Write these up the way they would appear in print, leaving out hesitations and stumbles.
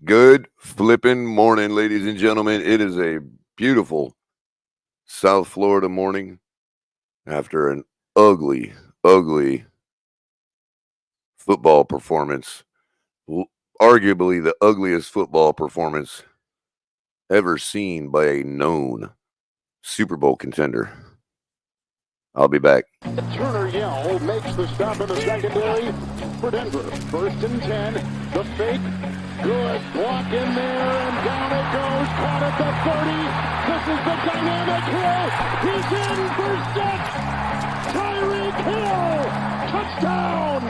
Good flipping morning, ladies and gentlemen. It is a beautiful South Florida morning after an ugly, ugly football performance. Arguably the ugliest football performance ever seen by a known Super Bowl contender. I'll be back. Turner Yell makes the stop in the secondary for Denver. 1st and 10. The fake. Good block in there, and down it goes. Caught at the 30. This is the dynamic hill. He's in for 6. Tyreek Hill. Touchdown.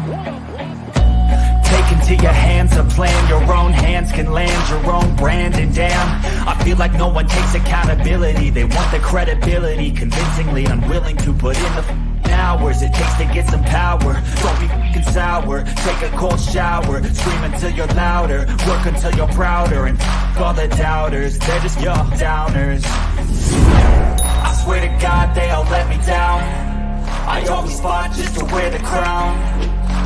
What a block. Take into your hands a plan. Your own hands can land your own brand. And damn, I feel like no one takes accountability. They want the credibility, convincingly unwilling to put in the hours it takes to get some power. Don't be fucking sour. Take a cold shower. Scream until you're louder. Work until you're prouder. And all the doubters, they're just your downers. I swear to God they all let me down. I always fought just to wear the crown.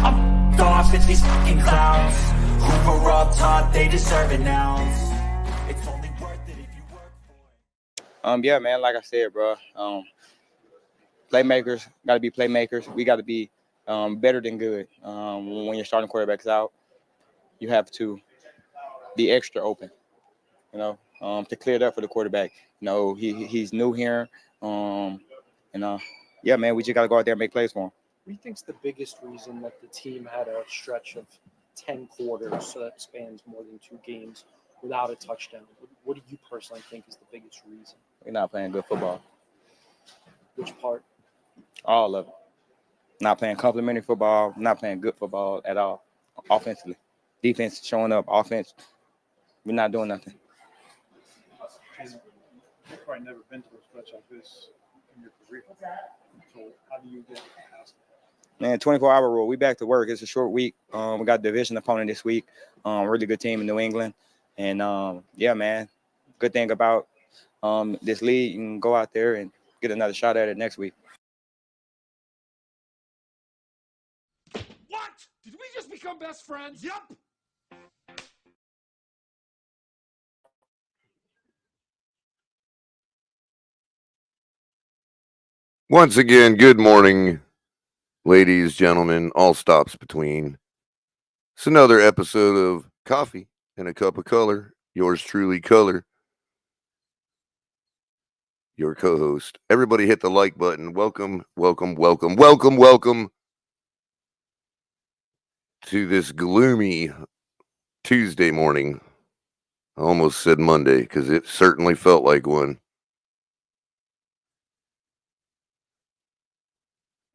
I'm off, it's these fucking clowns who were all taught they deserve an ounce. It's only worth it if you work for it. Yeah, man, like I said, bro, playmakers got to be playmakers. We got to be better than good. When your starting quarterback's out, you have to be extra open, to clear it up for the quarterback. He's new here, yeah, man, we just got to go out there and make plays for him. What do you think's the biggest reason that the team had a stretch of 10 quarters, so that spans more than 2 games, without a touchdown? What do you personally think is the biggest reason? We're not playing good football. Which part? All of it. Not playing complimentary football, not playing good football at all, offensively. Defense showing up, offense, we're not doing nothing. You've probably never been to a stretch like this in your career. So how do you get past that? Man, 24-hour rule. We back to work. It's a short week. We got a division opponent this week. Really good team in New England. And, yeah, man, good thing about this league, you can go out there and get another shot at it next week. What? Did we just become best friends? Yup. Once again, good morning, ladies, gentlemen, all stops between. It's another episode of Coffee and a Cup of Color. Yours truly, Culler, your co-host. Everybody hit the like button. Welcome, welcome, welcome, welcome, welcome to this gloomy Tuesday morning. I almost said Monday because it certainly felt like one.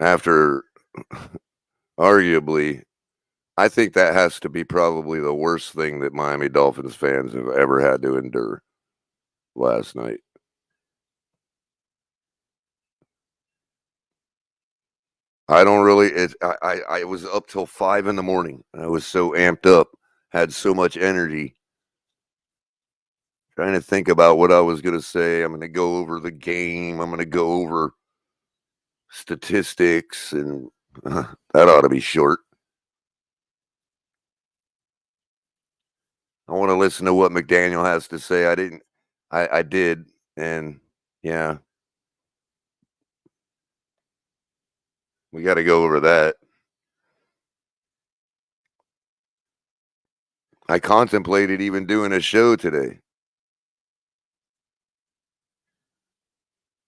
After, arguably, I think that has to be probably the worst thing that Miami Dolphins fans have ever had to endure last night. I don't really, I was up till 5 in the morning. I was so amped up, had so much energy. Trying to think about what I was going to say. I'm going to go over the game. I'm going to go over statistics, and that ought to be short. I want to listen to what McDaniel has to say. I did, and yeah. We got to go over that. I contemplated even doing a show today.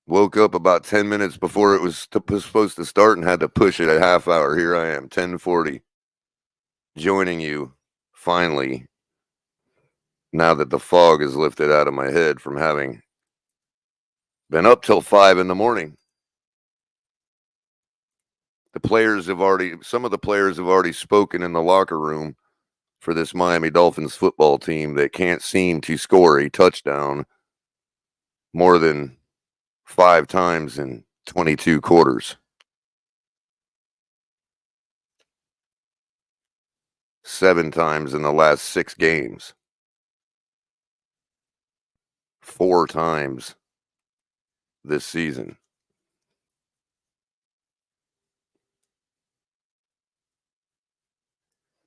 Woke up about 10 minutes before it was supposed to start and had to push it a half hour. Here I am, 10:40, joining you finally, now that the fog is lifted out of my head from having been up till 5 in the morning. Some of the players have already spoken in the locker room for this Miami Dolphins football team that can't seem to score a touchdown more than 5 times in 22 quarters. 7 times in the last 6 games. 4 times this season.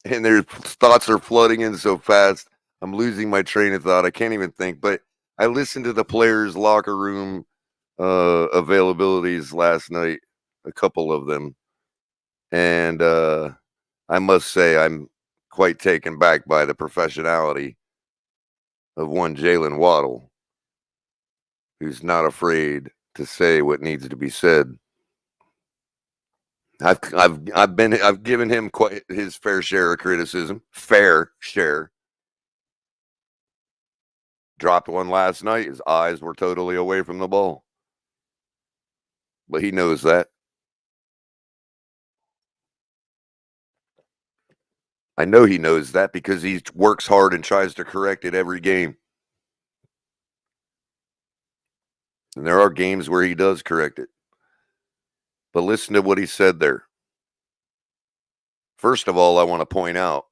and their thoughts are flooding in so fast. I'm losing my train of thought. I can't even think. But I listened to the players' locker room availabilities last night, a couple of them, and I must say I'm quite taken back by the professionality of one Jalen Waddle, who's not afraid to say what needs to be said. I've given him quite his fair share of criticism. Fair share. Dropped one last night. His eyes were totally away from the ball. But he knows that. I know he knows that because he works hard and tries to correct it every game. And there are games where he does correct it. But listen to what he said there. First of all, I want to point out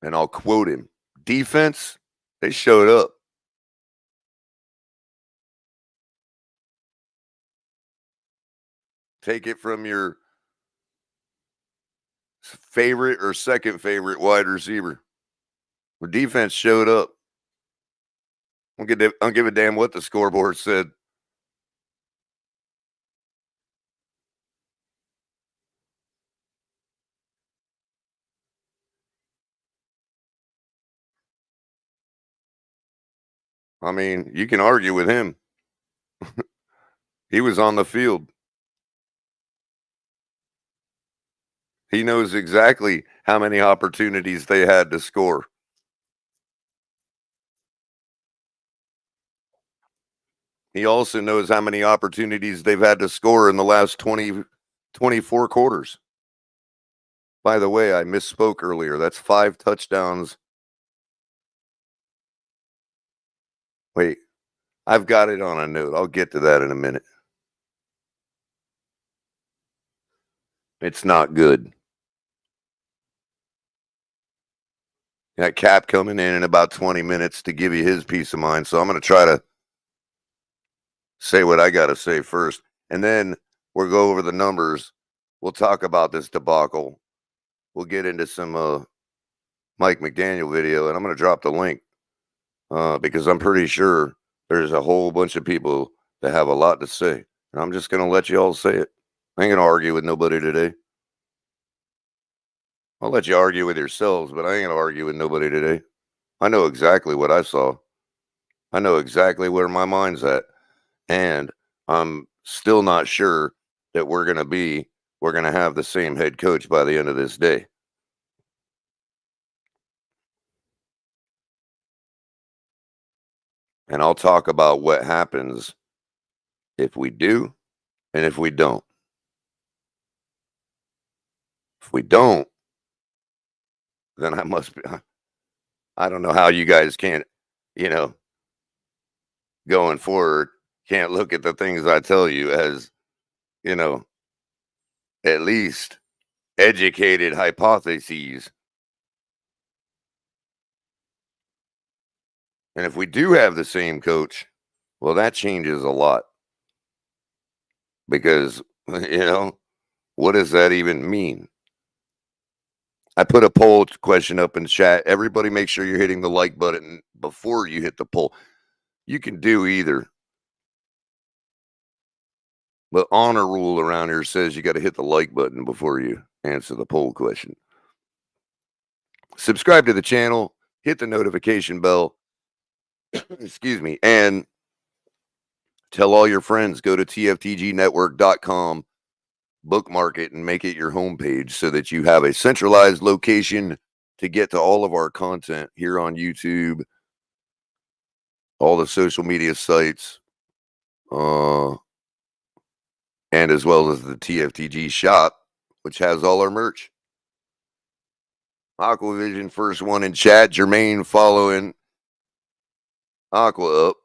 and I'll quote him. Defense, they showed up. Take it from your favorite or second favorite wide receiver. The defense showed up. I don't give a damn what the scoreboard said. I mean, you can argue with him. He was on the field. He knows exactly how many opportunities they had to score. He also knows how many opportunities they've had to score in the last 24 quarters. By the way, I misspoke earlier. That's 5 touchdowns. Wait, I've got it on a note. I'll get to that in a minute. It's not good. Got Cap coming in about 20 minutes to give you his peace of mind. So I'm going to try to say what I got to say first. And then we'll go over the numbers. We'll talk about this debacle. We'll get into some Mike McDaniel video, and I'm going to drop the link because I'm pretty sure there's a whole bunch of people that have a lot to say. And I'm just going to let you all say it. I ain't going to argue with nobody today. I'll let you argue with yourselves, but I ain't going to argue with nobody today. I know exactly what I saw. I know exactly where my mind's at. And I'm still not sure that we're going to have the same head coach by the end of this day. And I'll talk about what happens if we do and if we don't. If we don't, then I don't know how you guys can't, going forward, can't look at the things I tell you as, at least educated hypotheses. And if we do have the same coach, well, that changes a lot. Because, what does that even mean? I put a poll question up in chat. Everybody make sure you're hitting the like button before you hit the poll. You can do either. But honor rule around here says you got to hit the like button before you answer the poll question. Subscribe to the channel. Hit the notification bell. Excuse me. And tell all your friends. Go to TFTGnetwork.com. Bookmark it and make it your homepage so that you have a centralized location to get to all of our content here on YouTube, all the social media sites, and as well as the TFTG shop, which has all our merch. Aquavision, first one in chat. Jermaine following Aqua up.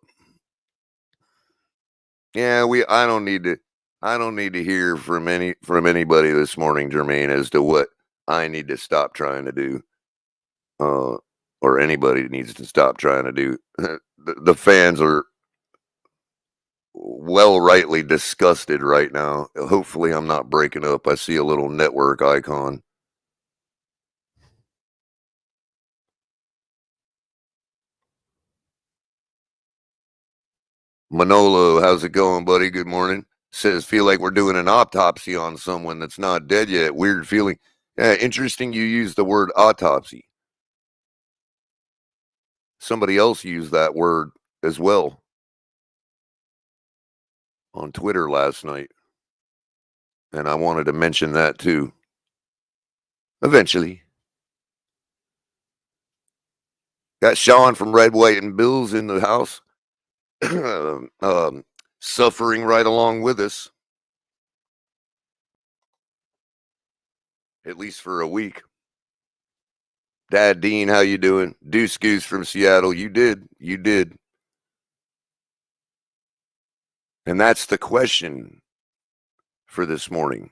Yeah, I don't need to hear from anybody this morning, Jermaine, as to what I need to stop trying to do. Or anybody needs to stop trying to do. The fans are well rightly disgusted right now. Hopefully I'm not breaking up. I see a little network icon. Manolo, how's it going, buddy? Good morning. Says, feel like we're doing an autopsy on someone that's not dead yet. Weird feeling. Yeah, interesting you use the word autopsy. Somebody else used that word as well on Twitter last night. And I wanted to mention that too. Eventually. Got Sean from Red, White, and Bills in the house. Suffering right along with us. At least for a week. Dad Dean, how you doing? Deuce Goose from Seattle. You did. And that's the question for this morning.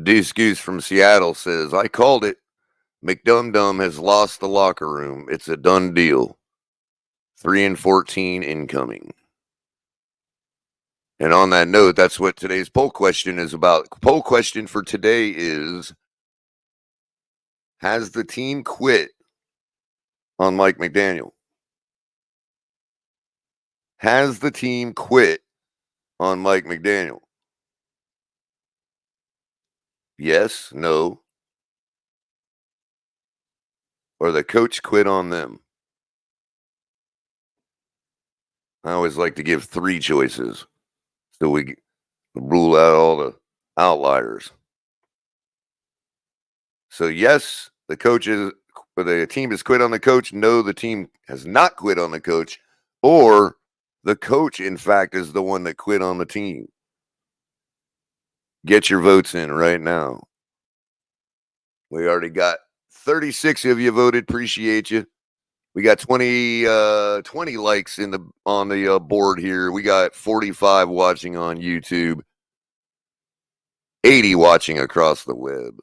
Deuce Goose from Seattle says, I called it. McDum has lost the locker room. It's a done deal. 3-14 incoming. And on that note, that's what today's poll question is about. Poll question for today is, has the team quit on Mike McDaniel? Has the team quit on Mike McDaniel? Yes, no. Or the coach quit on them? I always like to give 3 choices so we rule out all the outliers. So yes, the team has quit on the coach. No, the team has not quit on the coach. Or the coach, in fact, is the one that quit on the team. Get your votes in right now. We already got 36 of you voted. Appreciate you. We got 20 likes on the board here. We got 45 watching on YouTube. 80 watching across the web.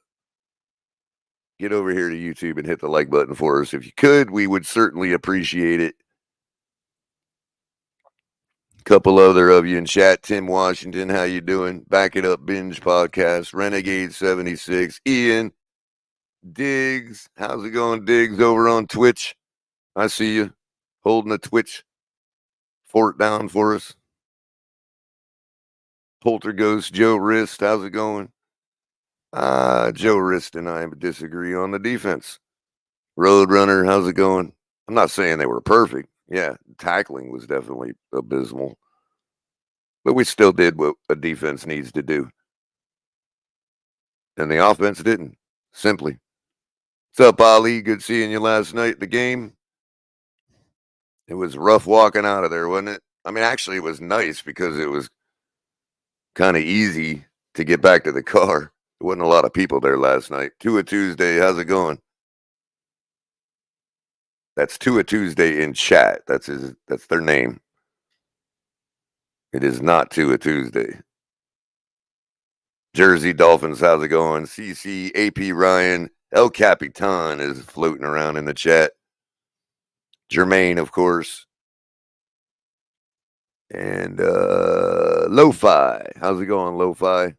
Get over here to YouTube and hit the like button for us. If you could, we would certainly appreciate it. Couple other of you in chat. Tim Washington, how you doing? Back It Up Binge Podcast. Renegade 76. Ian. Diggs. How's it going, Diggs, over on Twitch? I see you holding a Twitch fort down for us. Polterghost, Joe Rist, how's it going? Joe Rist and I disagree on the defense. Roadrunner, how's it going? I'm not saying they were perfect. Yeah, tackling was definitely abysmal. But we still did what a defense needs to do. And the offense didn't, simply. What's up, Ali? Good seeing you last night at the game. It was rough walking out of there, wasn't it? I mean, actually, it was nice because it was kind of easy to get back to the car. There wasn't a lot of people there last night. Tua Tuesday, how's it going? That's Tua Tuesday in chat. That's their name. It is not Tua Tuesday. Jersey Dolphins, how's it going? CC, AP Ryan, El Capitan is floating around in the chat. Jermaine, of course. And Lo-Fi. How's it going, Lo-Fi?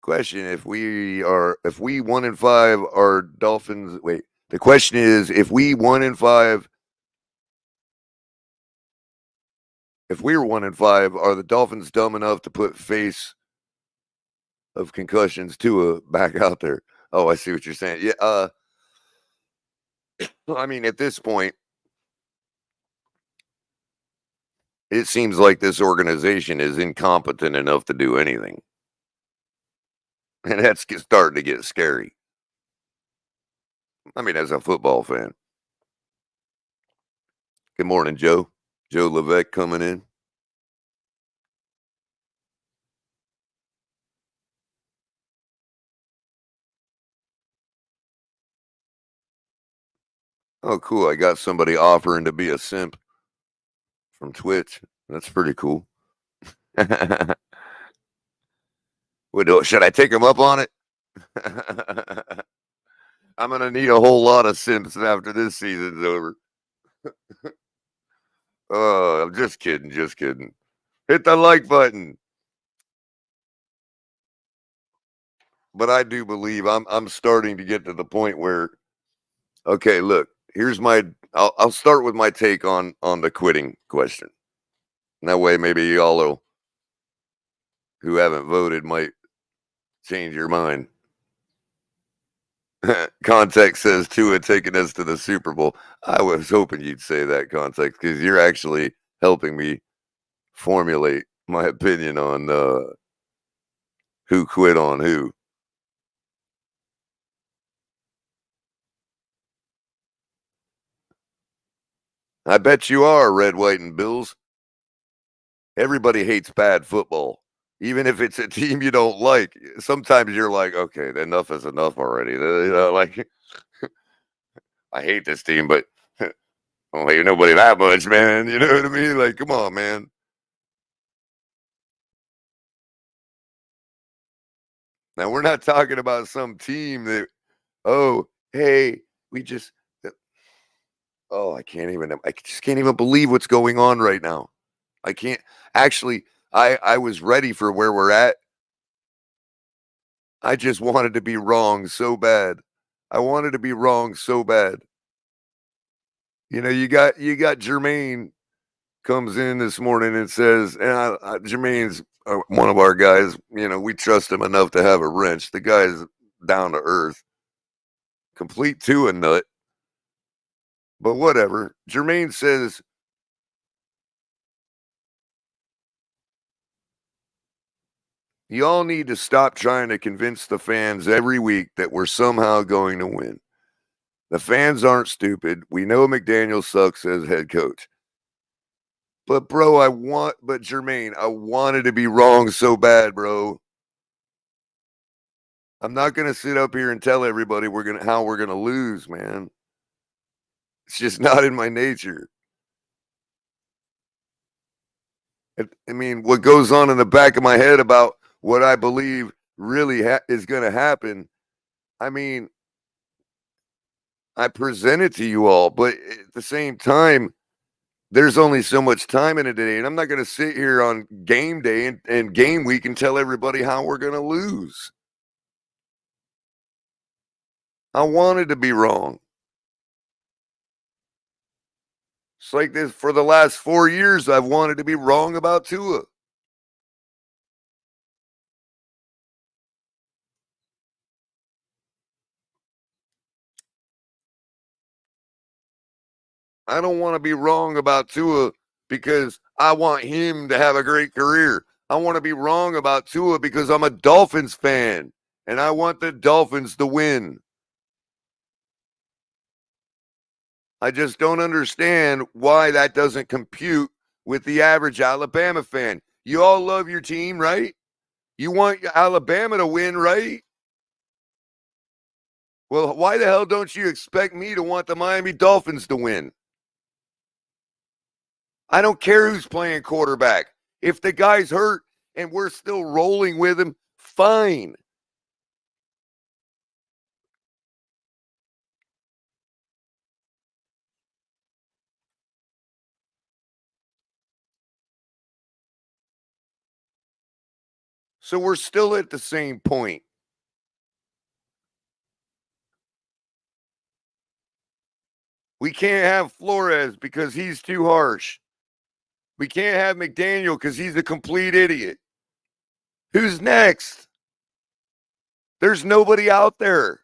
Question, if we 1-5 are Dolphins. Wait, the question is, if we 1-5, if we were 1-5, are the Dolphins dumb enough to put face of concussions Tua back out there? Oh, I see what you're saying. Yeah, I mean, at this point, it seems like this organization is incompetent enough to do anything. And that's starting to get scary. I mean, as a football fan. Good morning, Joe. Joe Levesque coming in. Oh, cool. I got somebody offering to be a simp from Twitch. That's pretty cool. Should I take him up on it? I'm going to need a whole lot of simps after this season's over. I'm just kidding. Just kidding. Hit the like button. But I do believe I'm starting to get to the point where, okay, look, here's I'll start with my take on the quitting question. And that way maybe y'all who haven't voted might change your mind. Context says Tua taking us to the Super Bowl. I was hoping you'd say that, Context, because you're actually helping me formulate my opinion on who quit on who. I bet you are, Red, White, and Bills. Everybody hates bad football. Even if it's a team you don't like, sometimes you're like, okay, enough is enough already. You know, like, I hate this team, but I don't hate nobody that much, man. You know what I mean? Like, come on, man. Now, we're not talking about some team that, oh, hey, we just, oh, I just can't even believe what's going on right now. I can't, actually, I was ready for where we're at. I just wanted to be wrong so bad. I wanted to be wrong so bad. You know, you got Jermaine comes in this morning and says, and Jermaine's one of our guys. You know, we trust him enough to have a wrench. The guy's down to earth, complete to a nut. But whatever. Jermaine says, y'all need to stop trying to convince the fans every week that we're somehow going to win. The fans aren't stupid. We know McDaniel sucks as head coach. But bro, Jermaine, I wanted to be wrong so bad, bro. I'm not gonna sit up here and tell everybody how we're gonna lose, man. It's just not in my nature. I mean, what goes on in the back of my head about what I believe really is gonna happen. I mean, I present it to you all, but at the same time, there's only so much time in a day, and I'm not going to sit here on game day and game week and tell everybody how we're going to lose. I wanted to be wrong. It's like this for the last 4 years. I've wanted to be wrong about Tua. I don't want to be wrong about Tua because I want him to have a great career. I want to be wrong about Tua because I'm a Dolphins fan and I want the Dolphins to win. I just don't understand why that doesn't compute with the average Alabama fan. You all love your team, right? You want Alabama to win, right? Well, why the hell don't you expect me to want the Miami Dolphins to win? I don't care who's playing quarterback. If the guy's hurt and we're still rolling with him, fine. So we're still at the same point. We can't have Flores because he's too harsh. We can't have McDaniel because he's a complete idiot. Who's next? There's nobody out there.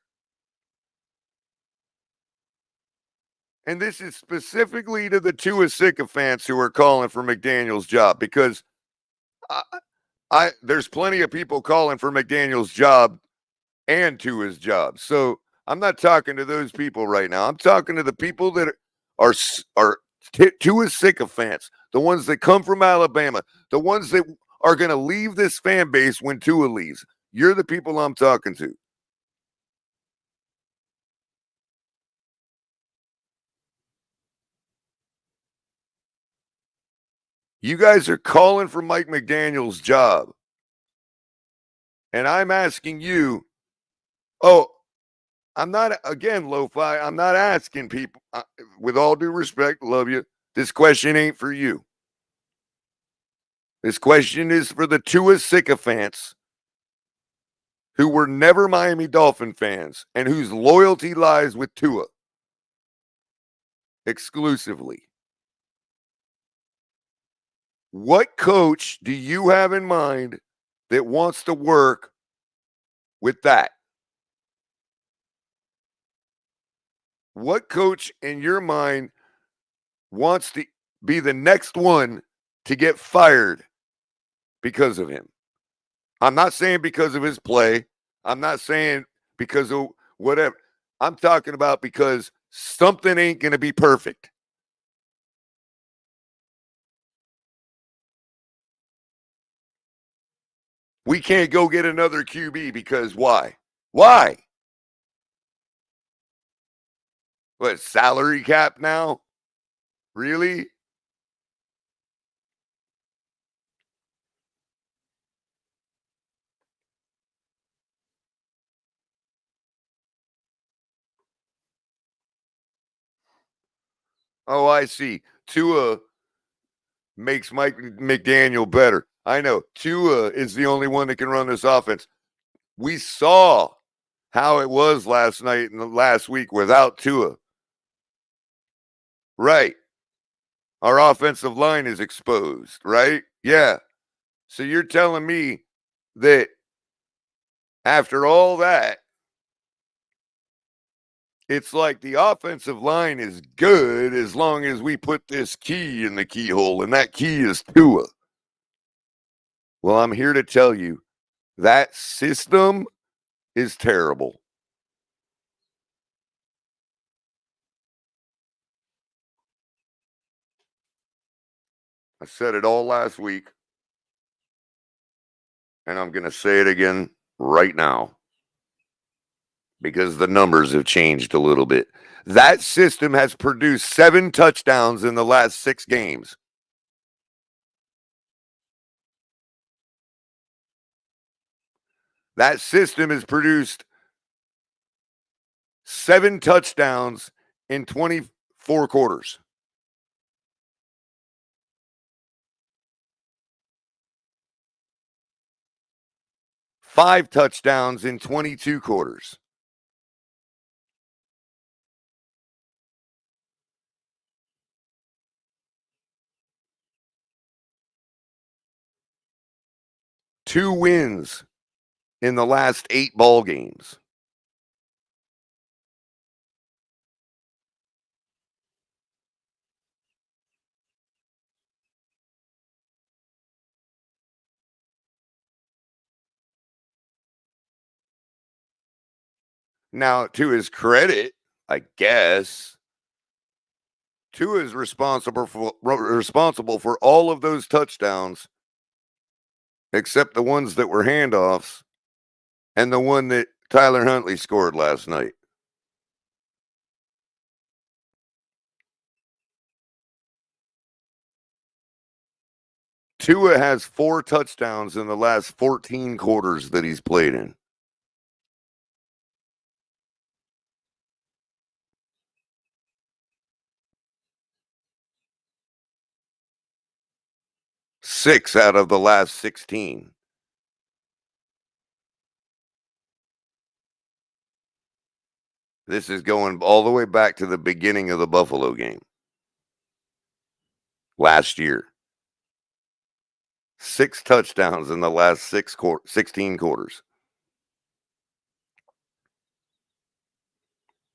And this is specifically to the Tua sycophants who are calling for McDaniel's job, because there's plenty of people calling for McDaniel's job and Tua's job. So I'm not talking to those people right now. I'm talking to the people that are Tua sycophants, the ones that come from Alabama, the ones that are going to leave this fan base when Tua leaves. You're the people I'm talking to. You guys are calling for Mike McDaniel's job. And I'm asking you, oh, I'm not, again, Lo-Fi, I'm not asking people, with all due respect, love you, this question ain't for you. This question is for the Tua sycophants who were never Miami Dolphin fans and whose loyalty lies with Tua exclusively. What coach do you have in mind that wants to work with that? What coach in your mind wants to be the next one to get fired because of him? I'm not saying because of his play. I'm not saying because of whatever. I'm talking about because something ain't going to be perfect. We can't go get another QB because why? Why? What, salary cap now? Really? Oh, I see. Tua makes Mike McDaniel better. I know. Tua is the only one that can run this offense. We saw how it was last night and the last week without Tua. Right. Our offensive line is exposed, right? Yeah. So you're telling me that after all that, it's like the offensive line is good as long as we put this key in the keyhole, and that key is Tua. Well, I'm here to tell you that system is terrible. I said it all last week, and I'm going to say it again right now because the numbers have changed a little bit. That system has produced 7 touchdowns in the last 6 games. That system has produced 7 touchdowns in 24 quarters. Five touchdowns in 22 quarters. Two wins in the last 8 ball games. Now, to his credit, I guess, Tua is responsible for all of those touchdowns, except the ones that were handoffs and the one that Tyler Huntley scored last night. Tua has 4 touchdowns in the last 14 quarters that he's played in. Six out of the last 16. This is going all the way back to the beginning of the Buffalo game last year. 6 touchdowns in the last 16 quarters.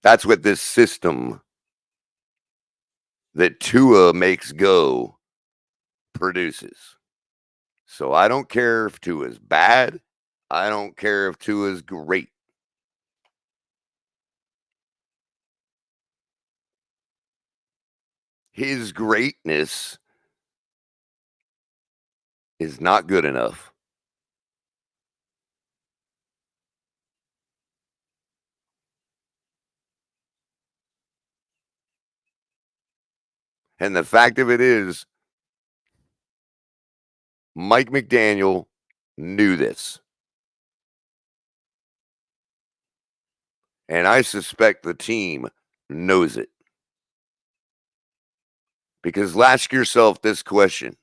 That's what this system that Tua makes go produces. So I don't care if Tua's bad. I don't care if Tua's great. His greatness is not good enough. And the fact of it is, Mike McDaniel knew this. And I suspect the team knows it. Because ask yourself this question.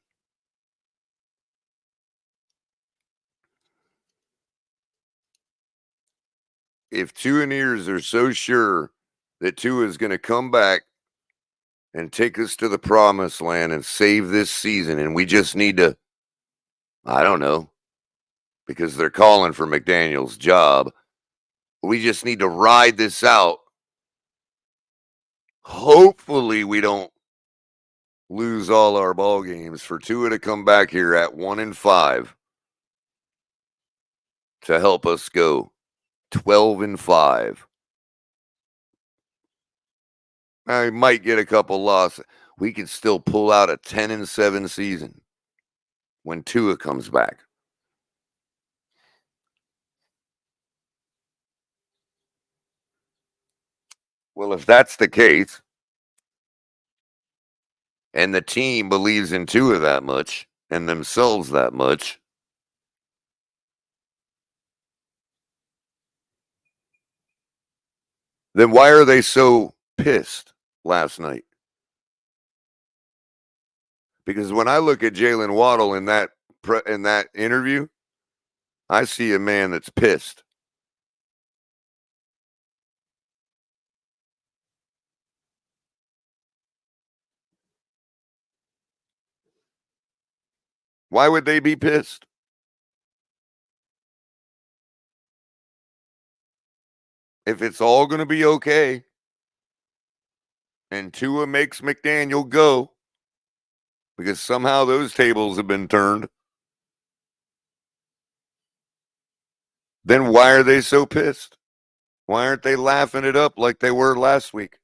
If Tua and ears are so sure that Tua is going to come back and take us to the promised land and save this season, and we just need to, I don't know, because they're calling for McDaniel's job, we just need to ride this out. Hopefully we don't lose all our ball games for Tua to come back here at 1-5 to help us go 12-5. I might get a couple losses. We could still pull out a 10-7 season when Tua comes back. Well, if that's the case, and the team believes in Tua that much and themselves that much, then why are they so pissed last night? Because when I look at Jalen Waddle in that interview, I see a man that's pissed. Why would they be pissed? If it's all going to be okay and Tua makes McDaniel go because somehow those tables have been turned, then why are they so pissed? Why aren't they laughing it up like they were last week?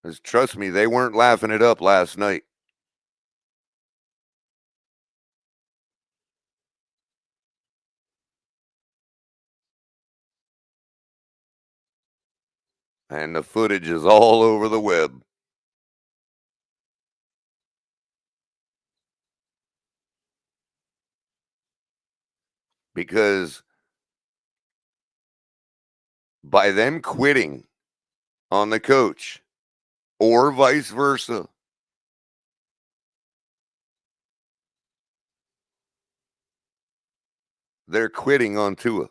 Because trust me, they weren't laughing it up last night. And the footage is all over the web. Because by them quitting on the coach or vice versa, they're quitting on Tua.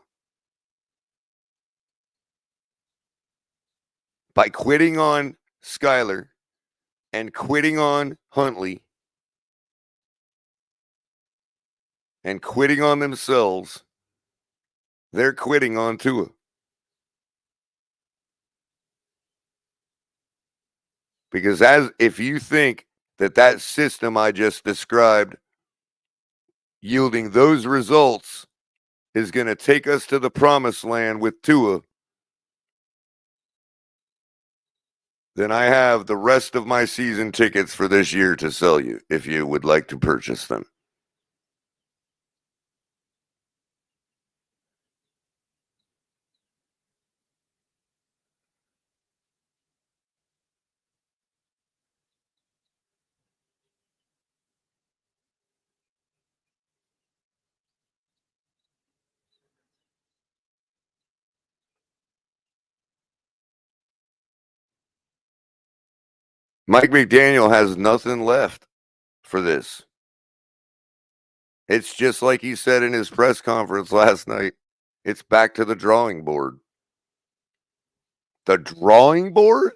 By quitting on Skyler and quitting on Huntley and quitting on themselves, they're quitting on Tua. Because if you think that system I just described yielding those results is going to take us to the promised land with Tua, then I have the rest of my season tickets for this year to sell you if you would like to purchase them. Mike McDaniel has nothing left for this. It's just like he said in his press conference last night. It's back to the drawing board. The drawing board?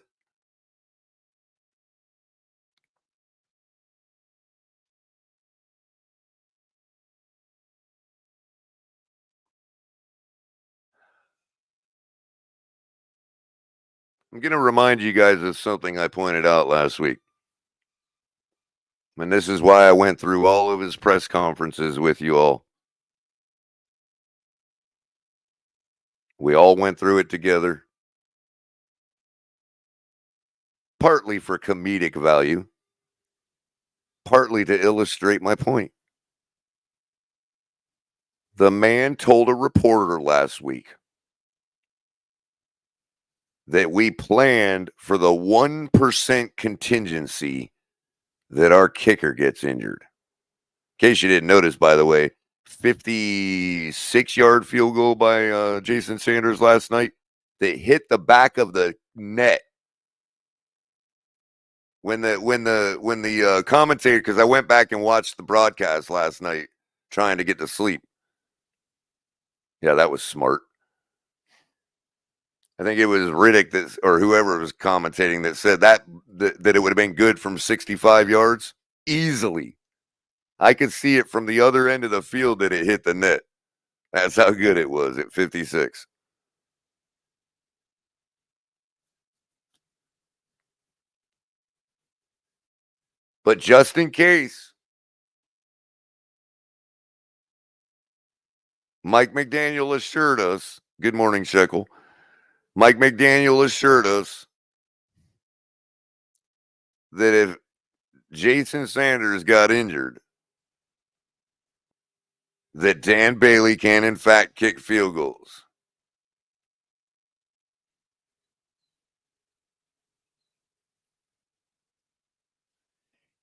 I'm going to remind you guys of something I pointed out last week. And this is why I went through all of his press conferences with you all. We all went through it together. Partly for comedic value. Partly to illustrate my point. The man told a reporter last week that we planned for the 1% contingency that our kicker gets injured. case you didn't notice, by the way, 56-yard field goal by Jason Sanders last night that hit the back of the net. When the commentator, because I went back and watched the broadcast last night trying to get to sleep. Yeah, that was smart. I think it was Riddick that, or whoever was commentating, that said that it would have been good from 65 yards easily. I could see it from the other end of the field that it hit the net. That's how good it was at 56. But just in case, Mike McDaniel assured us, good morning, Shekel. Mike McDaniel assured us that if Jason Sanders got injured, that Dan Bailey can, in fact, kick field goals.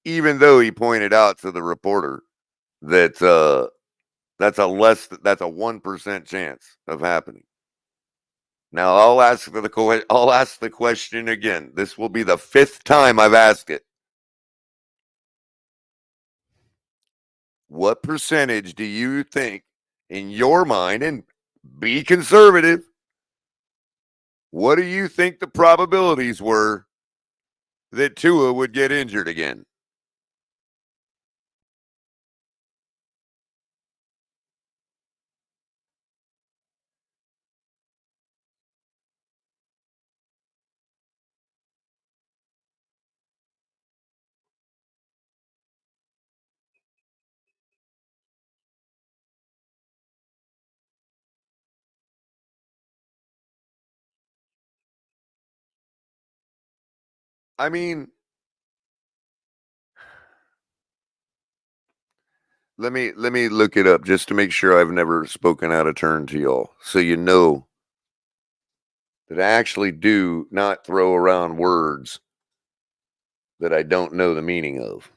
Even though he pointed out to the reporter that that's a 1% chance of happening. Now I'll ask the question again. This will be the 5th time I've asked it. What percentage do you think, in your mind, and be conservative, what do you think the probabilities were that Tua would get injured again? I mean, let me look it up just to make sure I've never spoken out of turn to y'all, so you know that I actually do not throw around words that I don't know the meaning of.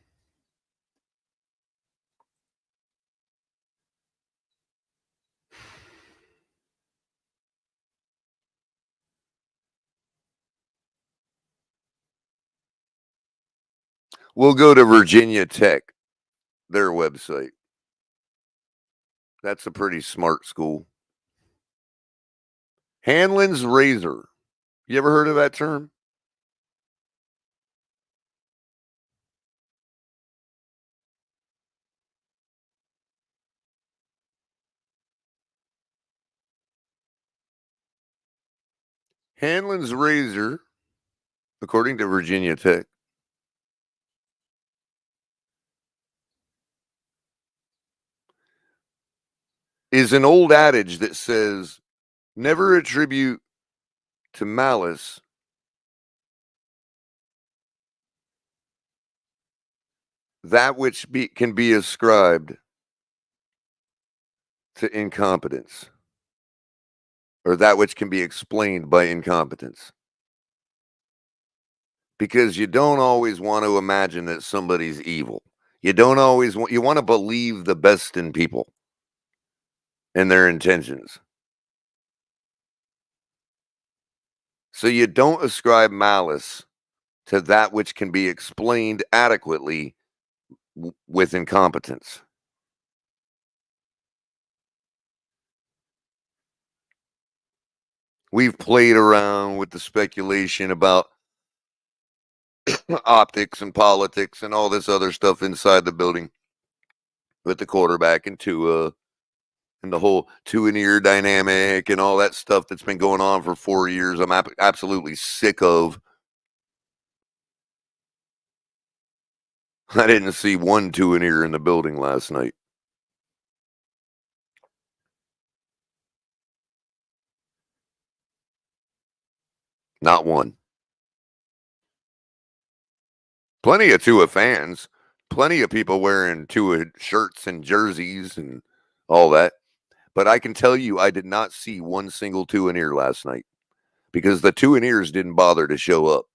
We'll go to Virginia Tech, their website. That's a pretty smart school. Hanlon's razor. You ever heard of that term? Hanlon's razor, according to Virginia Tech, is an old adage that says, never attribute to malice that which can be ascribed to incompetence, or that which can be explained by incompetence. Because you don't always want to imagine that somebody's evil. You don't always want, you want to believe the best in people and their intentions. So you don't ascribe malice to that which can be explained adequately with incompetence. We've played around with the speculation about optics and politics and all this other stuff inside the building with the quarterback and Tua and the whole two-and-ear dynamic and all that stuff that's been going on for 4 years. I'm absolutely sick of. I didn't see one two-and-ear in the building last night. Not one. Plenty of Tua fans. Plenty of people wearing Tua shirts and jerseys and all that. But I can tell you, I did not see one single two-and-ear last night because the two-and-ears didn't bother to show up.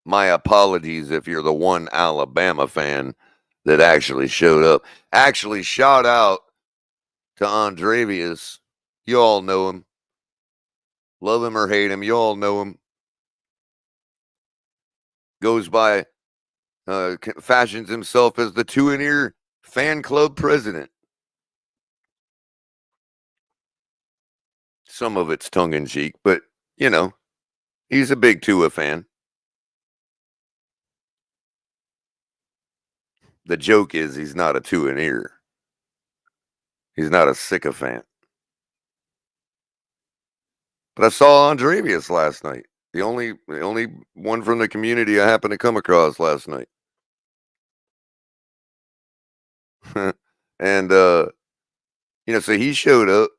My apologies if you're the one Alabama fan that actually showed up. Actually, shout out to Andrevius. You all know him. Love him or hate him, you all know him. Goes by, fashions himself as the 2-and-ear fan club president. Some of it's tongue-in-cheek, but, you know, he's a big Tua fan. The joke is he's not a 2-and-ear. He's not a sycophant. But I saw Andrevius last night. The only one from the community I happened to come across last night. And so he showed up.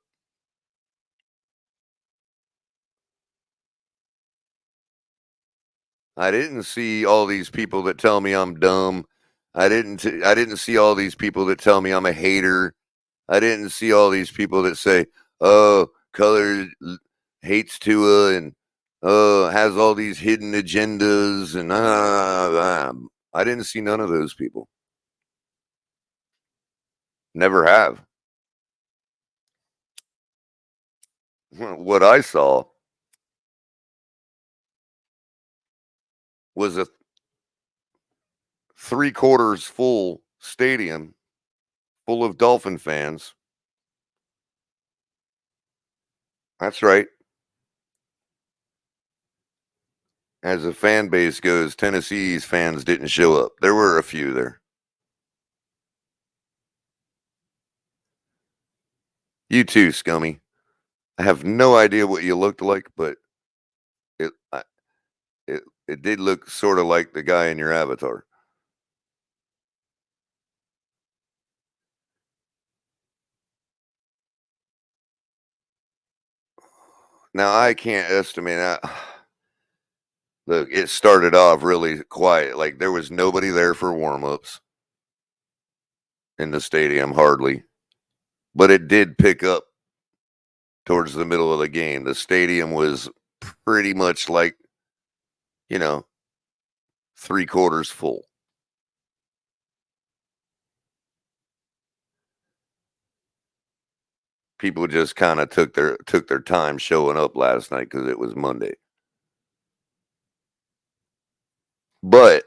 I didn't see all these people that tell me I'm dumb. I didn't see all these people that tell me I'm a hater. I didn't see all these people that say, "Oh, Culler hates Tua and has all these hidden agendas," and I didn't see none of those people. Never have. What I saw was a 3/4 full stadium full of Dolphin fans. That's right. As the fan base goes, Tennessee's fans didn't show up. There were a few there. You too, Scummy. I have no idea what you looked like, but it did look sort of like the guy in your avatar. Now, I can't estimate. Look, it started off really quiet. Like, there was nobody there for warm-ups in the stadium, hardly. But it did pick up towards the middle of the game. The stadium was pretty much like, 3/4 full. People just kind of took their time showing up last night because it was Monday. But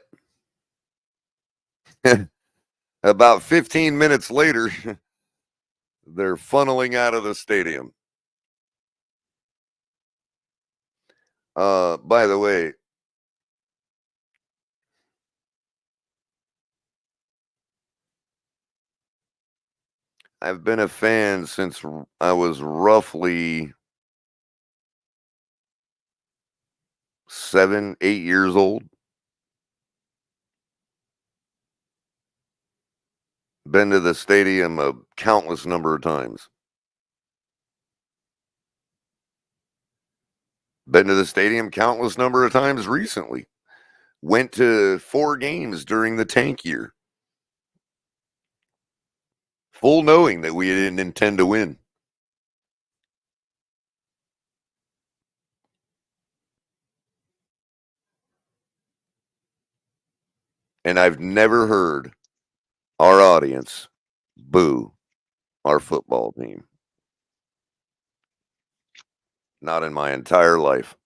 about 15 minutes later, they're funneling out of the stadium. By the way, I've been a fan since I was roughly 7, 8 years old. Been to the stadium a countless number of times. Been to the stadium countless number of times recently. Went to 4 games during the tank year. Full knowing that we didn't intend to win. And I've never heard our audience boo our football team. Not in my entire life.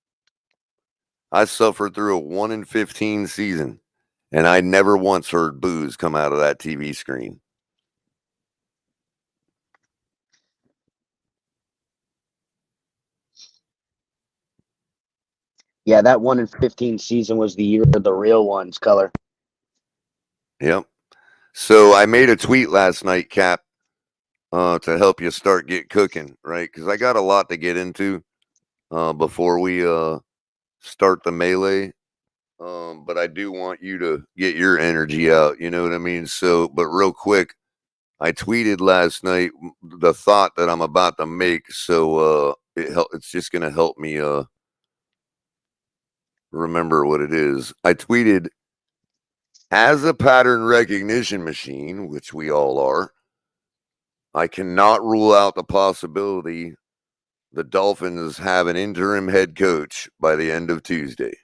I suffered through a 1-15 season, and I never once heard boos come out of that TV screen. Yeah, that 1-15 season was the year of the real ones, Culler. Yep. So I made a tweet last night, Cap, to help you get cooking, right? Because I got a lot to get into before we start the melee. But I do want you to get your energy out. You know what I mean? So, but real quick, I tweeted last night the thought that I'm about to make. So it's just going to help me remember what it is. I tweeted, as a pattern recognition machine, which we all are, I cannot rule out the possibility the Dolphins have an interim head coach by the end of Tuesday.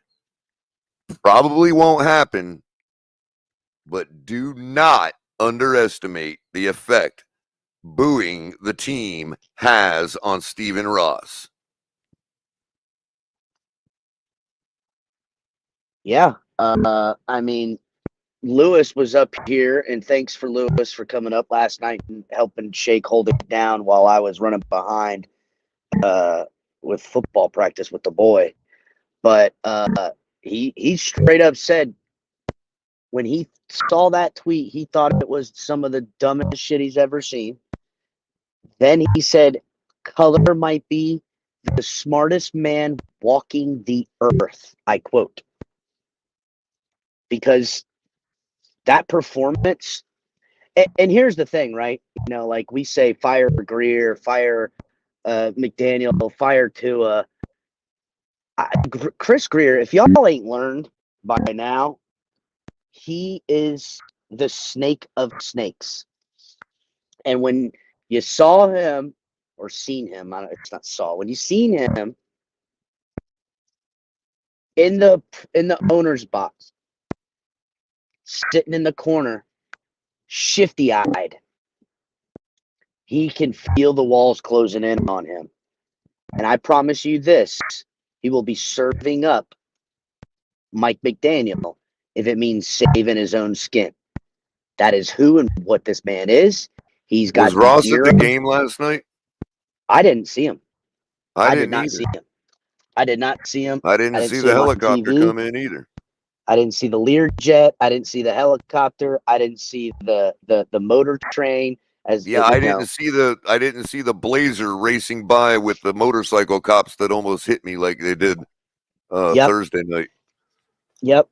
Probably won't happen, but do not underestimate the effect booing the team has on Stephen Ross. Yeah. I mean, Lewis was up here, and thanks for Lewis for coming up last night and helping Shake hold it down while I was running behind with football practice with the boy. But he straight up said when he saw that tweet, he thought it was some of the dumbest shit he's ever seen. Then he said, Culler might be the smartest man walking the earth. I quote. Because that performance, and here's the thing, right? You know, like we say, fire Greer, fire McDaniel, fire Tua. Chris Greer, if y'all ain't learned by now, he is the snake of snakes. And when you saw him or seen him, it's not saw, when you seen him in the owner's box, sitting in the corner, shifty-eyed, he can feel the walls closing in on him. And I promise you this, he will be serving up Mike McDaniel if it means saving his own skin. That is who and what this man is. He's got Was Ross at the zero. game last night? I didn't see him. I did didn't not either. see him. I did not see him. I didn't see the him on helicopter TV. come in either. I didn't see the Learjet. I didn't see the helicopter. I didn't see the motor train. Yeah, I didn't see the Blazer racing by with the motorcycle cops that almost hit me like they did Thursday night. Yep.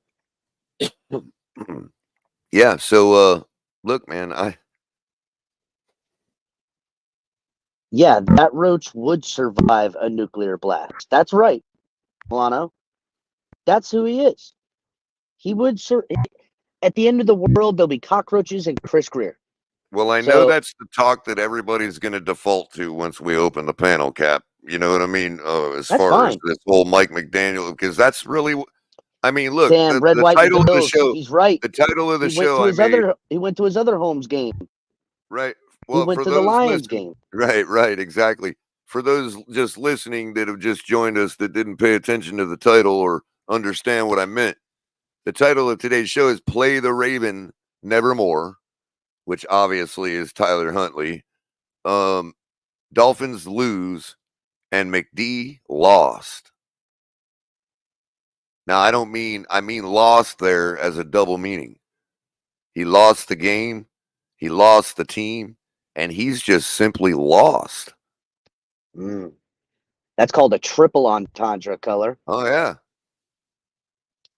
Yeah, so look, man, Yeah, that roach would survive a nuclear blast. That's right, Milano. That's who he is. He would at the end of the world, there'll be cockroaches and Chris Greer. Well, I know that's the talk that everybody's going to default to once we open the panel, Cap. You know what I mean? As far as this whole Mike McDaniel, because that's really, I mean, look, Damn, Red, the White, title of the Bills. show. He's right. The title of the show. He went to his other Holmes game. Right. Well, he went for to those the Lions game. Right, exactly. For those just listening that have just joined us that didn't pay attention to the title or understand what I meant, the title of today's show is Play the Raven Nevermore, which obviously is Tyler Huntley. Dolphins lose and McD lost. Now, I mean lost there as a double meaning. He lost the game, he lost the team, and he's just simply lost. That's called a triple entendre, Culler. Oh yeah.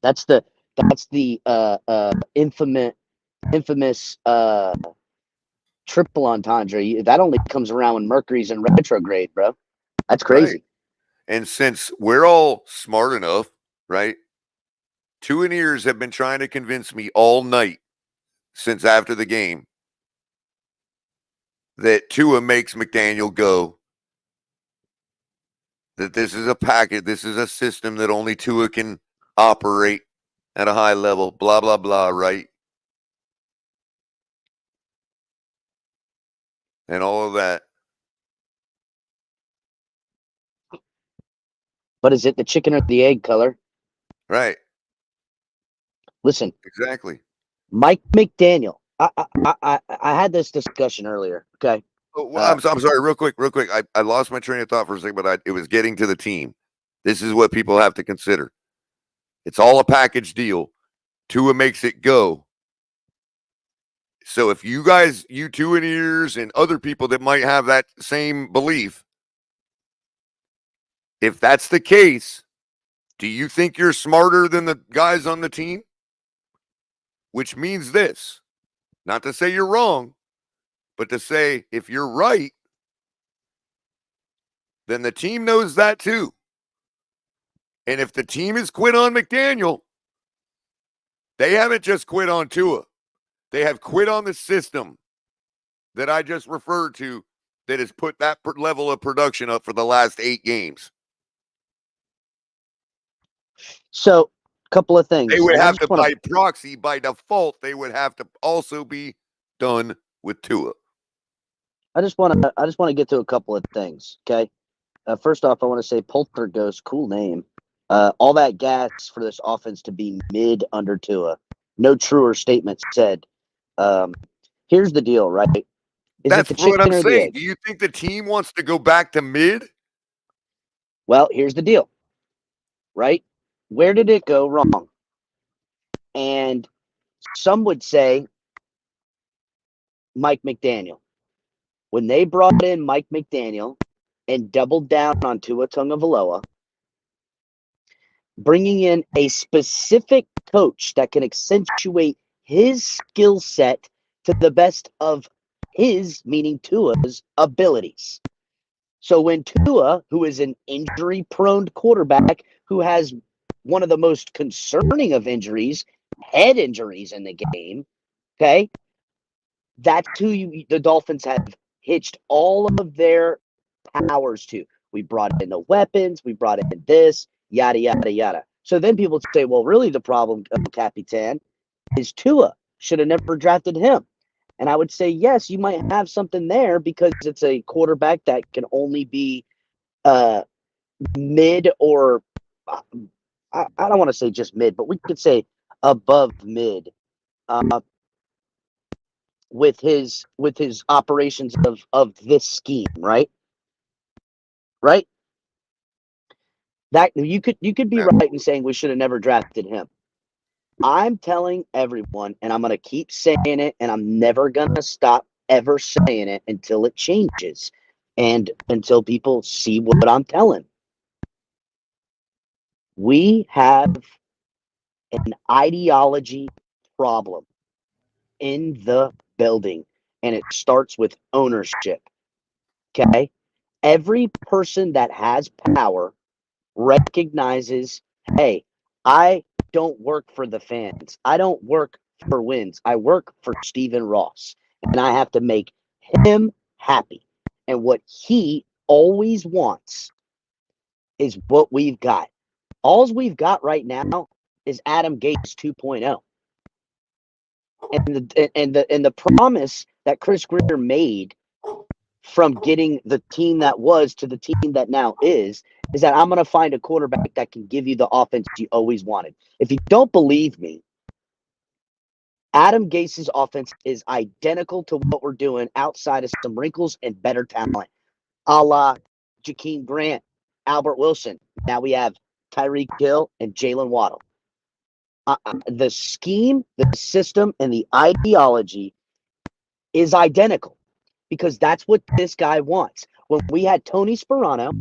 That's the infamous triple entendre. That only comes around when Mercury's in retrograde, bro. That's crazy. Right. And since we're all smart enough, right? Two and ears have been trying to convince me all night since after the game that Tua makes McDaniel go. That this is a package, this is a system that only Tua can operate at a high level, blah, blah, blah, right? And all of that. But is it the chicken or the egg, Culler? Right. Listen. Exactly. Mike McDaniel. I had this discussion earlier. Okay. I'm sorry, real quick. I lost my train of thought for a second, but it was getting to the team. This is what people have to consider. It's all a package deal. Tua makes it go. So if you guys, you two in ears and other people that might have that same belief, if that's the case, do you think you're smarter than the guys on the team? Which means this, not to say you're wrong, but to say if you're right, then the team knows that too. And if the team has quit on McDaniel, they haven't just quit on Tua. They have quit on the system that I just referred to that has put that level of production up for the last 8 games. So couple of things. They would and I have just to, wanna- by proxy, by default, they would have to also be done with Tua. I just want to get to a couple of things. Okay. First off, I want to say Poltergeist, cool name. All that gas for this offense to be mid under Tua. No truer statement said. Here's the deal, right? Is That's it the what I'm chicken or the saying. egg? Do you think the team wants to go back to mid? Well, here's the deal, right? Where did it go wrong? And some would say Mike McDaniel. When they brought in Mike McDaniel and doubled down on Tua Tagovailoa, bringing in a specific coach that can accentuate his skill set to the best of his, meaning Tua's, abilities. So when Tua, who is an injury-prone quarterback, who has one of the most concerning of injuries, head injuries in the game, okay, that's who the Dolphins have hitched all of their powers to. We brought in the weapons, we brought in this, yada, yada, yada. So then people say, well, really the problem, Capitan, is Tua. Should have never drafted him. And I would say, yes, you might have something there because it's a quarterback that can only be mid or I don't want to say just mid, but we could say above mid with his operations of this scheme, right? Right? That you could be right in saying we should have never drafted him. I'm telling everyone, and I'm going to keep saying it, and I'm never going to stop ever saying it until it changes and until people see what I'm telling. We have an ideology problem in the building, and it starts with ownership. Okay? Every person that has power recognizes, hey, I don't work for the fans. I don't work for wins. I work for Stephen Ross, and I have to make him happy. And what he always wants is what we've got. All we've got right now is Adam Gase 2.0. And the promise that Chris Greer made from getting the team that was to the team that now is that I'm going to find a quarterback that can give you the offense you always wanted. If you don't believe me, Adam Gase's offense is identical to what we're doing outside of some wrinkles and better talent, a la Jakeem Grant, Albert Wilson. Now we have Tyreek Hill and Jalen Waddle. The scheme, the system, and the ideology is identical because that's what this guy wants. When we had Tony Sperano,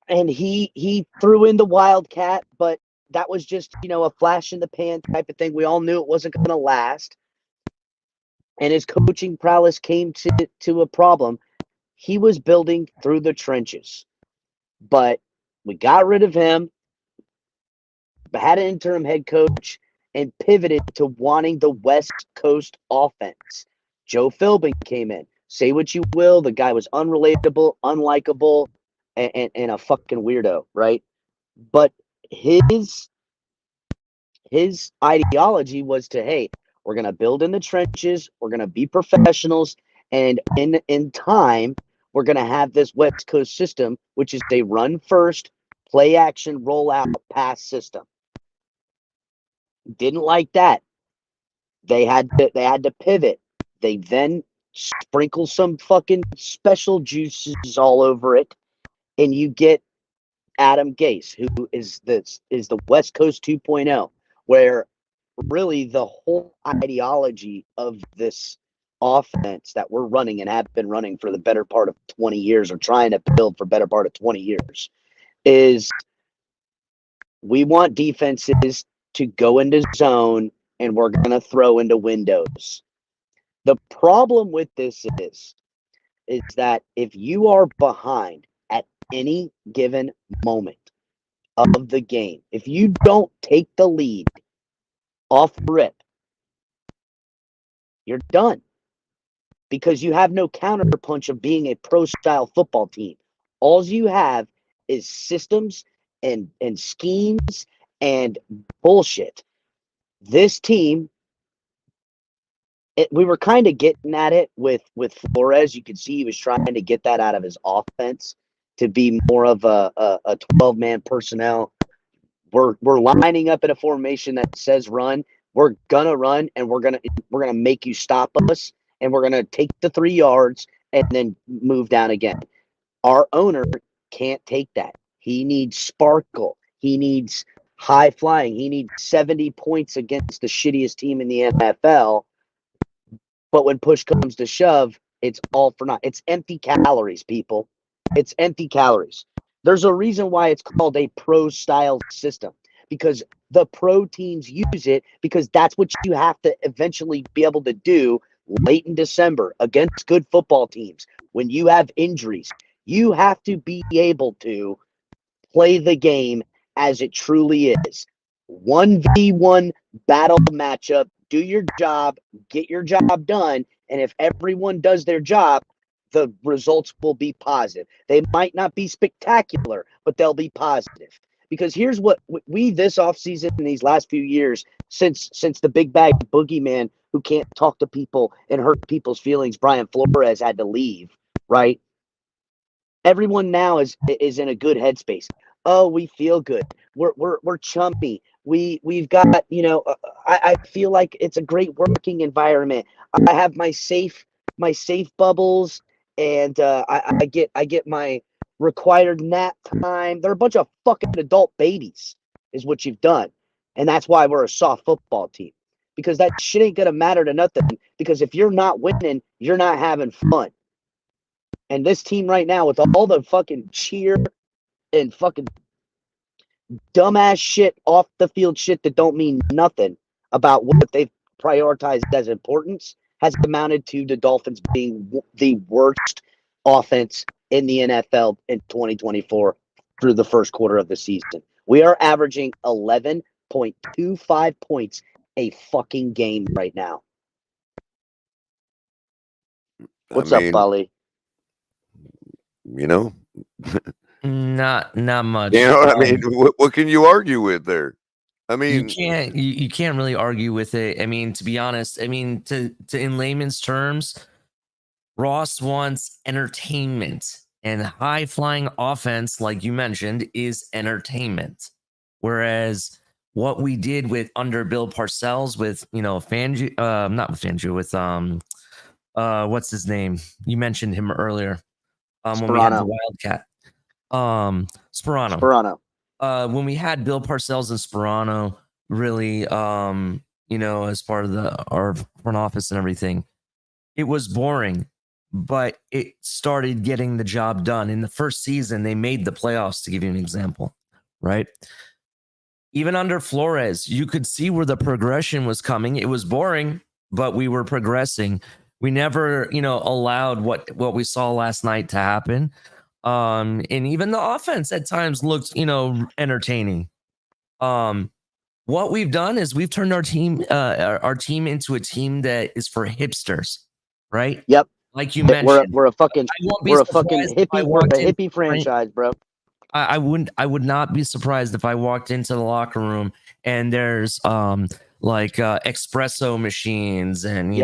and he threw in the Wildcat, but that was just, a flash in the pan type of thing. We all knew it wasn't going to last. And his coaching prowess came to a problem. He was building through the trenches. But we got rid of him, had an interim head coach, and pivoted to wanting the West Coast offense. Joe Philbin came in. Say what you will, the guy was unrelatable, unlikable, and a fucking weirdo, right? But his ideology was to, hey, we're going to build in the trenches, we're going to be professionals, and in time, we're going to have this West Coast system, which is a run first, play action, roll out, pass system. Didn't like that. They had to pivot. They then sprinkle some fucking special juices all over it, and you get Adam Gase, who is the West Coast 2.0, where really the whole ideology of this offense that we're running and have been running for the better part of 20 years, or trying to build for better part of 20 years, is we want defenses to go into zone and we're going to throw into windows. The problem with this is that if you are behind at any given moment of the game, if you don't take the lead off rip, you're done, because you have no counterpunch of being a pro-style football team. All you have is systems and schemes And bullshit. This team, we were kind of getting at it with Flores. You could see he was trying to get that out of his offense to be more of a 12-man personnel. We're lining up in a formation that says run. We're gonna run, and we're gonna make you stop us, and we're gonna take the 3 yards and then move down again. Our owner can't take that. He needs sparkle. He needs high flying. He needs 70 points against the shittiest team in the NFL. But when push comes to shove, it's all for naught. It's empty calories, people. It's empty calories. There's a reason why it's called a pro style system, because the pro teams use it, because that's what you have to eventually be able to do late in December against good football teams. When you have injuries, you have to be able to play the game as it truly is. 1v1 battle matchup. Do your job, get your job done, and if everyone does their job, the results will be positive. They might not be spectacular, but they'll be positive. Because here's what we this offseason in these last few years, since the big bag boogeyman who can't talk to people and hurt people's feelings, Brian Flores, had to leave, right? Everyone now is in a good headspace. Oh, we feel good. We're chumpy. We've got, I feel like it's a great working environment. I have my safe bubbles, and I get my required nap time. They're a bunch of fucking adult babies, is what you've done, and that's why we're a soft football team, because that shit ain't gonna matter to nothing. Because if you're not winning, you're not having fun. And this team right now, with all the fucking cheer and fucking dumbass shit, off the field shit that don't mean nothing about what they've prioritized as importance, has amounted to the Dolphins being the worst offense in the NFL in 2024 through the first quarter of the season. We are averaging 11.25 points a fucking game right now. What's up, Bali? Not much. I mean, what can you argue with there? I mean, you can't really argue with it. I mean, to be honest, I mean, to in layman's terms, Ross wants entertainment, and high flying offense, like you mentioned, is entertainment. Whereas what we did with under Bill Parcells with Fangio, not with Fangio, with what's his name? You mentioned him earlier. When we had the Wildcat. Sperano. When we had Bill Parcells and Sperano, really, as part of our front office and everything, it was boring, but it started getting the job done. In the first season, they made the playoffs, to give you an example, right? Even under Flores, you could see where the progression was coming. It was boring, but we were progressing. We never, allowed what we saw last night to happen. And even the offense at times looked, entertaining. What we've done is we've turned our team into a team that is for hipsters, right? Yep. Like you mentioned, we're a fucking hippie franchise, bro. I would not be surprised if I walked into the locker room and there's espresso machines and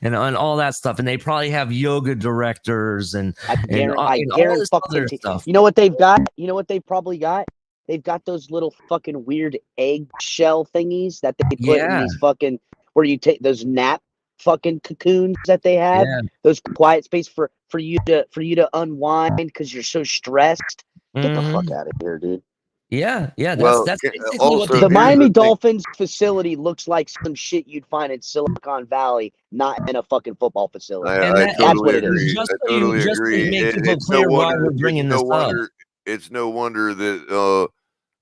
and all that stuff, and they probably have yoga directors and all this other stuff. You know what they've got? You know what they've probably got? They've got those little fucking weird eggshell thingies that they put in these fucking, where you take those nap fucking cocoons that they have. Yeah. Those quiet space for you to unwind because you're so stressed. Get the fuck out of here, dude. Yeah. That's basically what the Miami Dolphins facility looks like some shit you'd find in Silicon Valley, not in a fucking football facility. I totally agree. I totally agree. It's no wonder. It's no wonder that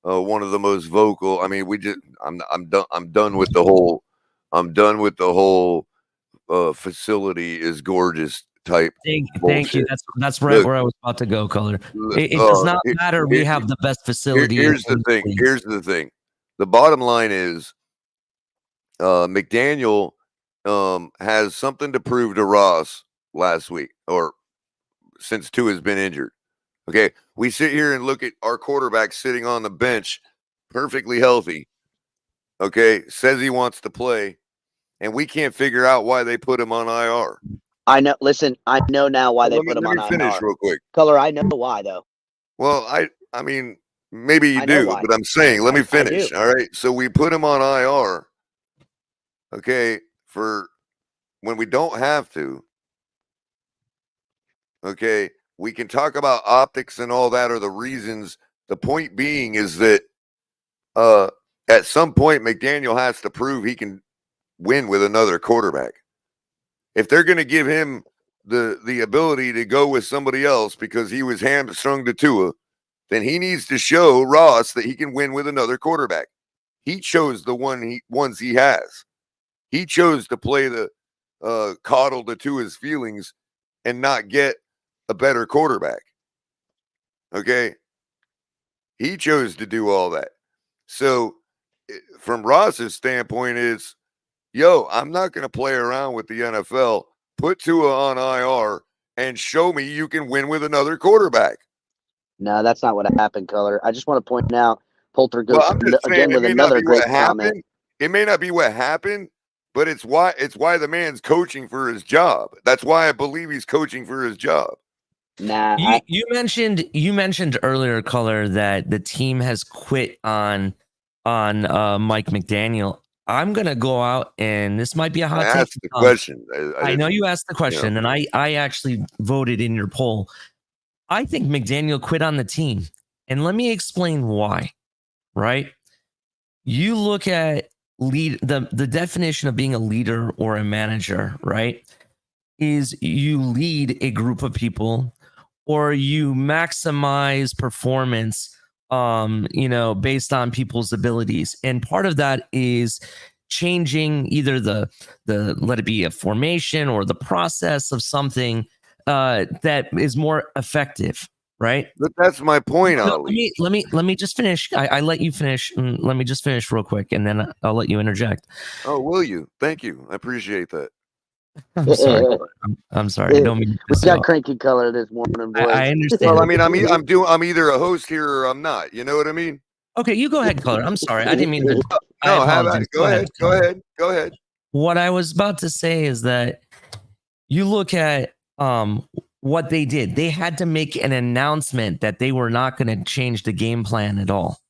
one of the most vocal. I mean, I'm done with the whole. I'm done with the whole facility is gorgeous type. Thank you. That's right. Look, where I was about to go, Culler. It does not matter. We have the best facility. Here's the thing. Here's the thing. The bottom line is, McDaniel has something to prove to Ross last week, or since Tua has been injured. Okay, we sit here and look at our quarterback sitting on the bench perfectly healthy, okay, says he wants to play, and we can't figure out why they put him on IR. I know. Listen, I know now why they Let put him me on finish IR. real quick. Color, I know why though. Well, I mean, maybe you I know do, why. but I'm saying, let me I finish. do. All right. So we put him on IR, okay, for when we don't have to. Okay. We can talk about optics and all that, or the reasons. The point being is that at some point McDaniel has to prove he can win with another quarterback. If they're going to give him the ability to go with somebody else because he was hamstrung to Tua, then he needs to show Ross that he can win with another quarterback. He chose the ones he has. He chose to play the coddle to Tua's feelings and not get a better quarterback. Okay? He chose to do all that. So from Ross's standpoint is, yo, I'm not going to play around with the NFL. Put Tua on IR and show me you can win with another quarterback. No, that's not what happened, Color. I just want to point out Poulter goes Well, I'm just saying again it with may not another be what great comment. happened. It may not be what happened, but it's why the man's coaching for his job. That's why I believe he's coaching for his job. Nah, You mentioned earlier, Color, that the team has quit on Mike McDaniel. I'm gonna go out, and this might be a hot I take. asked the question. I know didn't, you asked the question, and I actually voted in your poll. I think McDaniel quit on the team, and let me explain why. Right? You look at the definition of being a leader or a manager, right? Is you lead a group of people or you maximize performance based on people's abilities. And part of that is changing either the let it be a formation or the process of something that is more effective, right? But that's my point, No, Ali. let me just finish. I let you finish. Let me just finish real quick, and then I'll let you interject. Oh, will you? Thank you. I appreciate that. I'm sorry. I'm sorry. I don't mean to we piss you got off. cranky Color this morning, boys. I understand. Well, I mean, I'm either a host here or I'm not. You know what I mean? Okay, you go ahead, Color. I'm sorry. I didn't mean to. I No, how about apologize. it? Go ahead. Go Color. ahead. Go ahead. What I was about to say is that you look at what they did. They had to make an announcement that they were not going to change the game plan at all,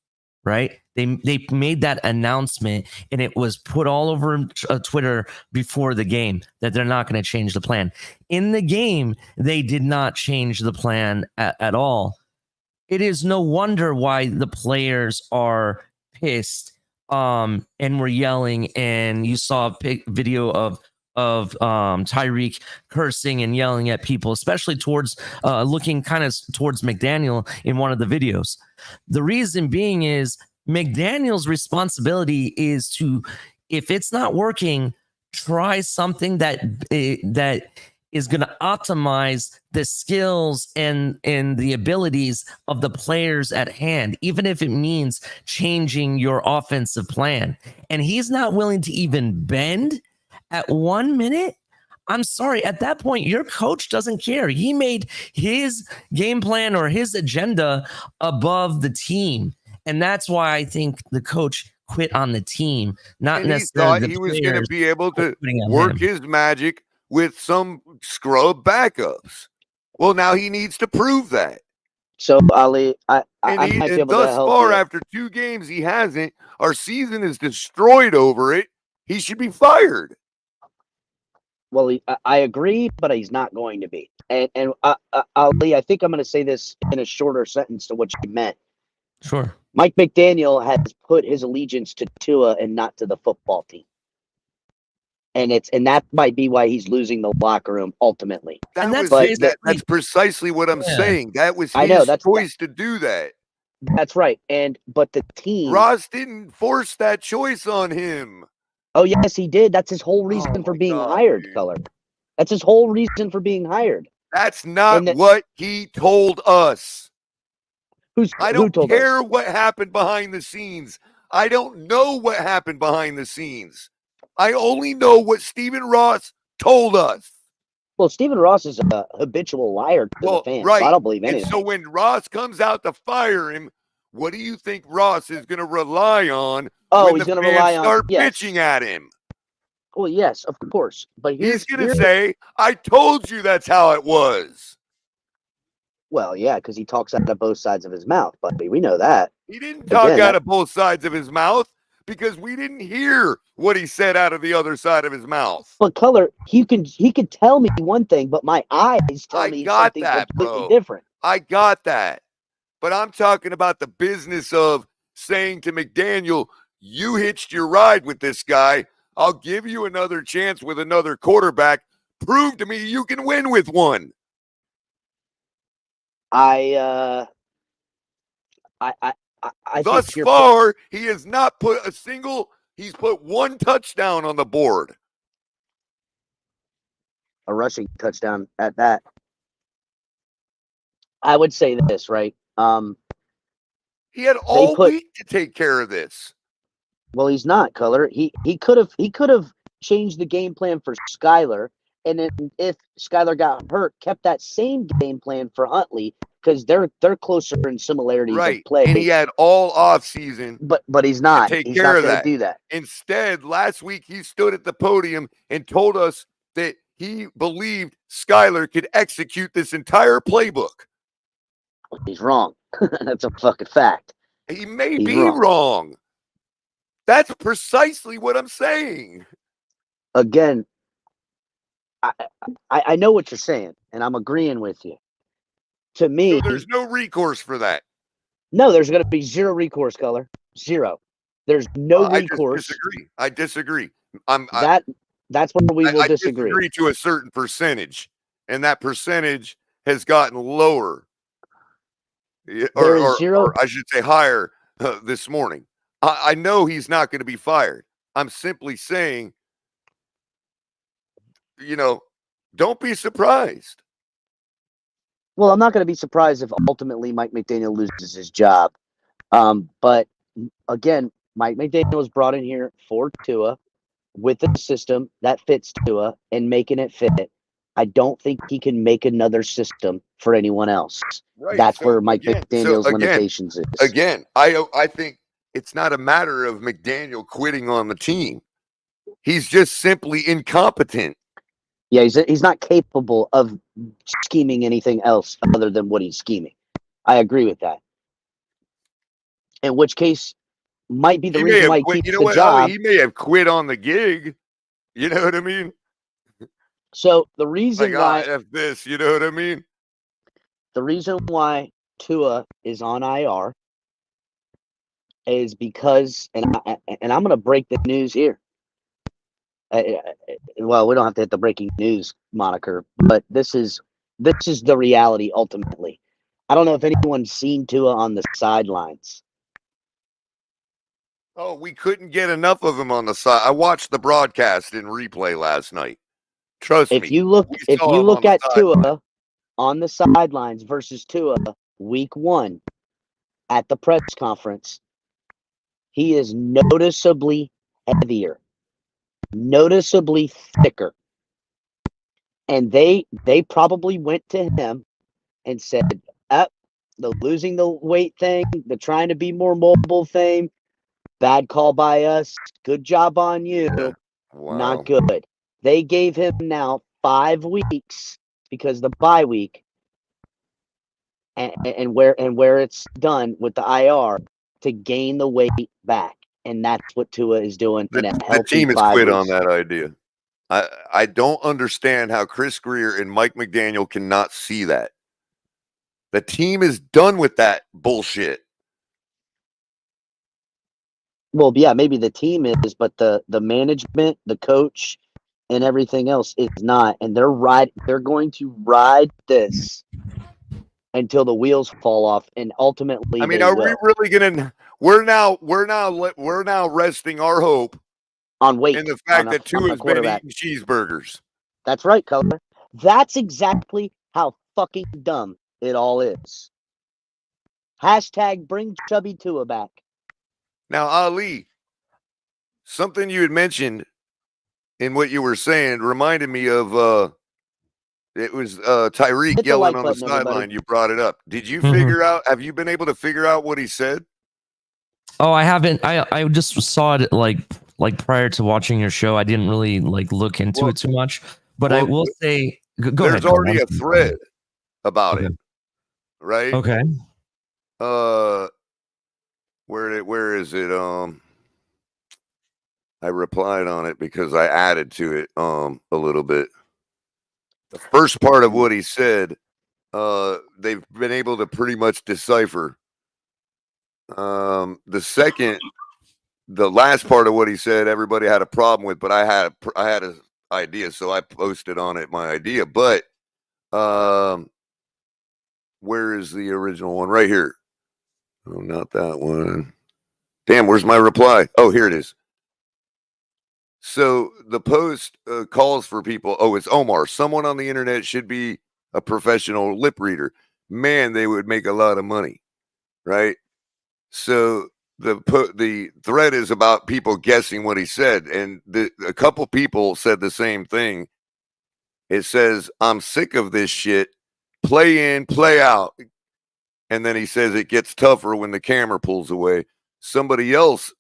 right? They made that announcement, and it was put all over Twitter before the game that they're not going to change the plan. In the game, they did not change the plan at all. It is no wonder why the players are pissed and were yelling, and you saw a video of Tyreek cursing and yelling at people, especially towards looking kind of towards McDaniel in one of the videos. The reason being is McDaniel's responsibility is to, if it's not working, try something that is going to optimize the skills and the abilities of the players at hand, even if it means changing your offensive plan. And he's not willing to even bend at 1 minute. I'm sorry. At that point, your coach doesn't care. He made his game plan or his agenda above the team. And that's why I think the coach quit on the team, not And necessarily he thought the he was going to players be able to quitting on work him. his magic with some scrub backups. Well, now he needs to prove that. So Ali, I And might be able to thus help far, you. after 2 games, he hasn't. Our season is destroyed over it. He should be fired. Well, I agree, but he's not going to be. And Ali, I think I'm going to say this in a shorter sentence to what you meant. Sure. Mike McDaniel has put his allegiance to Tua and not to the football team. And that might be why he's losing the locker room ultimately. That's precisely what I'm saying. That was his choice to do that. That's right. But the team, Ross didn't force that choice on him. Oh yes, he did. That's his whole reason for being hired, Culler. That's his whole reason for being hired. That's not what he told us. I don't who care what happened behind the scenes. I don't know what happened behind the scenes. I only know what Stephen Ross told us. Well, Stephen Ross is a habitual liar to the fans. Right. So I don't believe anything. And so when Ross comes out to fire him, what do you think Ross is going to rely on Oh, when he's the going to fans rely on start yes. pitching at him? Well, yes, of course. But He's going to say, I told you that's how it was. Well, yeah, because he talks out of both sides of his mouth, buddy. We know that. He didn't talk Again, out of both sides of his mouth because we didn't hear what he said out of the other side of his mouth. But Culler, he could tell me one thing, but my eyes tell me something completely different. I got that. But I'm talking about the business of saying to McDaniel, you hitched your ride with this guy. I'll give you another chance with another quarterback. Prove to me you can win with one. I Thus think far, he has not put a single, he's put one touchdown on the board. A rushing touchdown at that. I would say this, right? He had all week to take care of this. Well, he's not, Culler. He could have changed the game plan for Skyler, and then if Skyler got hurt, kept that same game plan for Huntley because they're closer in similarities of play. And he had all off season. But he's not. To take he's care not of going that. to do that. Instead, last week he stood at the podium and told us that he believed Skyler could execute this entire playbook. He's wrong. That's a fucking fact. He may be wrong. That's precisely what I'm saying. Again, I know what you're saying, and I'm agreeing with you. To me, so there's no recourse for that. No, there's going to be zero recourse, Culler. Zero. There's no recourse. I disagree. That's where we will disagree. I disagree to a certain percentage, and that percentage has gotten lower, or I should say higher this morning. I know he's not going to be fired. I'm simply saying, don't be surprised. Well, I'm not going to be surprised if ultimately Mike McDaniel loses his job. But again, Mike McDaniel was brought in here for Tua with a system that fits Tua and making it fit. I don't think he can make another system for anyone else. Right. That's where Mike McDaniel's limitations is. Again, I think it's not a matter of McDaniel quitting on the team. He's just simply incompetent. Yeah, he's not capable of scheming anything else other than what he's scheming. I agree with that. In which case, might be the reason why he keeps the job. He may have quit on the gig. You know what I mean? So the reason why this, you know what I mean? The reason why Tua is on IR is because, and I'm going to break the news here. Well, we don't have to hit the breaking news moniker, but this is the reality ultimately. I don't know if anyone's seen Tua on the sidelines. Oh, we couldn't get enough of him on the side. I watched the broadcast in replay last night. Trust me. If you look at Tua on the sidelines versus Tua week 1 at the press conference, he is noticeably heavier, noticeably thicker. And they probably went to him and said, the losing the weight thing, the trying to be more mobile thing, bad call by us. Good job on you. Yeah. Wow. Not good. They gave him now 5 weeks because the bye week and where it's done with the IR to gain the weight back. And that's what Tua is doing in a healthy the team has 5 quit weeks. on that idea. I don't understand how Chris Greer and Mike McDaniel cannot see that. The team is done with that bullshit. Well, yeah, maybe the team is, but the management, the coach, and everything else is not. And they're going to ride this until the wheels fall off, and ultimately, I mean, are we really gonna? We're now resting our hope on weight in the fact that Tua has been eating cheeseburgers. That's right, Culler. That's exactly how fucking dumb it all is. Hashtag bring chubby Tua back. Now, Ali, something you had mentioned in what you were saying reminded me of It was Tyreek Hit the yelling like on the button, everybody. sideline. You brought it up. Did you Mhm. figure out? Have you been able to figure out what he said? Oh, I haven't. I just saw it like prior to watching your show. I didn't really like look into it too much. But I well, will say, go There's ahead. Cole. already a thread about Okay. it, right? Okay. Where is it? I replied on it because I added to it a little bit. The first part of what he said, they've been able to pretty much decipher. The last part of what he said, everybody had a problem with, but I had an idea, so I posted on it my idea. But where is the original one? Right here. Oh, not that one. Damn, where's my reply? Oh, here it is. So the post calls for people. Oh, it's Omar. Someone on the internet should be a professional lip reader. Man, they would make a lot of money, right? So the thread is about people guessing what he said, and a couple people said the same thing. It says, "I'm sick of this shit. Play in, play out." And then he says it gets tougher when the camera pulls away. Somebody else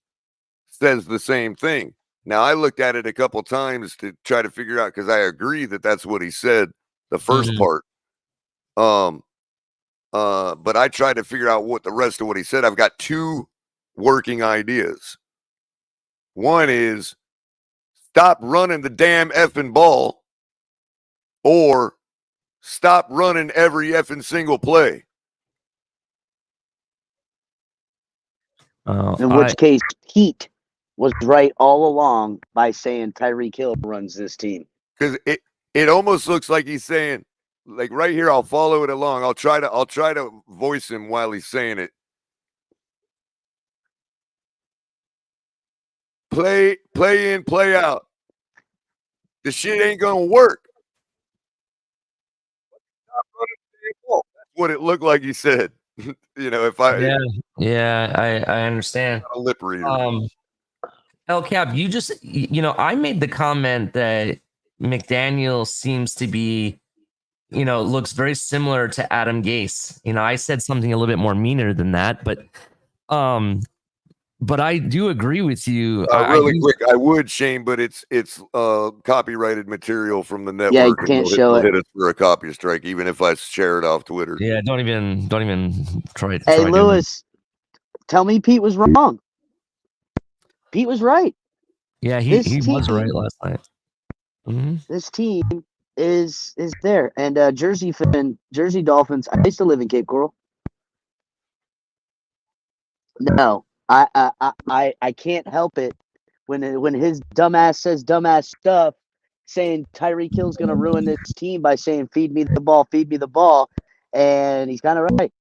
says the same thing. Now, I looked at it a couple times to try to figure out, because I agree that that's what he said, the first part. But I tried to figure out what the rest of what he said. I've got two working ideas. One is stop running the damn effing ball, or stop running every effing single play. In which case, Pete was right all along by saying Tyreek Hill runs this team. Because it almost looks like he's saying, like right here, I'll follow it along. I'll try to voice him while he's saying it. Play in, play out. The shit ain't gonna work. That's what it looked like he said. If I I understand. A lip reader. El Cap, you just I made the comment that McDaniel seems to be, looks very similar to Adam Gase. I said something a little bit more meaner than that, but I do agree with you. Really quick, I would, Shane, but it's copyrighted material from the network. Yeah, you can't show it. Hit us for a copy strike, even if I share it off Twitter. Yeah, don't even try it. Hey, Lewis, tell me Pete was wrong. Pete was right. Yeah, he was right last night. Mm-hmm. This team is there, and Jersey Dolphins. I used to live in Cape Coral. No, I can't help it when his dumbass says dumbass stuff, saying Tyreek Hill's going to ruin this team by saying feed me the ball, and he's kind of right.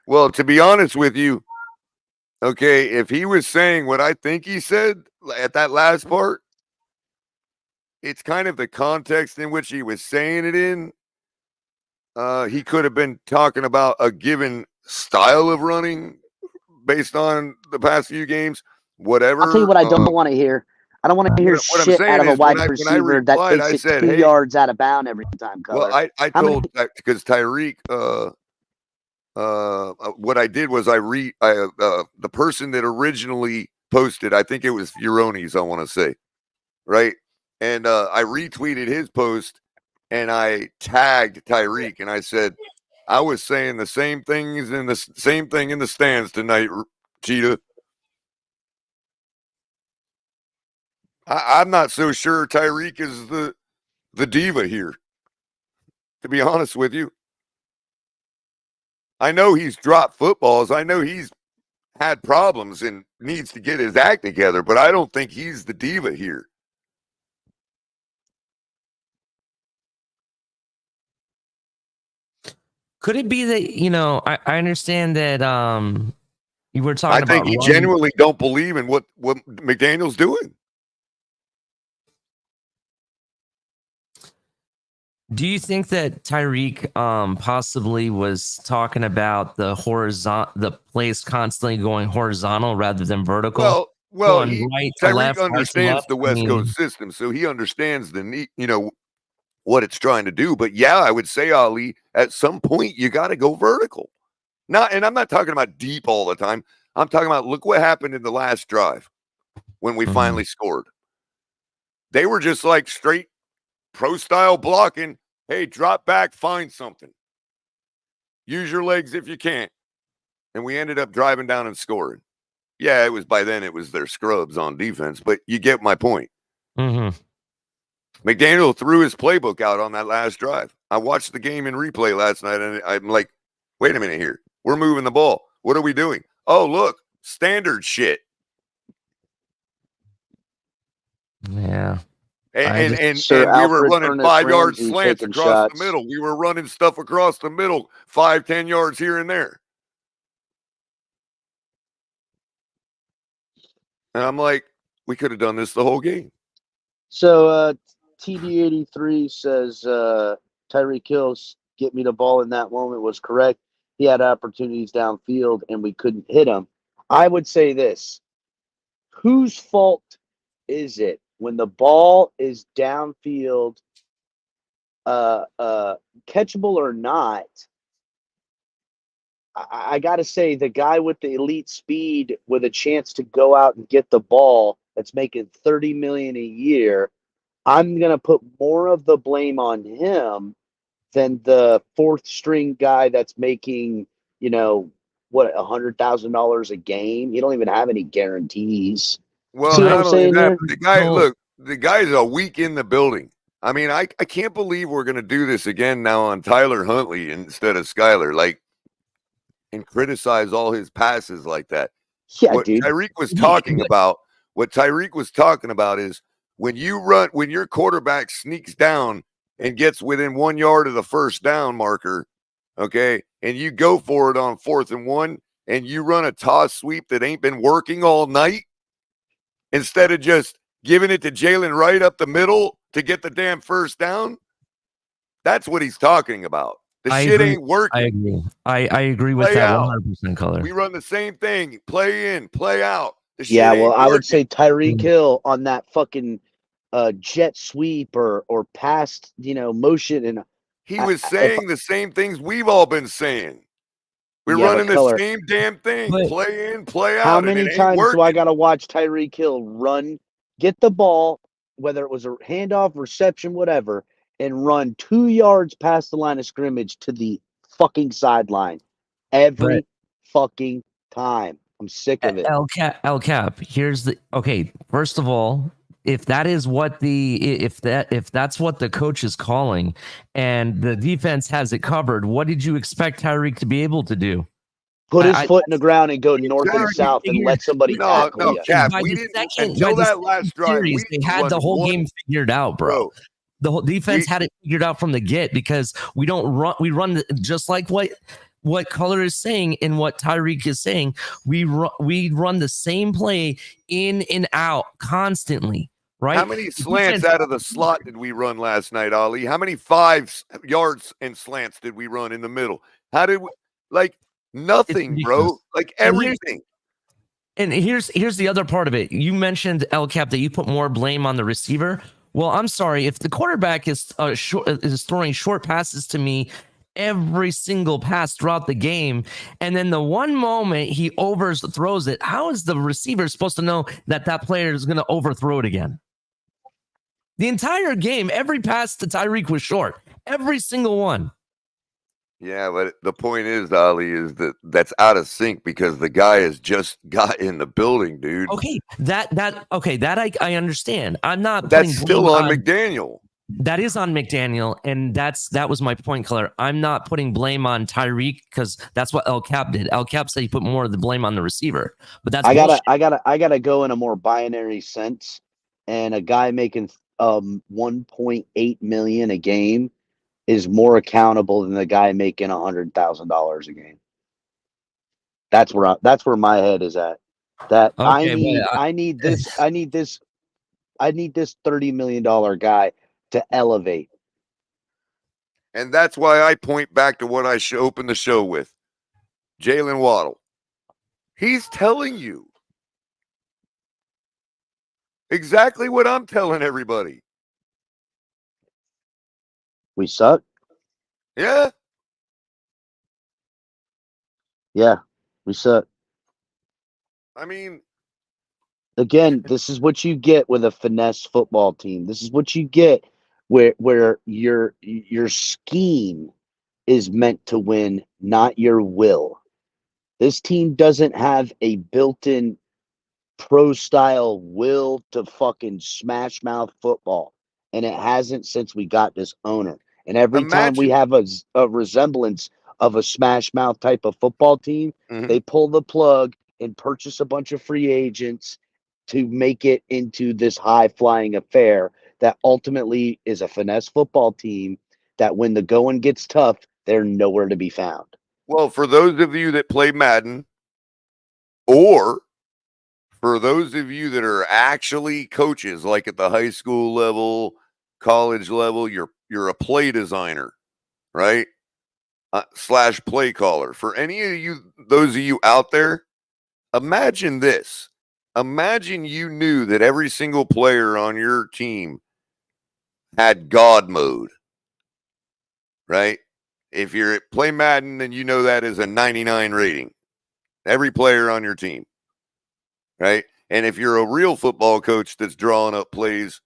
Well, to be honest with you, okay, if he was saying what I think he said at that last part, it's kind of the context in which he was saying it in. He could have been talking about a given style of running based on the past few games, whatever. I'll tell you what I don't want to hear. I don't want to hear shit out of a wide receiver that takes it 2 yards out of bound every time. Culler. Well, I told, because Tyreek, what I did was the person that originally posted, I think it was Furoni's, I want to say, right? And I retweeted his post and I tagged Tyreek and I said, I was saying the same things in the same thing in the stands tonight, Cheetah. I'm not so sure Tyreek is the diva here, to be honest with you. I know he's dropped footballs. I know he's had problems and needs to get his act together, but I don't think he's the diva here. Could it be that, I understand that you were talking about. I think he genuinely don't believe in what McDaniel's doing. Do you think that Tyreek possibly was talking about the plays constantly going horizontal rather than vertical? Well, right Tyreek understands the West Coast system, so he understands the need, what it's trying to do. But yeah, I would say, Ali, at some point you got to go vertical. And I'm not talking about deep all the time. I'm talking about, look what happened in the last drive when we finally scored. They were just like straight pro style blocking. Hey, drop back, find something. Use your legs if you can't. And we ended up driving down and scoring. Yeah, it was by then it was their scrubs on defense, but you get my point. McDaniel threw his playbook out on that last drive. I watched the game in replay last night, and I'm like, wait a minute here. We're moving the ball. What are we doing? Oh, look, standard shit. Yeah. And Sir we were Alfred running Ernest 5-yard Ramsey slants taking across shots. the middle. We were running stuff across the middle, 5-10 yards here and there. And I'm like, we could have done this the whole game. So TD83 says Tyreek Hill's get me the ball in that moment was correct. He had opportunities downfield and we couldn't hit him. I would say this. Whose fault is it when the ball is downfield, catchable or not? I got to say, the guy with the elite speed with a chance to go out and get the ball that's making $30 million a year, I'm going to put more of the blame on him than the fourth string guy that's making, what, $100,000 a game. You don't even have any guarantees. Well, See what I'm not only saying that, there? but the guy's a week in the building. I mean, I can't believe we're going to do this again now on Tyler Huntley instead of Skyler, and criticize all his passes like that. Yeah, What dude. Tyreek was talking about is when your quarterback sneaks down and gets within 1 yard of the first down marker, okay, and you go for it on 4th and 1, and you run a toss sweep that ain't been working all night, instead of just giving it to Jalen right up the middle to get the damn first down. That's what he's talking about. The shit ain't working. I agree. I agree with that 100%, Culler. We run the same thing. Play in, play out. The shit Yeah, ain't well, I would working. say Tyreek Hill on that fucking jet sweep or past, motion. And He was saying the same things we've all been saying. We're running the Culler, same damn thing. Play in, play out. how many and it ain't times working. do I got to watch Tyreek Hill run, get the ball, whether it was a handoff, reception, whatever, and run 2 yards past the line of scrimmage to the fucking sideline every fucking time? I'm sick of it. El Cap. Here's the okay. First of all, if that's what the coach is calling, and the defense has it covered, what did you expect Tyreek to be able to do? Put his foot in the ground and go north and south and let somebody tackle you. Cap. By We the didn't second, until by the that last drive. series, they had the whole game figured out, bro. The whole defense had it figured out from the get because we don't run. We run just like what Culler is saying and what Tyreek is saying. We run the same play in and out constantly. Right? How many slants out of the slot did we run last night, Ali? How many 5 yards and slants did we run in the middle? How did we nothing, bro? Like everything. And here's the other part of it. You mentioned El Cap that you put more blame on the receiver. Well, I'm sorry if the quarterback is throwing short passes to me every single pass throughout the game, and then the one moment he overthrows it. How is the receiver supposed to know that player is going to overthrow it again? The entire game, every pass to Tyreek was short. Every single one. Yeah, but the point is, Ali, is that's out of sync because the guy has just got in the building, dude. Okay, that I understand. I'm not. That's still on McDaniel. That is on McDaniel, and that was my point, Culler. I'm not putting blame on Tyreek because that's what El Cap did. El Cap said he put more of the blame on the receiver, but that's I gotta go in a more binary sense, and a guy making $1.8 million a game is more accountable than the guy making $100,000 a game. That's where my head is at. That okay, I need this $30 million guy to elevate. And that's why I point back to what I opened the show with. Jalen Waddle. He's telling you exactly what I'm telling everybody. We suck. Yeah. Yeah, we suck. I mean, Again, this is what you get with a finesse football team. This is what you get where your scheme is meant to win, not your will. This team doesn't have a built-in pro style will to fucking smash mouth football. And it hasn't since we got this owner. And every time we imagine. have a resemblance of a smash mouth type of football team, Mhm. they pull the plug and purchase a bunch of free agents to make it into this high flying affair that ultimately is a finesse football team that when the going gets tough, they're nowhere to be found. Well, for those of you that play Madden, or for those of you that are actually coaches, like at the high school level, college level, you're a play designer, right? Slash play caller. For any of you, those of you out there, imagine this. Imagine you knew that every single player on your team had God mode, right? If you're at play Madden, then you know that is a 99 rating. Every player on your team, right? And if you're a real football coach that's drawing up plays,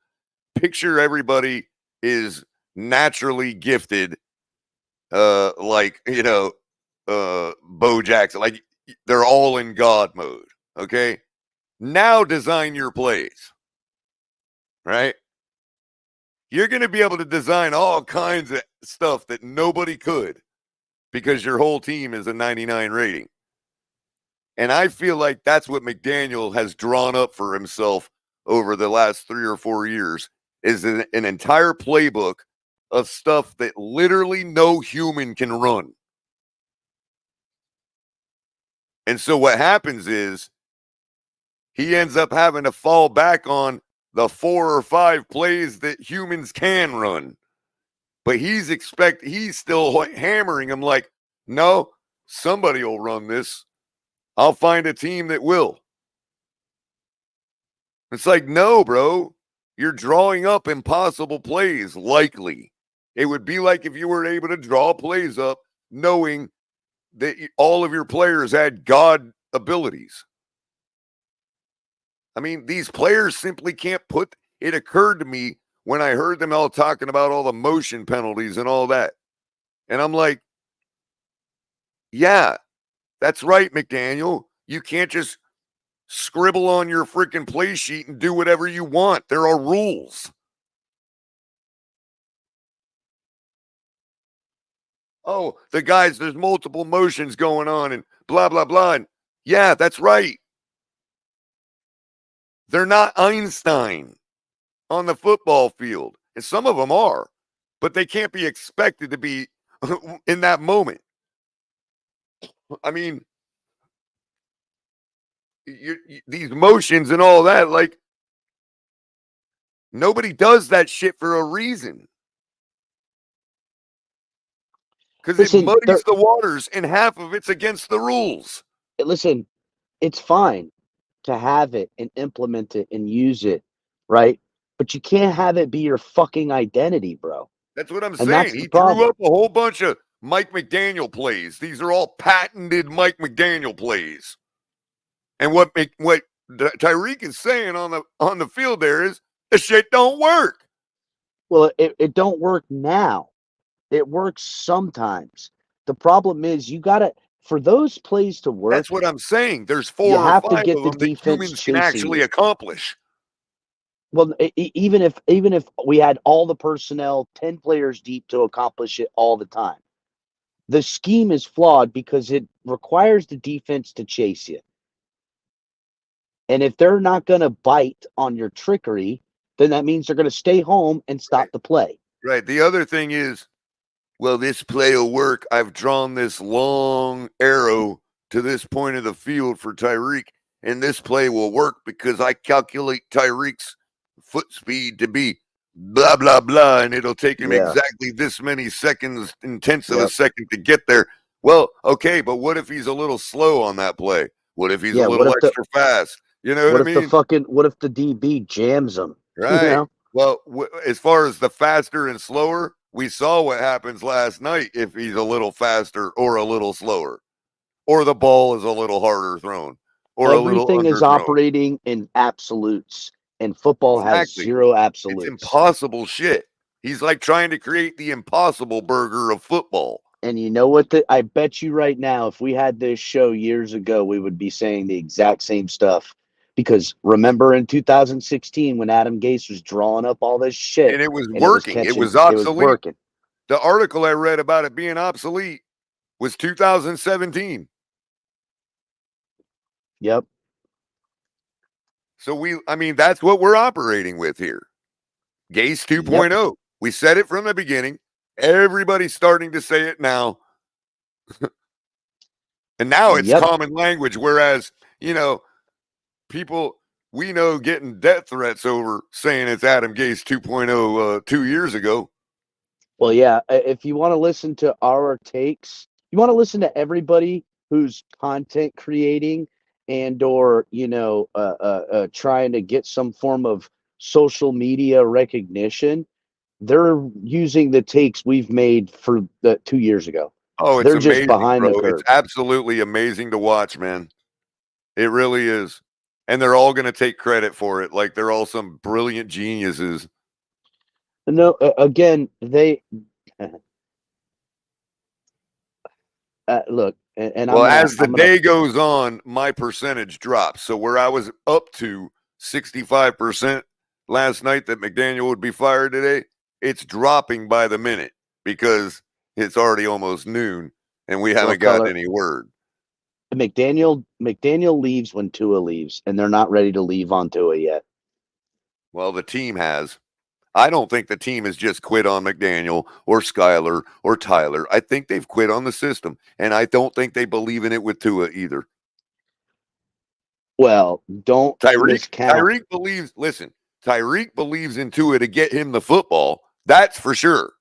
picture everybody is naturally gifted, like, Bo Jackson, like they're all in God mode. Okay. Now design your plays, right? You're going to be able to design all kinds of stuff that nobody could because your whole team is a 99 rating. And I feel like that's what McDaniel has drawn up for himself over the last 3 or 4 years is an entire playbook of stuff that literally no human can run. And so what happens is he ends up having to fall back on the 4 or 5 plays that humans can run. But he's still hammering him like, no, somebody will run this. I'll find a team that will. It's like, no, bro, you're drawing up impossible plays, likely. It would be like if you were able to draw plays up knowing that all of your players had God abilities. I mean, these players simply can't put it. Occurred to me when I heard them all talking about all the motion penalties and all that. And I'm like, yeah, that's right, McDaniel. You can't just scribble on your freaking play sheet and do whatever you want. There are rules. Oh, there's multiple motions going on and blah, blah, blah. And yeah, that's right. They're not Einstein on the football field. And some of them are, but they can't be expected to be in that moment. I mean, these motions and all that, like, nobody does that shit for a reason. Because it muddies the waters and half of it's against the rules. Listen, it's fine to have it and implement it and use it, right? But you can't have it be your fucking identity, bro. That's what I'm And saying. that's He the drew problem. up a whole bunch of Mike McDaniel plays. These are all patented Mike McDaniel plays. And what Tyreek is saying on the field there is the shit don't work. Well, it don't work now. It works sometimes. The problem is you got to, for those plays to work. That's what I'm saying. There's 4 you or have 5 to get of the them that defense humans can chasing actually you. accomplish. Well, even if we had all the personnel, 10 players deep to accomplish it all the time, the scheme is flawed because it requires the defense to chase you. And if they're not going to bite on your trickery, then that means they're going to stay home and stop the play. Right. The other thing is, well, this play will work. I've drawn this long arrow to this point of the field for Tyreek, and this play will work because I calculate Tyreek's foot speed to be blah, blah, blah, and it'll take him exactly this many seconds, tenths of a second to get there. Well, okay, but what if he's a little slow on that play? What if he's a little extra fast? You know what I mean? What if the DB jams him? Right. You know? Well, as far as the faster and slower, we saw what happens last night if he's a little faster or a little slower, or the ball is a little harder thrown, or a little Everything is underthrown. operating in absolutes, and football has Exactly. zero It's absolutes. impossible shit. He's like trying to create the impossible burger of football. And you know what? I bet you right now, if we had this show years ago, we would be saying the exact same stuff. Because remember in 2016 when Adam Gase was drawing up all this shit, And it was and working. It was obsolete. working. The article I read about it being obsolete was 2017. Yep. So that's what we're operating with here. Gase 2.0. Yep. We said it from the beginning. Everybody's starting to say it now. And now it's Yep. common language. Whereas, people we know getting death threats over saying it's Adam Gase 2.0 2 years ago. Well, yeah. If you want to listen to our takes, you want to listen to everybody who's content creating and or trying to get some form of social media recognition. They're using the takes we've made for the 2 years ago. Oh, it's They're amazing, just behind bro. the curve. It's absolutely amazing to watch, man. It really is. And they're all going to take credit for it. Like they're all some brilliant geniuses. No, again, they look, and Well, I'm as the day goes on, my percentage drops. So where I was up to 65% last night that McDaniel would be fired today, it's dropping by the minute because it's already almost noon and we haven't gotten any word. McDaniel leaves when Tua leaves, and they're not ready to leave on Tua yet. Well, the team has. I don't think the team has just quit on McDaniel or Skyler or Tyler. I think they've quit on the system, and I don't think they believe in it with Tua either. Well, don't miscount. Tyreek believes. Listen, Tyreek believes in Tua to get him the football. That's for sure.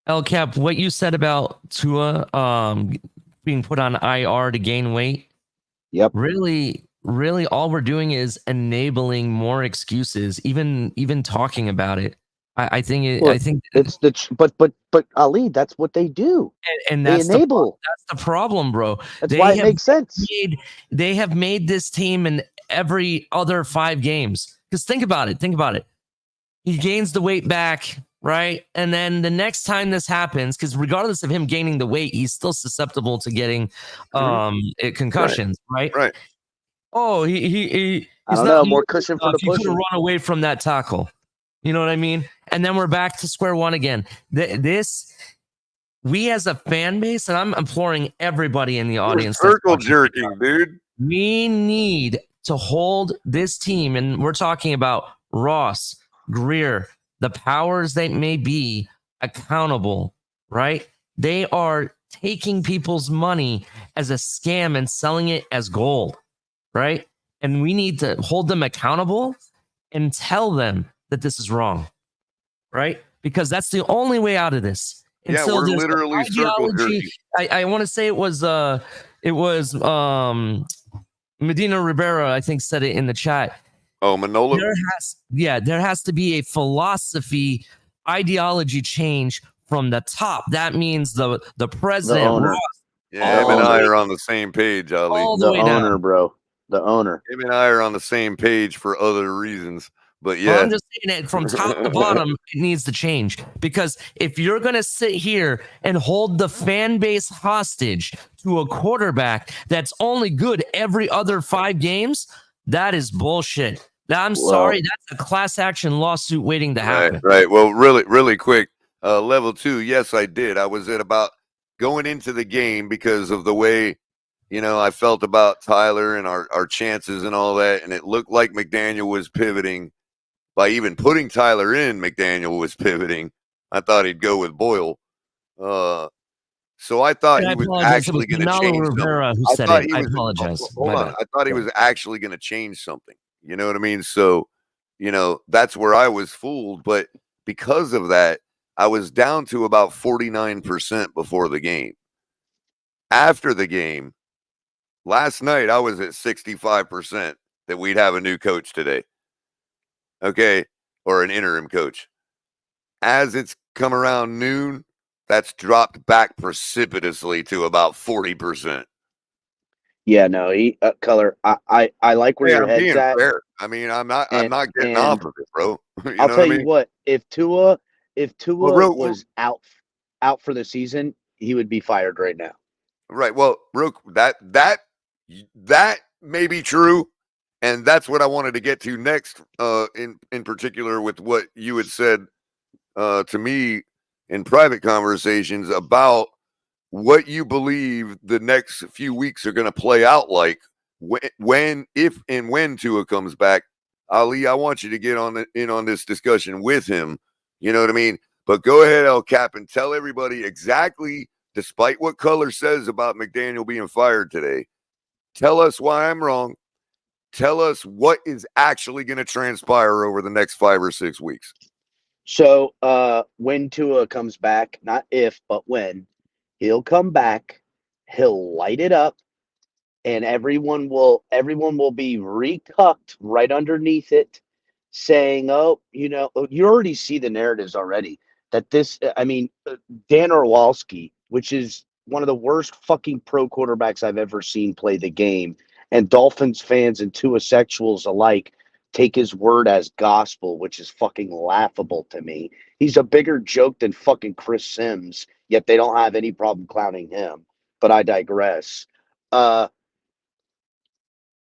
El Cap, what you said about Tua being put on IR to gain weight. Yep. Really, all we're doing is enabling more excuses. Even talking about it. I think it's but Ali, that's what they do. And they that's enable. That's the problem, bro. That's why it makes sense. They have made this team in every other 5 games. Because think about it. He gains the weight back, right? And then the next time this happens, because regardless of him gaining the weight, he's still susceptible to getting concussions, right? Right. Oh, he's I don't know, more cushion for the push. He could have pushing. run away from that tackle. You know what I mean? And then we're back to square one again. We as a fan base, and I'm imploring everybody in the audience, circle jerking, dude. We need to hold this team, and we're talking about Ross, Greer, the powers that may be, accountable, right? They are taking people's money as a scam and selling it as gold, right? And we need to hold them accountable and tell them that this is wrong, right? Because that's the only way out of this. Until we're literally circle jerking. I want to say it was Medina Rivera, I think, said it in the chat. Oh, Manolo. There has to be a philosophy, ideology change from the top. That means the president, the owner. Ross, Yeah, him and I are on the same page, Ali. The owner, bro. The owner. Him and I are on the same page for other reasons. But yeah, well, I'm just saying it from top to bottom, it needs to change. Because if you're going to sit here and hold the fan base hostage to a quarterback that's only good every other 5 games, that is bullshit. I'm sorry, that's a class action lawsuit waiting to happen. Right. Well, really quick, level 2, yes, I did. I was at about going into the game because of the way, I felt about Tyler and our chances and all that, and it looked like McDaniel was pivoting. By even putting Tyler in, McDaniel was pivoting. I thought he'd go with Boyle. So I thought he was actually going to change something. I apologize. Hold on. I thought he was actually going to change something. You know what I mean? So, that's where I was fooled. But because of that, I was down to about 49% before the game. After the game, last night, I was at 65% that we'd have a new coach today. Okay, or an interim coach. as it's come around noon, that's dropped back precipitously to about 40%. Yeah, no, Culler. I like where Hey, your I'm head's being at, fair. I mean, I'm not and getting off and of it, bro. You I'll know what tell I you mean? what, if Tua Well, was out for the season, he would be fired right now. right. Well, that may be true, and that's what I wanted to get to next. In particular, with what you had said to me in private conversations about what you believe the next few weeks are going to play out like if and when Tua comes back. Ali, I want you to get in on this discussion with him. You know what I mean? But go ahead, El Cap, and tell everybody exactly, despite what Culler says about McDaniel being fired today, tell us why I'm wrong. Tell us what is actually going to transpire over the next 5 or 6 weeks. So when Tua comes back, not if, but when, he'll come back, he'll light it up, and everyone will be recucked right underneath it, saying, "Oh, you already see the narratives already that this." I mean, Dan Orwalski, which is one of the worst fucking pro quarterbacks I've ever seen play the game, and Dolphins fans and Tua sexuals alike take his word as gospel, which is fucking laughable to me. He's a bigger joke than fucking Chris Sims, yet they don't have any problem clowning him. But I digress.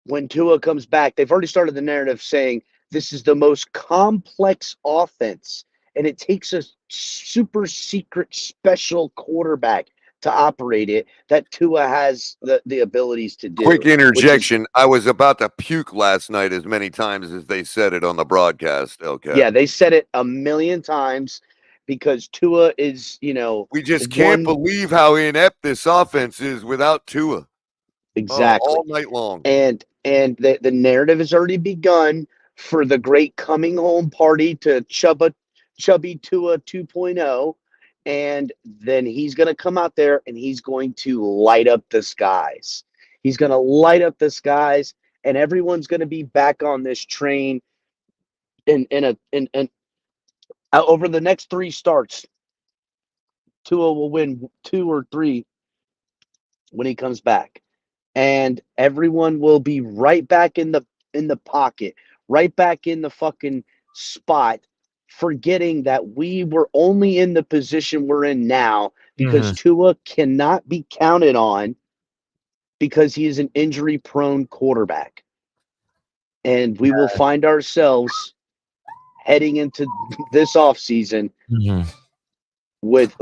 When Tua comes back, they've already started the narrative saying this is the most complex offense, and it takes a super secret special quarterback to operate it that Tua has the abilities to do. Quick which is interjection. I was about to puke last night as many times as they said it on the broadcast, LK. Yeah, they said it a million times because Tua is, We just can't believe how inept this offense is without Tua. Exactly. All night long. And the narrative has already begun for the great coming home party to Chubby Tua 2.0. And then he's going to come out there and he's going to light up the skies. He's going to light up the skies, and everyone's going to be back on this train in over the next 3 starts. Tua will win 2 or 3 when he comes back. And everyone will be right back in the pocket, right back in the fucking spot, forgetting that we were only in the position we're in now because Tua cannot be counted on because he is an injury-prone quarterback. And we will find ourselves heading into this offseason with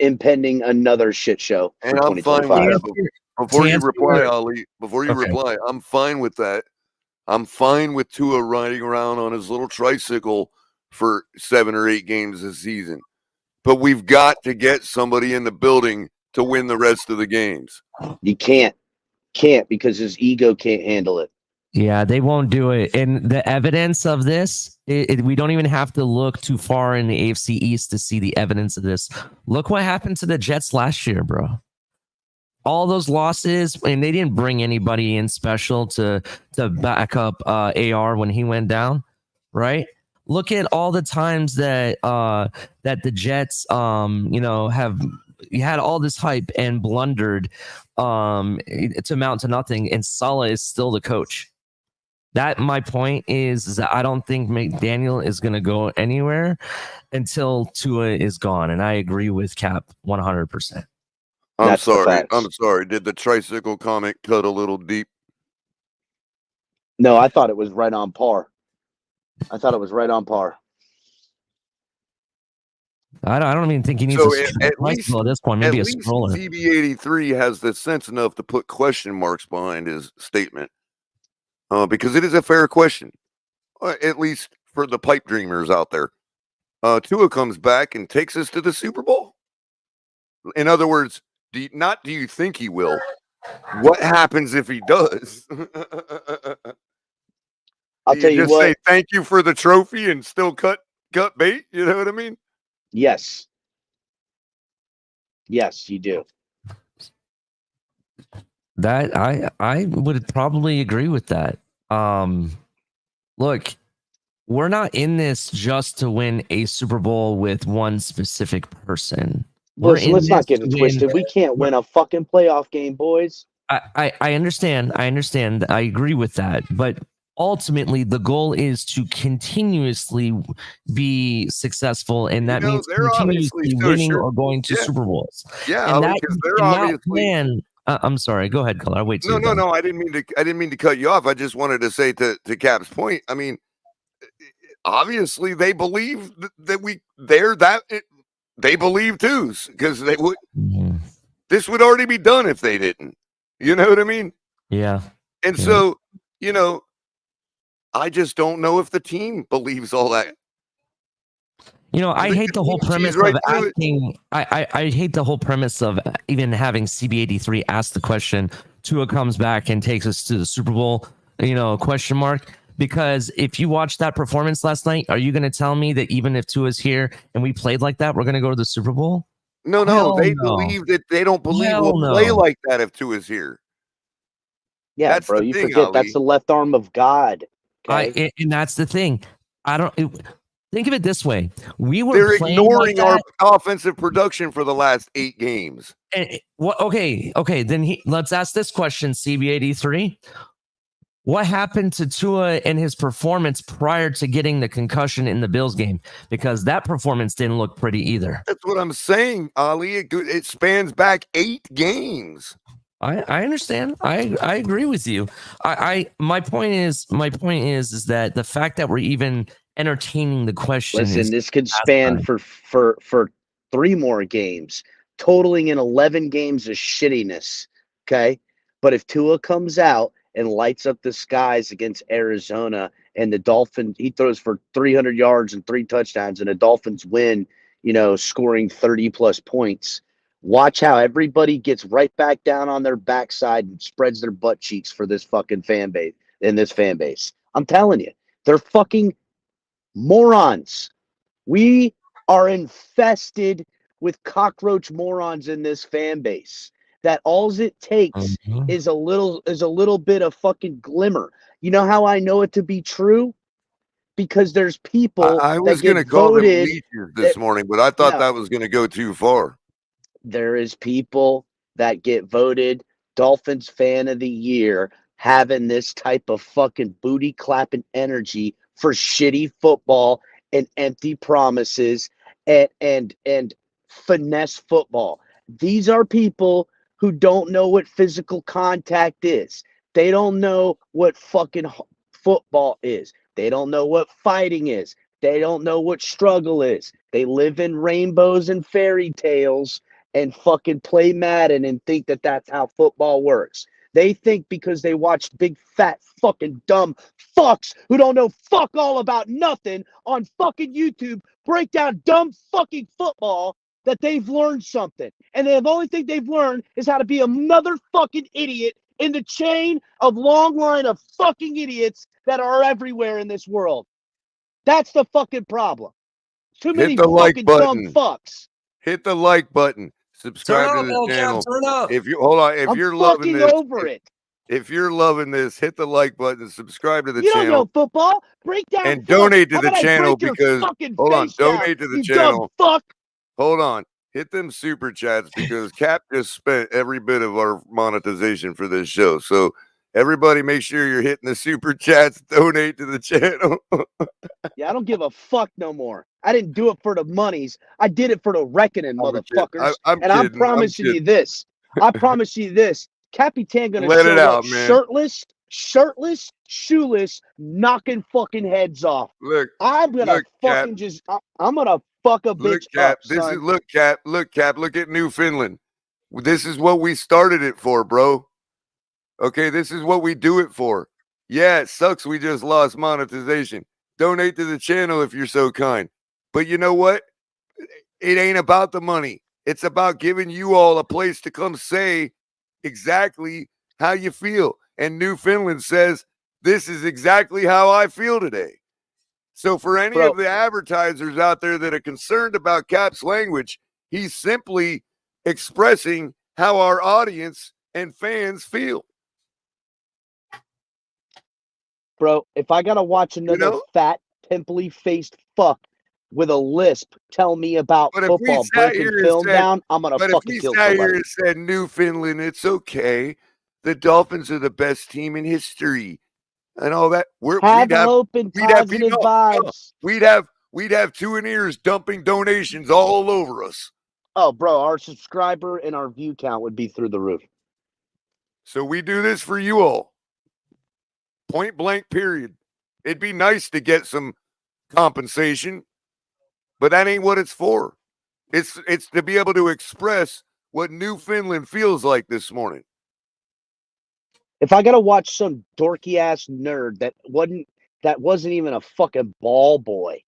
impending another shit show for And I'm fine with 2025. that. Before you reply, Ali, reply, I'm fine with that. I'm fine with Tua riding around on his little tricycle for 7 or 8 games this season. But we've got to get somebody in the building to win the rest of the games. You can't because his ego can't handle it. Yeah, they won't do it. And the evidence of this, we don't even have to look too far in the AFC East to see the evidence of this. Look what happened to the Jets last year, bro. All those losses, and they didn't bring anybody in special to back up AR when he went down, right? Look at all the times that that the Jets, have had all this hype and blundered to amount to nothing, and Saleh is still the coach. That my point is that I don't think McDaniel is going to go anywhere until Tua is gone, and I agree with Cap 100%. I'm sorry. Did the tricycle comic cut a little deep? No, I thought it was right on par. I don't even think he needs at least at this point. Maybe a stroller. ZB83 has the sense enough to put question marks behind his statement, because it is a fair question, at least for the pipe dreamers out there. Tua comes back and takes us to the Super Bowl. In other words, do you think he will? What happens if he does? I'll tell you what. Say thank you for the trophy and still cut bait. You know what I mean? Yes, you do. That I would probably agree with that. Look, we're not in this just to win a Super Bowl with one specific person. We're Listen, in let's this not get to it win. twisted. We can't win a fucking playoff game, boys. I understand. I understand. I agree with that. But ultimately, the goal is to continuously be successful, and that means they're obviously continuously so winning sure. or going to Yeah. Super Bowls. Yeah, And Ali, that, 'cause they're and that obviously plan. I'm sorry. Go ahead, Culler. I'll wait till No, you're done. I didn't mean to cut you off. I just wanted to say to Cap's point. I mean, obviously they believe they believe too, because they would. Mhm. This would already be done if they didn't. You know what I mean? Yeah. And Yeah. so, I just don't know if the team believes all that. I hate the whole premise right of through it. asking. I hate the whole premise of even having CB83 ask the question. Tua comes back and takes us to the Super Bowl. Question mark. Because if you watched that performance last night, are you going to tell me that even if Tua's here and we played like that, we're going to go to the Super Bowl? No, Hell they no. believe that they don't believe Hell we'll play no. like that if Tua's here. Yeah, That's bro, the you thing, forget Ali. that's the left arm of God. Okay. And that's the thing. Think of it this way: They're playing ignoring like our offensive production for the last 8 games. Okay. Then let's ask this question, CB83. What happened to Tua and his performance prior to getting the concussion in the Bills game? Because that performance didn't look pretty either. That's what I'm saying, Ali. It spans back 8 games. I understand. I agree with you. My point is that the fact that we're even entertaining the question Listen, this could span for 3 more games, totaling in 11 games of shittiness. Okay. But if Tua comes out and lights up the skies against Arizona and the Dolphins, he throws for 300 yards and 3 touchdowns and the Dolphins win, scoring 30 plus points. Watch how everybody gets right back down on their backside and spreads their butt cheeks for this fucking fan base in this fan base. I'm telling you, they're fucking morons. We are infested with cockroach morons in this fan base. That alls it takes is a little bit of fucking glimmer. You know how I know it to be true? Because there's people I that was going to get call them voted. leeches this morning, but I thought that was going to go too far. There is people that get voted Dolphins fan of the year having this type of fucking booty clapping energy for shitty football and empty promises and finesse football. These are people who don't know what physical contact is. They don't know what fucking football is. They don't know what fighting is. They don't know what struggle is. They live in rainbows and fairy tales and fucking play Madden and think that that's how football works. They think because they watch big, fat, fucking dumb fucks who don't know fuck all about nothing on fucking YouTube break down dumb fucking football that they've learned something. And the only thing they've learned is how to be another fucking idiot in the chain of long line of fucking idiots that are everywhere in this world. That's the fucking problem. Too many fucking dumb fucks. Hit the like button. Subscribe to the channel. If you're loving this, over it. If you're loving this, hit the like button, subscribe to the you channel. You don't know football. Break down and film. donate to How the about channel I break because your hold on, face down, donate to the you channel. Dumb fuck. Hold on. Hit them super chats because Cap just spent every bit of our monetization for this show. So everybody make sure you're hitting the super chats, donate to the channel. Yeah, I don't give a fuck no more. I didn't do it for the monies. I did it for the reckoning, motherfuckers. I'm I'm promising you this. I promise you this. Capitan gonna Let show it out, up man. shirtless, shoeless, knocking fucking heads off. Look, I'm gonna fucking Cap. I'm gonna fuck a bitch Cap. up, son. Cap. Look at Newfoundland. This is what we started it for, bro. Okay, this is what we do it for. Yeah, it sucks we just lost monetization. Donate to the channel if you're so kind. But you know what? It ain't about the money. It's about giving you all a place to come say exactly how you feel. And Newfoundland says, this is exactly how I feel today. So for any of the advertisers out there that are concerned about Cap's language, he's simply expressing how our audience and fans feel. Bro, if I gotta watch another fat pimply-faced fuck with a lisp tell me about But if we football, sat breaking here and film said, down, I'm gonna but if fucking we kill sat here somebody. and said Newfoundland, it's okay. The Dolphins are the best team in history, and all that. Have hope and positive vibes. We'd have two in ears dumping donations all over us. Oh, bro, our subscriber and our view count would be through the roof. So we do this for you all. Point blank, period. It'd be nice to get some compensation, but that ain't what it's for. It's to be able to express what Newfoundland feels like this morning. If I gotta watch some dorky ass nerd that wasn't even a fucking ball boy,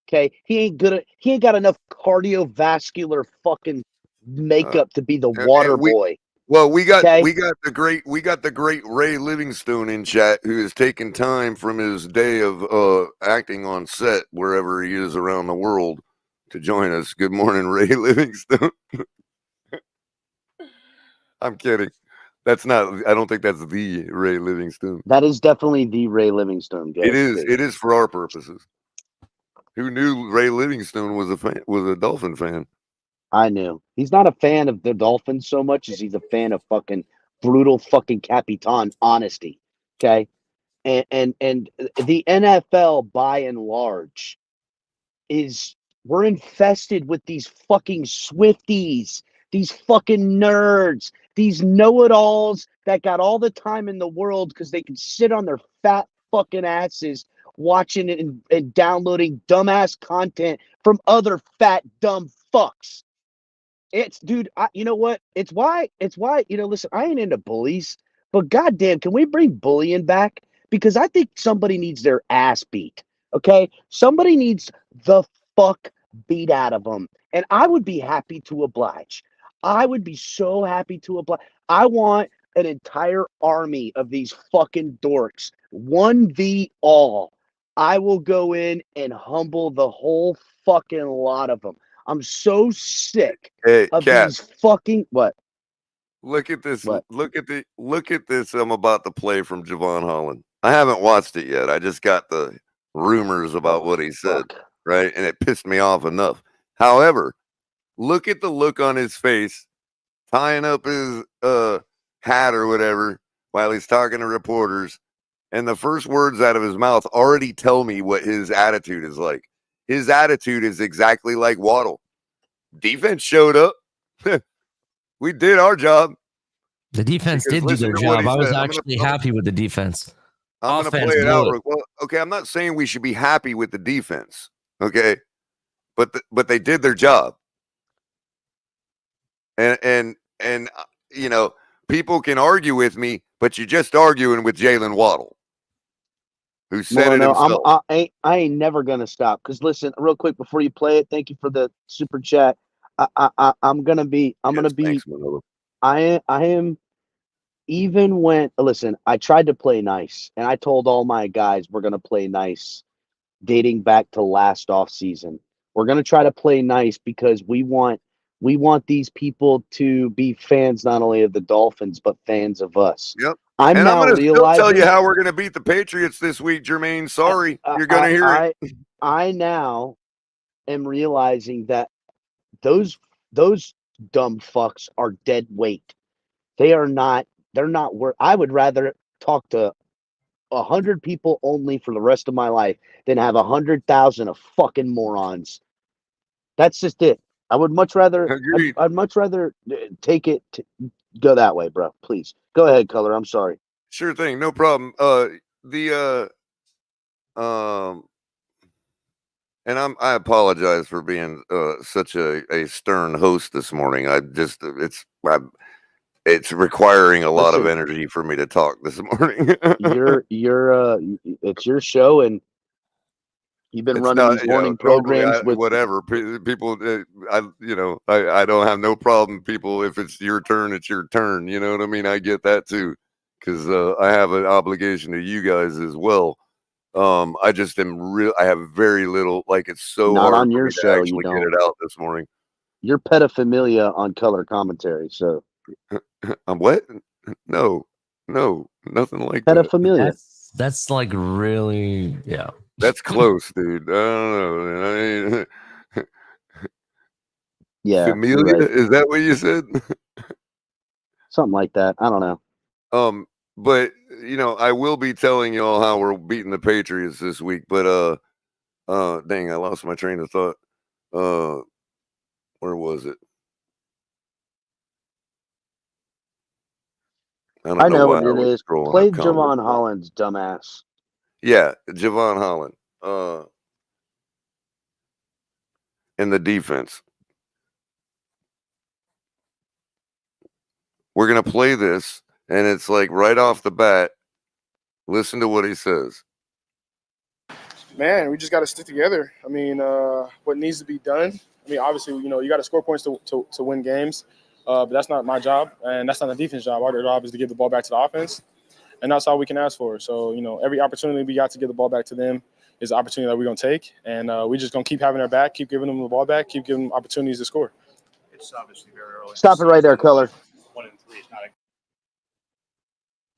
okay, he ain't got enough cardiovascular fucking makeup to be the water boy. Well, we got okay? the great Ray Livingstone in chat, who has taken time from his day of acting on set wherever he is around the world to join us. Good morning, Ray Livingstone. I'm kidding. That's not. I don't think that's the Ray Livingstone. That is definitely the Ray Livingstone. It is. It is for our purposes. Who knew Ray Livingstone was a Dolphin fan? I knew. He's not a fan of the Dolphins so much as he's a fan of fucking brutal fucking Capitan honesty. Okay. And the NFL by and large we're infested with these fucking Swifties, these fucking nerds, these know-it-alls that got all the time in the world because they can sit on their fat fucking asses watching it and downloading dumbass content from other fat dumb fucks. It's dude, you know what? It's why, listen, I ain't into bullies, but goddamn, can we bring bullying back? Because I think somebody needs their ass beat. Okay? Somebody needs the fuck beat out of them. And I would be happy to oblige. I would be so happy to oblige. I want an entire army of these fucking dorks. 1v all. I will go in and humble the whole fucking lot of them. I'm so sick of these fucking what? Look at this. What? Look at this. I'm about to play from Javon Holland. I haven't watched it yet. I just got the rumors about what he said, right? And it pissed me off enough. However, look at the look on his face, tying up his hat or whatever while he's talking to reporters. And the first words out of his mouth already tell me what his attitude is like. His attitude is exactly like Waddle. Defense showed up. We did our job. The defense did do their job. I was actually happy with the defense. I'm going to play it out. Well, okay, I'm not saying we should be happy with the defense, okay? But they did their job. And you know, people can argue with me, but you're just arguing with Jalen Waddle, who said it himself. I ain't never gonna stop. Because listen, real quick before you play it, thank you for the super chat. I'm gonna be. Thanks, I am. Even when listen, I tried to play nice, and I told all my guys we're gonna play nice, dating back to last off season. We're gonna try to play nice because we want these people to be fans not only of the Dolphins but fans of us. Yep. I'm going to still tell you how we're going to beat the Patriots this week, Jermaine. Sorry, you're going to hear it. I now am realizing that those dumb fucks are dead weight. They're not worth. I would rather talk to 100 people only for the rest of my life than have 100,000 of fucking morons. That's just it. I would much rather. I'd much rather take it go that way, bro. Please go ahead, Culler. I'm sorry. Sure thing, no problem. And I apologize for being such a stern host this morning. It's requiring a lot of energy for me to talk this morning. It's your show, and you've been running these morning programs with whatever people. I don't have no problem. People, if it's your turn, it's your turn. You know what I mean? I get that too, because I have an obligation to you guys as well. I just am real. I have very little. Like it's so not hard on for your me to show. actually You don't get it out this morning. You're pedophilia on color commentary. So I'm what? No, nothing like pedophilia. That's like really, yeah. That's close, dude. I don't know. I mean, Yeah, you're Familia, right. is that what you said? Something like that. I don't know. But I will be telling y'all how we're beating the Patriots this week. But dang, I lost my train of thought. Where was it? I don't I know know why what I it was is. scrolling Play up comments. Javon Holland's dumbass. Yeah, Javon Holland. In the defense. We're gonna play this, and it's like right off the bat. Listen to what he says. Man, we just got to stick together. I mean, what needs to be done. I mean, obviously, you got to score points to win games, but that's not my job, and that's not the defense job. Our job is to give the ball back to the offense, and that's all we can ask for. So, every opportunity we got to give the ball back to them is an opportunity that we're going to take, and we're just going to keep having their back, keep giving them the ball back, keep giving them opportunities to score. It's obviously very early. Stop it right there, Culler. 1-3 is not a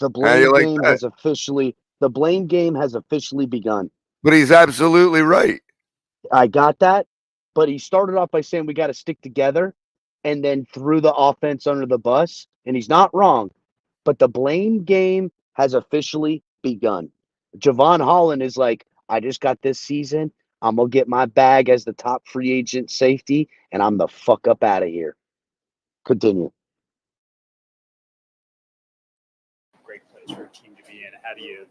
The How you blame like game that? has officially begun. But he's absolutely right. I got that, but he started off by saying we got to stick together and then threw the offense under the bus, and he's not wrong, but the blame game has officially begun. Javon Holland is like, I just got this season. I'm going to get my bag as the top free agent safety, and I'm the fuck up out of here. Continue. great place for a team to be in. How do you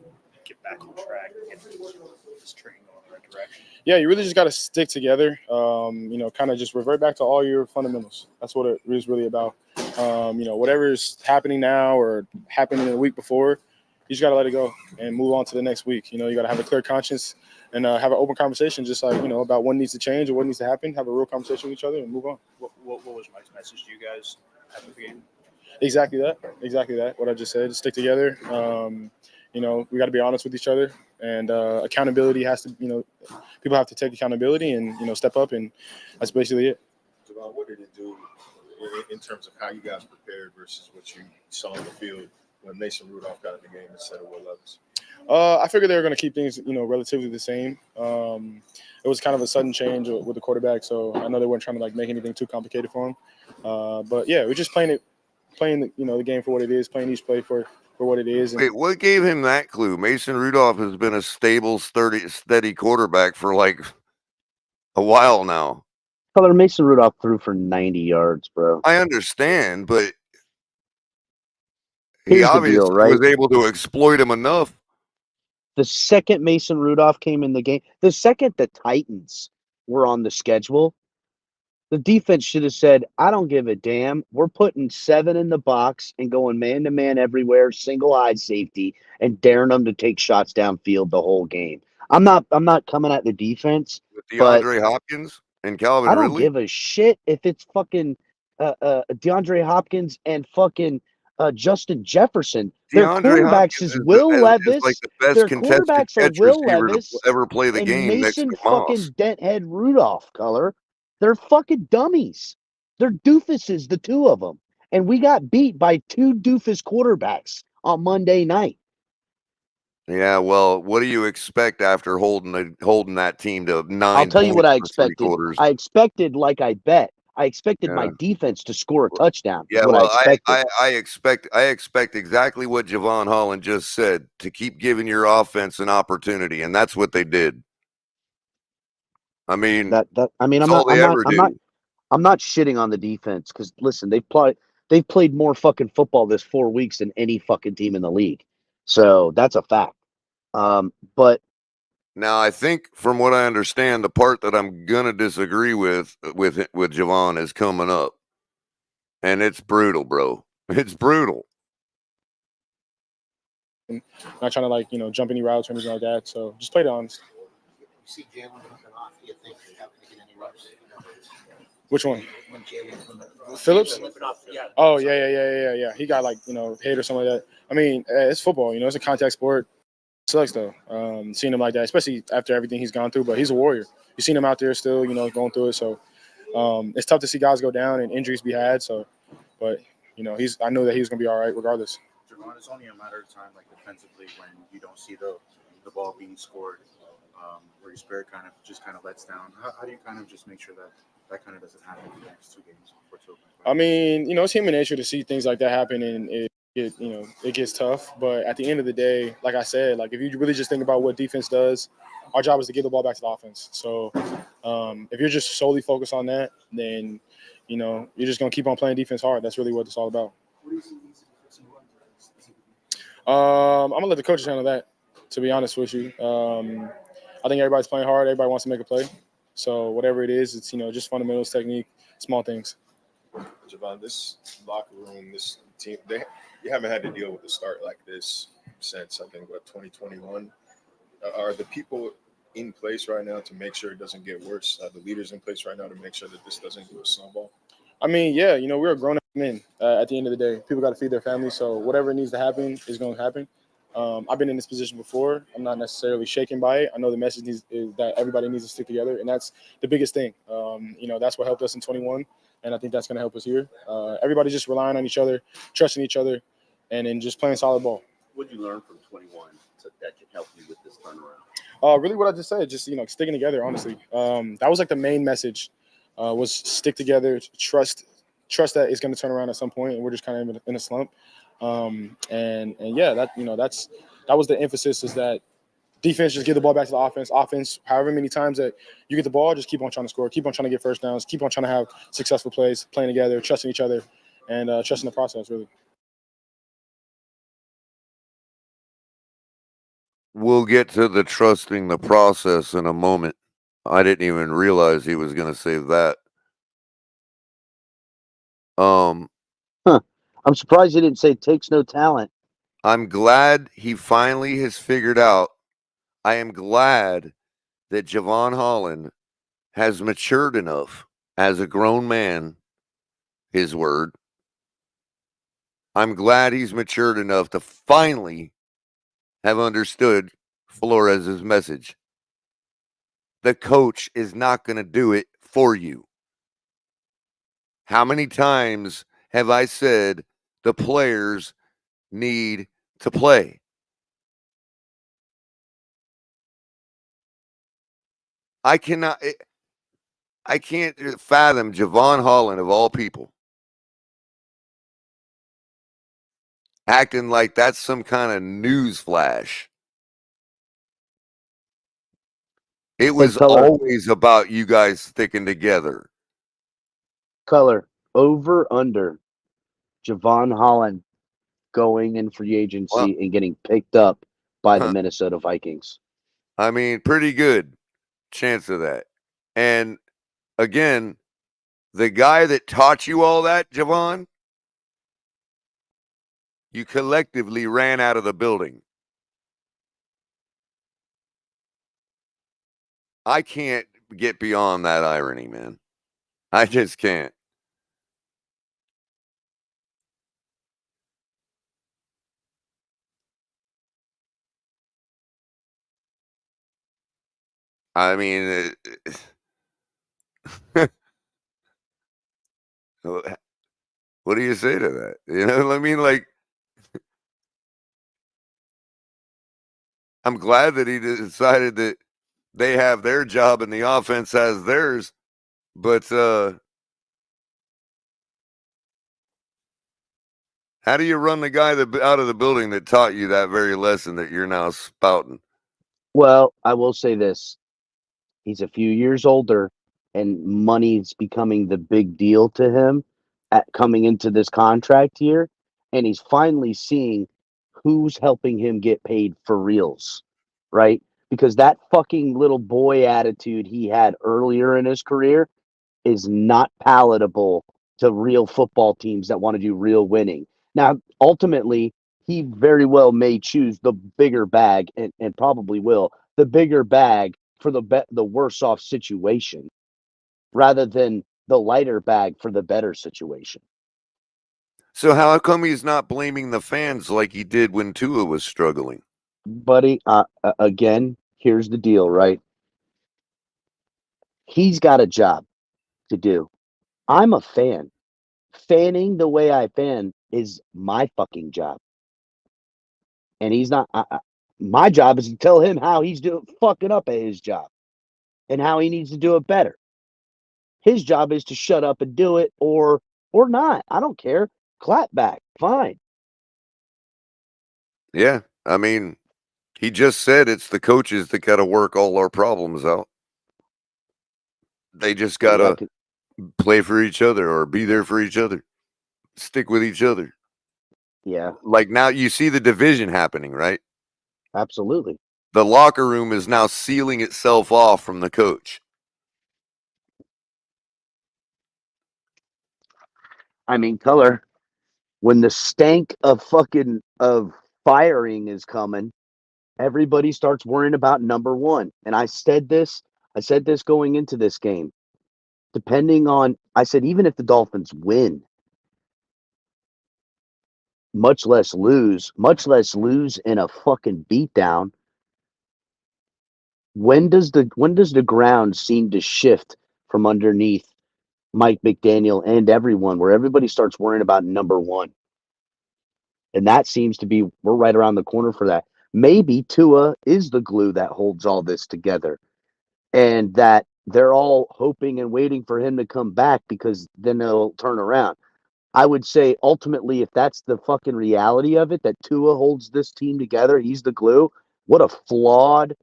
get back on track and get this train going in the right direction? Yeah, you really just got to stick together. Kind of just revert back to all your fundamentals. That's what it is really about. Whatever is happening now or happening in the week before, you just got to let it go and move on to the next week. You got to have a clear conscience and have an open conversation, just like about what needs to change or what needs to happen. Have a real conversation with each other and move on. What was Mike's message to you guys after the game? Exactly that. What I just said. Stick together. We got to be honest with each other, and accountability has to. People have to take accountability and step up, and that's basically it. Javon, what did it do in terms of how you guys prepared versus what you saw on the field when Mason Rudolph got in the game instead of Will Levis? I figured they were going to keep things, relatively the same. It was kind of a sudden change with the quarterback, so I know they weren't trying to make anything too complicated for him. But yeah, we're just playing the game for what it is, playing each play for what it is. Wait, what gave him that clue? Mason Rudolph has been a stable, steady quarterback for like a while now. Color Mason Rudolph threw for 90 yards, bro. I understand, but he Here's the obviously deal, right? was able to exploit him enough. The second Mason Rudolph came in the game, the second the Titans were on the schedule, the defense should have said, I don't give a damn. We're putting 7 in the box and going man-to-man everywhere, single-eye safety, and daring them to take shots downfield the whole game. I'm not coming at the defense, With but DeAndre Hopkins and Calvin I don't Ridley. give a shit if it's fucking DeAndre Hopkins and fucking Justin Jefferson. Their DeAndre quarterbacks Hopkins is Will is Levis. like the best Their contested quarterbacks are catch Will receiver to Levis ever play the and game next Mason to Moss. fucking Denthead Rudolph, Color. They're fucking dummies. They're doofuses, the two of them. And we got beat by 2 doofus quarterbacks on Monday night. Yeah, well, what do you expect after holding that team to 9 I'll tell you what points I for 3 expected. quarters? I expected, like I bet, I expected my Yeah. defense to score a touchdown. Yeah, Is what well, I expected. I expect exactly what Javon Holland just said, to keep giving your offense an opportunity, and that's what they did. I mean, I'm that's not all they ever do. I'm not shitting on the defense because listen, they've played more fucking football this 4 weeks than any fucking team in the league. So that's a fact. But Now, I think from what I understand, the part that I'm gonna disagree with Javon is coming up, and it's brutal, bro. It's brutal. And not trying to jump any routes or anything like that. So just play it honest. You see Jalen looking off. Do you think he's having to get any reps? Which one? When Jalen Phillips? Yeah. Oh yeah. He got hit or something like that. I mean, it's football. It's a contact sport. It sucks though. Seeing him like that, especially after everything he's gone through. But he's a warrior. You've seen him out there still, going through it. So it's tough to see guys go down and injuries be had. So, but I know that he's gonna be all right regardless. Javon, it's only a matter of time, defensively, when you don't see the the ball being scored, where your spirit kind of lets down? How do you kind of just make sure that that kind of doesn't happen in the next two games or two? I mean, it's human nature to see things like that happen, and it gets tough. But at the end of the day, like I said, like if you really just think about what defense does, our job is to get the ball back to the offense. So if you're just solely focused on that, then you're just gonna keep on playing defense hard. That's really what it's all about. What do you see needs to be fixing specifically? I'm gonna let the coaches handle that. To be honest with you, I think everybody's playing hard. Everybody wants to make a play. So whatever it is, it's just fundamentals, technique, small things. Javon, this locker room, this team, you haven't had to deal with a start like this since, I think, 2021. Are the people in place right now to make sure it doesn't get worse? Are the leaders in place right now to make sure that this doesn't go a snowball? I mean, yeah, we're grown-up men at the end of the day. People got to feed their family, so whatever needs to happen is going to happen. I've been in this position before. I'm not necessarily shaken by it. I know the message is that everybody needs to stick together, and that's the biggest thing. That's what helped us in 21, and I think that's going to help us here. Everybody just relying on each other, trusting each other, and then just playing solid ball. What did you learn from 21 that can help you with this turnaround? Really what I just said, just, sticking together, honestly. That was like the main message, was stick together, trust that it's going to turn around at some point, and we're just kind of in a slump. And yeah, that was the emphasis, is that defense, just get the ball back to the offense. Offense, however many times that you get the ball, just keep on trying to score, keep on trying to get first downs, keep on trying to have successful plays, playing together, trusting each other, and trusting the process, really. We'll get to the trusting the process in a moment. I didn't even realize he was going to say that. I'm surprised he didn't say takes no talent. I'm glad he finally has figured out. I am glad that Javon Holland has matured enough as a grown man, his word. I'm glad he's matured enough to finally have understood Flores' message. The coach is not going to do it for you. How many times have I said the players need to play? I can't fathom Javon Holland, of all people, acting like that's some kind of news flash. It was always about you guys sticking together. Culler, over under Javon Holland going in free agency and getting picked up by the Minnesota Vikings. I mean, pretty good chance of that. And again, the guy that taught you all that, Javon, you collectively ran out of the building. I can't get beyond that irony, man. I just can't. I mean, what do you say to that? You know what I mean? Like, I'm glad that he decided that they have their job and the offense has theirs. But how do you run the guy out of the building that taught you that very lesson that you're now spouting? Well, I will say this. He's a few years older, and money's becoming the big deal to him at coming into this contract year. And he's finally seeing who's helping him get paid for reals, right? Because that fucking little boy attitude he had earlier in his career is not palatable to real football teams that want to do real winning. Now, ultimately, he very well may choose the bigger bag and probably will, the bigger bag for the worse off situation rather than the lighter bag for the better situation. So how come he's not blaming the fans like he did when Tua was struggling? Buddy, again, here's the deal, right? He's got a job to do. I'm a fan. Fanning the way I fan is my fucking job. And he's not. My job is to tell him how he's doing fucking up at his job and how he needs to do it better. His job is to shut up and do it or not. I don't care. Clap back. Fine. Yeah. I mean, he just said it's the coaches that got to work all our problems out. They just got to play for each other or be there for each other. Stick with each other. Yeah. Like now you see the division happening, right? Absolutely. The locker room is now sealing itself off from the coach. I mean, Culler, when the stank of firing is coming, everybody starts worrying about number one. And I said this going into this game. I said, even if the Dolphins win, much less lose in a fucking beatdown, when does the ground seem to shift from underneath Mike McDaniel and everyone, where everybody starts worrying about number one? And that seems to be, we're right around the corner for that. Maybe Tua is the glue that holds all this together, and that they're all hoping and waiting for him to come back because then they'll turn around. I would say ultimately, if that's the fucking reality of it, that Tua holds this team together, he's the glue. What a flawed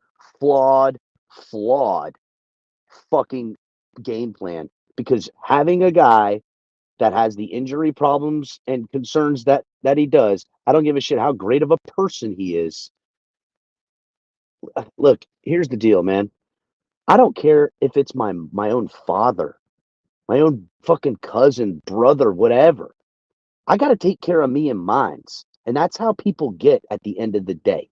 fucking game plan. Because having a guy that has the injury problems and concerns that he does, I don't give a shit how great of a person he is. Look, here's the deal, man. I don't care if it's my own father, my own fucking cousin, brother, whatever. I got to take care of me and mines. And that's how people get at the end of the day.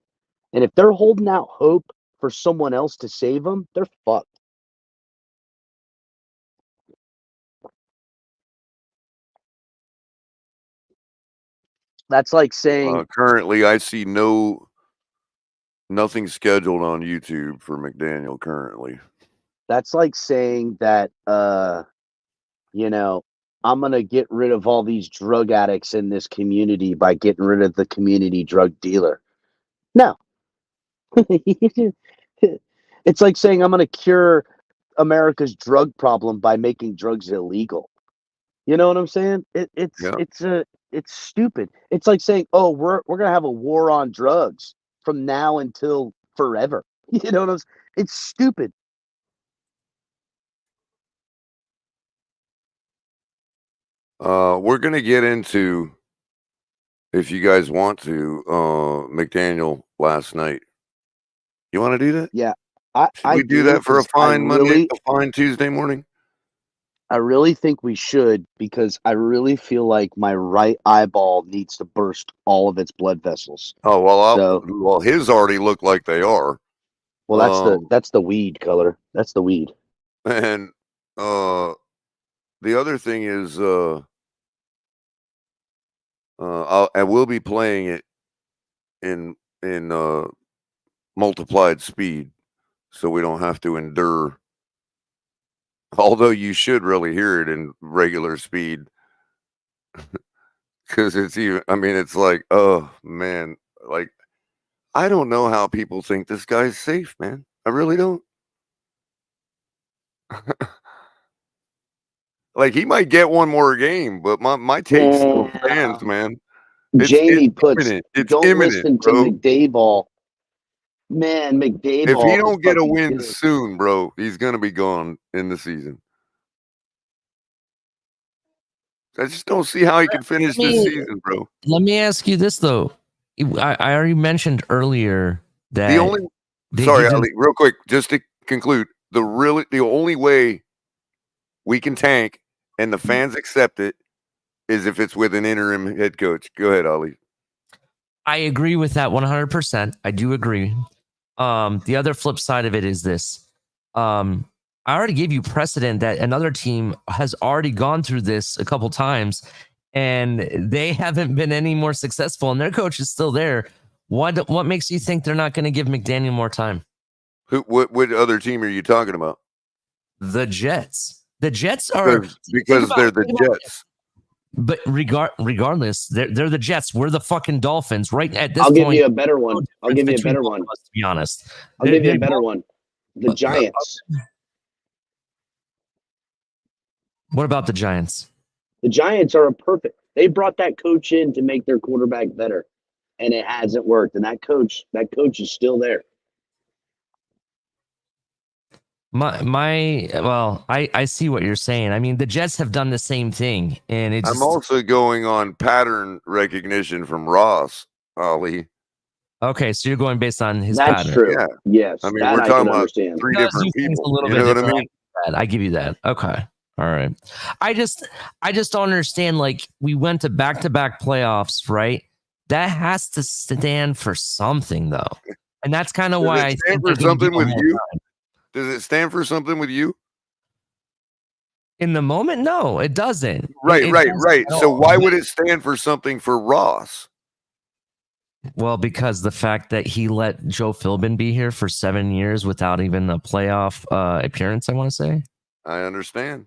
And if they're holding out hope for someone else to save them, they're fucked. That's like saying currently I see nothing scheduled on YouTube for McDaniel currently. That's like saying that I'm going to get rid of all these drug addicts in this community by getting rid of the community drug dealer. No. It's like saying I'm going to cure America's drug problem by making drugs illegal. You know what I'm saying? It's stupid. It's like saying, "Oh, we're going to have a war on drugs from now until forever." You know what I'm saying? It's stupid. We're gonna get into, if you guys want to, McDaniel last night. You want to do that? Yeah, Should we do that for a fine Monday, a fine Tuesday morning? I really think we should, because I really feel like my right eyeball needs to burst all of its blood vessels. Oh well, his already look like they are. Well, that's the weed color. That's the weed. And the other thing is, I will be playing it in multiplied speed, so we don't have to endure. Although you should really hear it in regular speed, because it's even. I mean, it's like, oh man, like I don't know how people think this guy's safe, man. I really don't. Like he might get one more game, but my take still stands, man. Jamie puts, it's don't imminent, listen to bro. McDayball. Man, McDayball. If he don't get a win soon, bro, he's gonna be gone in the season. I just don't see how he can finish this season, bro. Let me ask you this though. I already mentioned earlier that Ali, real quick, just to conclude, the only way we can tank and the fans accept it is if it's with an interim head coach. Go ahead, Ali. I agree with that 100%. I do agree. The other flip side of it is this. I already gave you precedent that another team has already gone through this a couple times and they haven't been any more successful and their coach is still there. What makes you think they're not going to give McDaniel more time? What other team are you talking about? The Jets. The Jets are because they're the Jets. But regardless, they're the Jets. We're the fucking Dolphins. Right at this I'll point, give you a better one. I'll give you a better one. Us, to be honest, I'll give you a better one. The Giants. What about the Giants? The Giants are a perfect. They brought that coach in to make their quarterback better, and it hasn't worked. And that coach is still there. I see what you're saying. I mean, the Jets have done the same thing, and I'm also going on pattern recognition from Ross, Ollie. Okay, so you're going based on his That's pattern. true. Yeah. Yes. I mean, we're talking about three different people. A little You bit know what I different. mean? I give you that. Okay. All right. I just don't understand. Like, we went to back-to-back playoffs, right? That has to stand for something, though. And that's kind of why I think for something with you. Does it stand for something with you? In the moment, no, it doesn't. Right. So all. why would it stand for something for Ross? Well, because the fact that he let Joe Philbin be here for 7 years without even a playoff appearance, I want to say. I understand.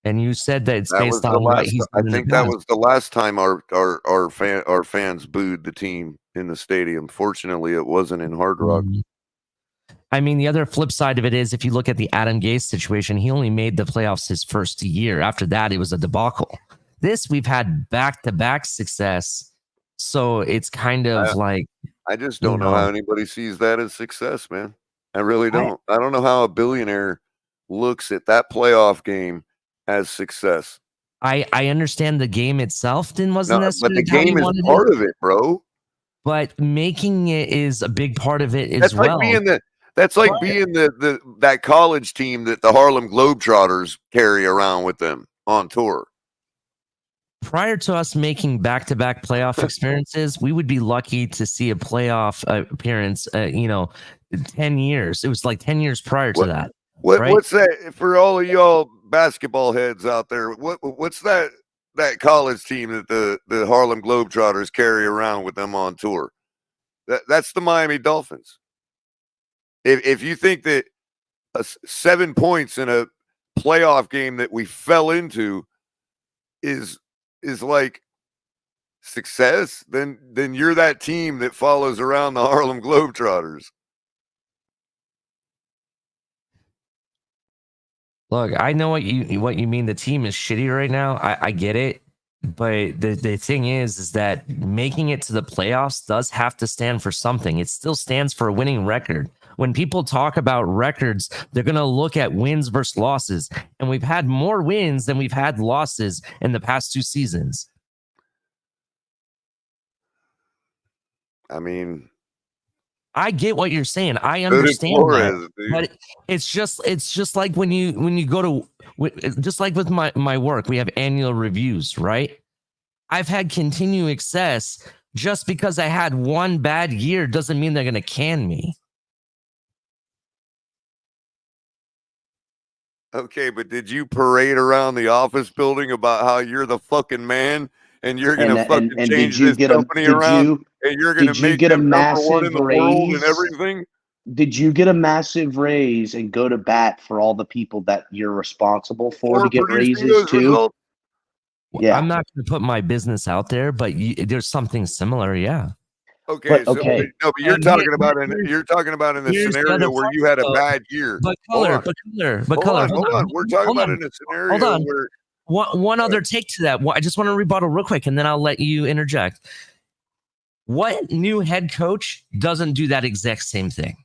And you said that it's based on what he's done. I think that was the last time our fans booed the team in the stadium. Fortunately, it wasn't in Hard Rock. I mean, the other flip side of it is if you look at the Adam Gase situation, he only made the playoffs his first year. After that, it was a debacle. This, we've had back-to-back success. So it's kind of like... I just don't know how anybody sees that as success, man. I really don't. I don't know how a billionaire looks at that playoff game as success. I understand the game itself wasn't but necessarily the game is part of it, bro. But making it is a big part of it That's as well. That's like being that college team that the Harlem Globetrotters carry around with them on tour. Prior to us making back-to-back playoff experiences, we would be lucky to see a playoff appearance, 10 years. It was like 10 years prior to that. What's that for all of y'all basketball heads out there? What's that college team that the Harlem Globetrotters carry around with them on tour? That's the Miami Dolphins. If you think that 7 points in a playoff game that we fell into is like success, then you're that team that follows around the Harlem Globetrotters. Look, I know what you mean. The team is shitty right now. I get it. But the thing is that making it to the playoffs does have to stand for something. It still stands for a winning record. When people talk about records, they're going to look at wins versus losses. And we've had more wins than we've had losses in the past 2 seasons. I mean, I get what you're saying. I understand that. But it's just like when you go to, just like with my work, we have annual reviews, right? I've had continued success. Just because I had one bad year doesn't mean they're going to can me. Okay, but did you parade around the office building about how you're the fucking man and you're going to fucking change this company around and you're going to make them number one in the world and everything? Did you get a massive raise and go to bat for all the people that you're responsible for to get raises too? Yeah, I'm not going to put my business out there, but there's something similar. Yeah. Okay, but you're talking about in the scenario where you had a bad year. But Culler. Hold on. We're talking about in a scenario where one other take to that. I just want to rebuttal real quick, and then I'll let you interject. What new head coach doesn't do that exact same thing?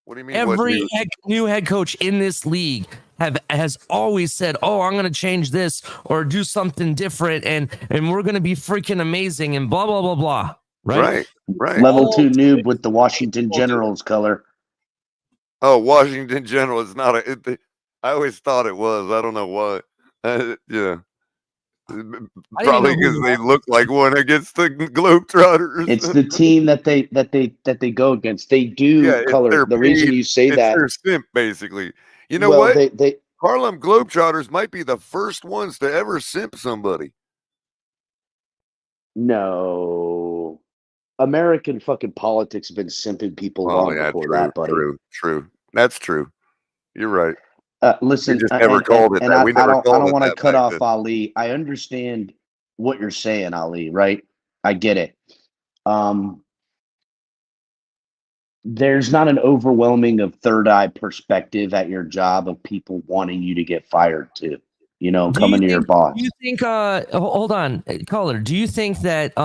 What do you mean? Every new head coach in this league has always said, "Oh, I'm going to change this or do something different, and we're going to be freaking amazing," and blah blah blah blah. Right. Level 2 noob with the Washington Generals color. Oh, Washington General is not I always thought it was. I don't know why. Yeah. Probably because they look like one against the Globetrotters. It's the team that they go against. They do color. The reason you say that, they're simp basically. You know what? They Harlem Globetrotters might be the first ones to ever simp somebody. No, American fucking politics have been simping people long before that, buddy. True. That's true. You're right. Listen, We just never called it and that. I, We I never don't called it want to that cut back off then. Ali. I understand what you're saying, Ali. Right? I get it. There's not an overwhelming of third eye perspective at your job of people wanting you to get fired too. Coming to your boss. Do you think hold on, Culler, do you think that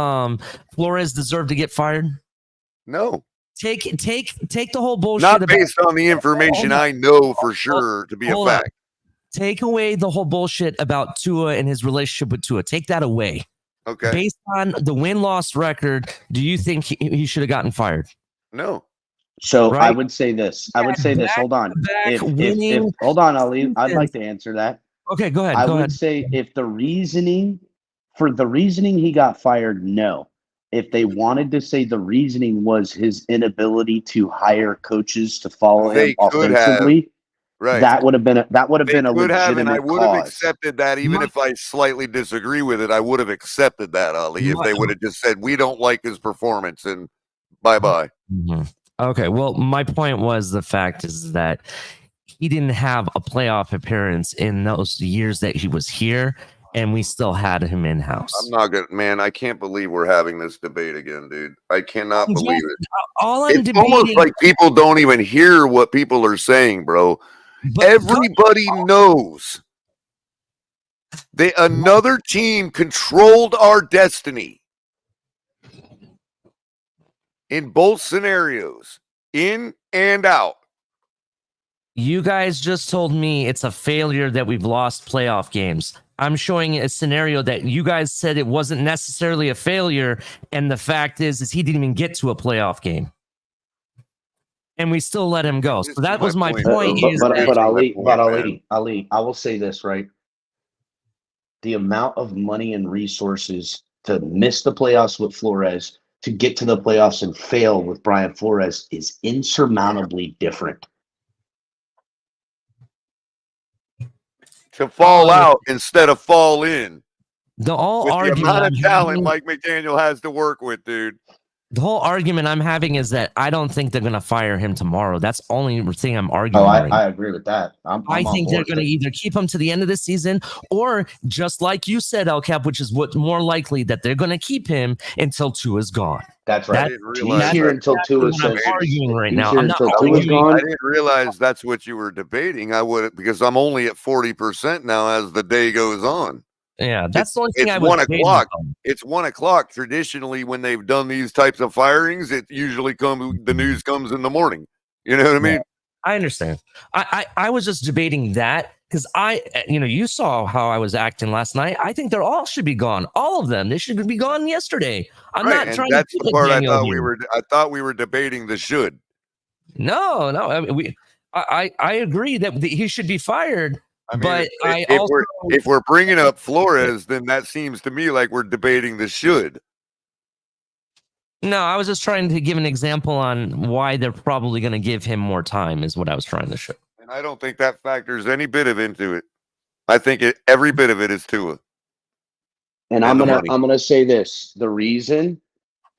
Flores deserved to get fired? No. Take the whole bullshit Not about based on the information I know for sure to be a hold on. fact. Take away the whole bullshit about Tua and his relationship with Tua. Take that away. Okay. Based on the win-loss record, do you think he should have gotten fired? No. So Right? I would say this. Hold on. If hold on, Ali. I'd like to answer that. Okay, go ahead. I Go would ahead. say if the reasoning he got fired, no. If they wanted to say the reasoning was his inability to hire coaches to follow They him could have. offensively, Right. that would have been a They could have, and I legitimate would have cause. accepted that, even if I slightly disagree with it. I would have accepted that, Ali, if they would have just said we don't like his performance and bye. Mm-hmm. Okay. Well, my point was the fact is that he didn't have a playoff appearance in those years that he was here, and we still had him in house. I'm not good, man. I can't believe we're having this debate again, dude. I cannot believe it. It's almost like people don't even hear what people are saying, bro. Everybody knows that another team controlled our destiny in both scenarios, in and out. You guys just told me it's a failure that we've lost playoff games. I'm showing a scenario that you guys said it wasn't necessarily a failure, and the fact is he didn't even get to a playoff game, and we still let him go. So that was my point. But Ali, I will say this, right? The amount of money and resources to miss the playoffs with Flores, to get to the playoffs and fail with Brian Flores is insurmountably different. To fall out instead of fall in. The whole with the amount of talent Mike McDaniel has to work with, dude. The whole argument I'm having is that I don't think they're going to fire him tomorrow. That's the only thing I'm arguing. I agree with that. I think they're going to either keep him to the end of the season, or just like you said, El Cap, which is what's more likely, that they're going to keep him until Tua's gone. That's right. He's here until Tua's arguing right now. I'm not arguing. I didn't realize that's what you were debating. I would, because I'm only at 40% now as the day goes on. Yeah, that's the only thing I was. was 1 o'clock. It's 1 o'clock. Traditionally, when they've done these types of firings, it usually the news comes in the morning. You know what I mean? I understand. I was just debating that because you saw how I was acting last night. I think they're all should be gone. All of them. They should be gone yesterday. I'm not trying that's to. The part I thought we were debating the should. No. I mean, I agree that he should be fired. I mean, but if we're bringing up Flores, then that seems to me like we're debating the should. No, I was just trying to give an example on why they're probably going to give him more time is what I was trying to show. And I don't think that factors any bit of into it. I think every bit of it is Tua. And I'm gonna say this: the reason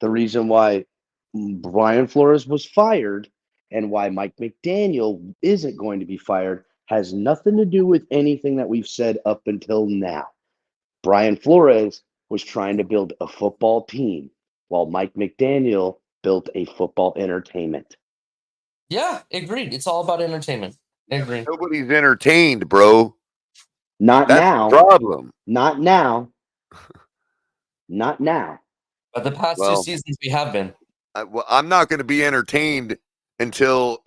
why Brian Flores was fired and why Mike McDaniel isn't going to be fired has nothing to do with anything that we've said up until now. Brian Flores was trying to build a football team, while Mike McDaniel built a football entertainment. Yeah, agreed. It's all about entertainment. Agreed. Nobody's entertained, bro. That's now. The problem. Not now. Not now. But the past 2 seasons we have been. I'm not going to be entertained until,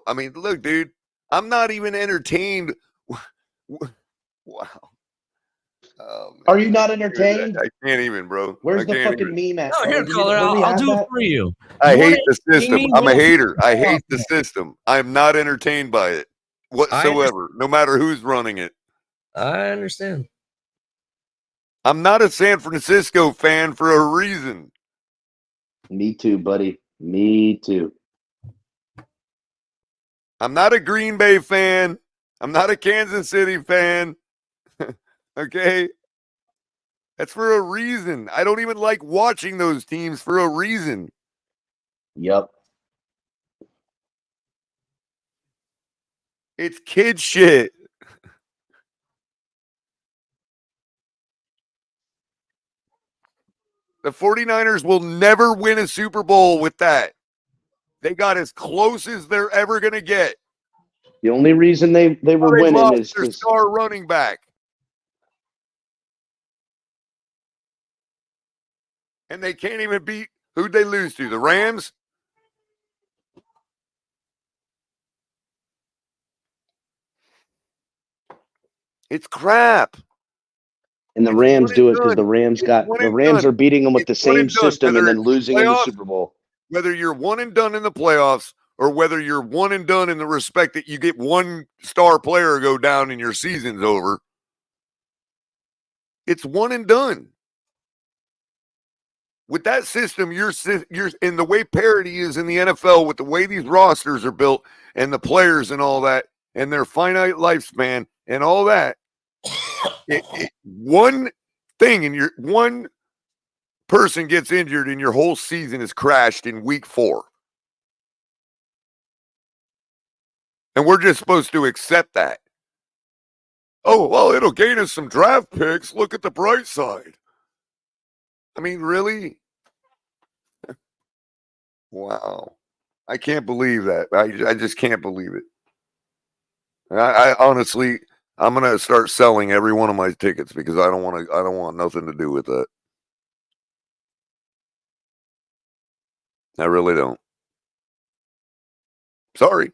I mean, look, dude, I'm not even entertained. Wow. Oh, are you not entertained? I can't even, bro. Where's the fucking meme at? No, here, Culler, I'll do it for you. I hate the system. I'm a hater. I hate the system. I'm not entertained by it whatsoever, no matter who's running it. I understand. I'm not a San Francisco fan for a reason. Me too, buddy. Me too. I'm not a Green Bay fan. I'm not a Kansas City fan. Okay? That's for a reason. I don't even like watching those teams for a reason. Yep. It's kid shit. The 49ers will never win a Super Bowl with that. They got as close as they're ever going to get. The only reason they were They winning lost is their because star running back. And they can't even beat, who'd they lose to? The Rams? It's crap. and the It's Rams one do and it because done. the Rams It's got one the and Rams done. are beating them with It's the one same and done. system and Whether then it's the losing in the playoffs, Super Bowl. whether you're one and done in the playoffs or whether you're one and done in the respect that you get one star player go down and your season's over, it's one and done. With that system, you're in the way parity is in the NFL with the way these rosters are built and the players and all that and their finite lifespan and all that. One thing and your one person gets injured and your whole season is crashed in week 4. And we're just supposed to accept that. Oh, well, it'll gain us some draft picks. Look at the bright side. I mean, really? Wow. I can't believe that. I just can't believe it. I honestly, I'm going to start selling every one of my tickets because I don't want nothing to do with that. I really don't. Sorry.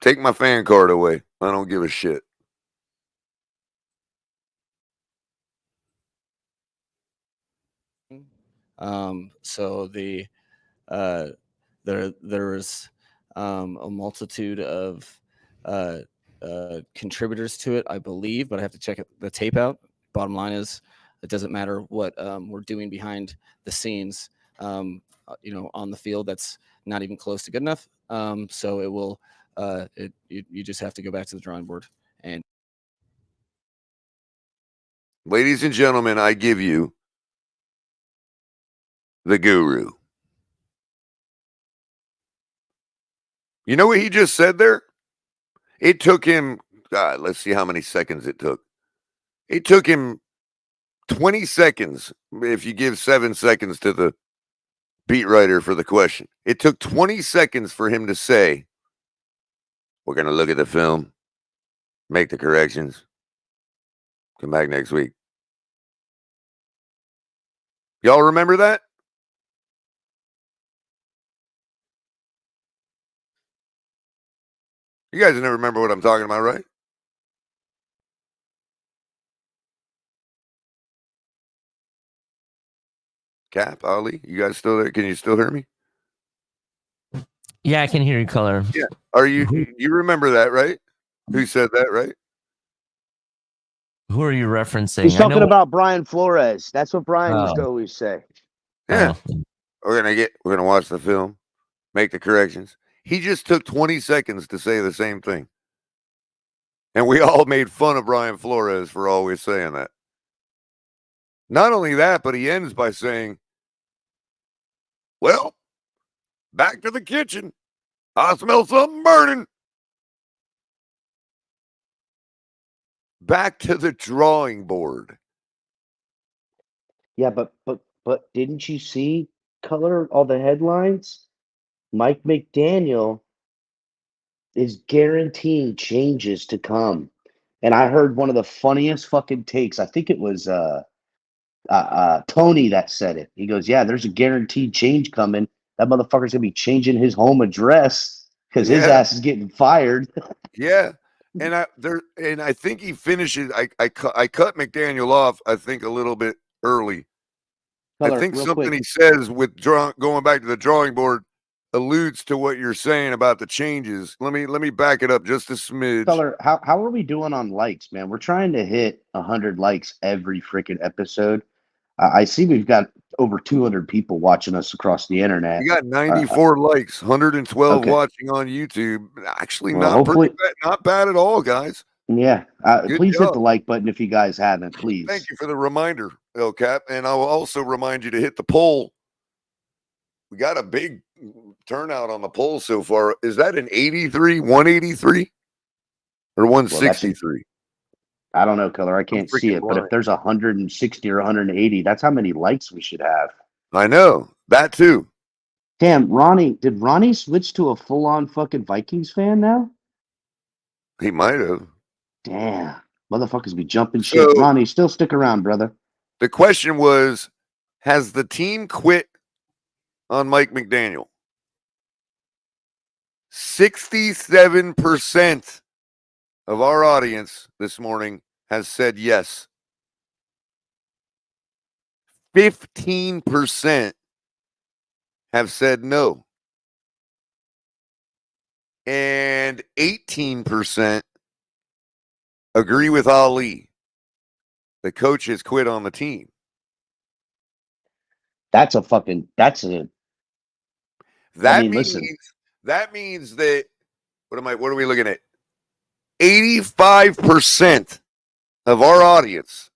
Take my fan card away. I don't give a shit. So there was a multitude of contributors to it, I believe, but I have to check the tape out. Bottom line is, it doesn't matter what we're doing behind the scenes. On the field, that's not even close to good enough. So it will. You just have to go back to the drawing board. And ladies and gentlemen, I give you the guru. You know what he just said there? It took him, let's see how many seconds it took. It took him 20 seconds if you give 7 seconds to the beat writer for the question. It took 20 seconds for him to say, we're going to look at the film, make the corrections, come back next week. Y'all remember that? You guys never remember what I'm talking about, right? Cap, Ali, you guys still there? Can you still hear me? Yeah, I can hear you, Culler. Yeah. Are you remember that, right? Who said that, right? Who are you referencing? He's I know talking about Brian Flores. That's what Brian used to Oh. always say. Yeah. We're gonna watch the film, make the corrections. He just took 20 seconds to say the same thing. And we all made fun of Brian Flores for always saying that. Not only that, but he ends by saying, well, back to the kitchen. I smell something burning. Back to the drawing board. Yeah, but didn't you see Color all the headlines? Mike McDaniel is guaranteeing changes to come. And I heard one of the funniest fucking takes. I think it was Tony that said it. He goes, "Yeah, there's a guaranteed change coming. That motherfucker's gonna be changing his home address because his ass is getting fired." Yeah. And I think he finishes. I cut McDaniel off, I think, a little bit early. Color, I think real something quick. he says with going back to the drawing board alludes to what you're saying about the changes. Let me back it up just a smidge. Color, how are we doing on likes, man? We're trying to hit 100 likes every freaking episode. I see we've got over 200 people watching us across the internet. You got 94 likes, 112 okay. watching on YouTube. Actually, Well, not hopefully, pretty bad, not bad at all, guys. Yeah. Good Please hit job. the like button if you guys haven't, please. Thank you for the reminder, El Cap. And I will also remind you to hit the poll. We got a big turnout on the poll so far. Is that an 83, 183, or 163? I don't know, Culler. I can't see freaking it. But if blind. there's 160 or 180, that's how many likes we should have. I know that too. Damn, did Ronnie switch to a full-on fucking Vikings fan now? He might have. Damn. Motherfuckers be jumping So- ship. Ronnie, still stick around, brother. The question was, has the team quit on Mike McDaniel? 67% of our audience this morning has said yes. 15% have said no. And 18% agree with Ali. The coach has quit on the team. That means that what are we looking at? 85% of our audience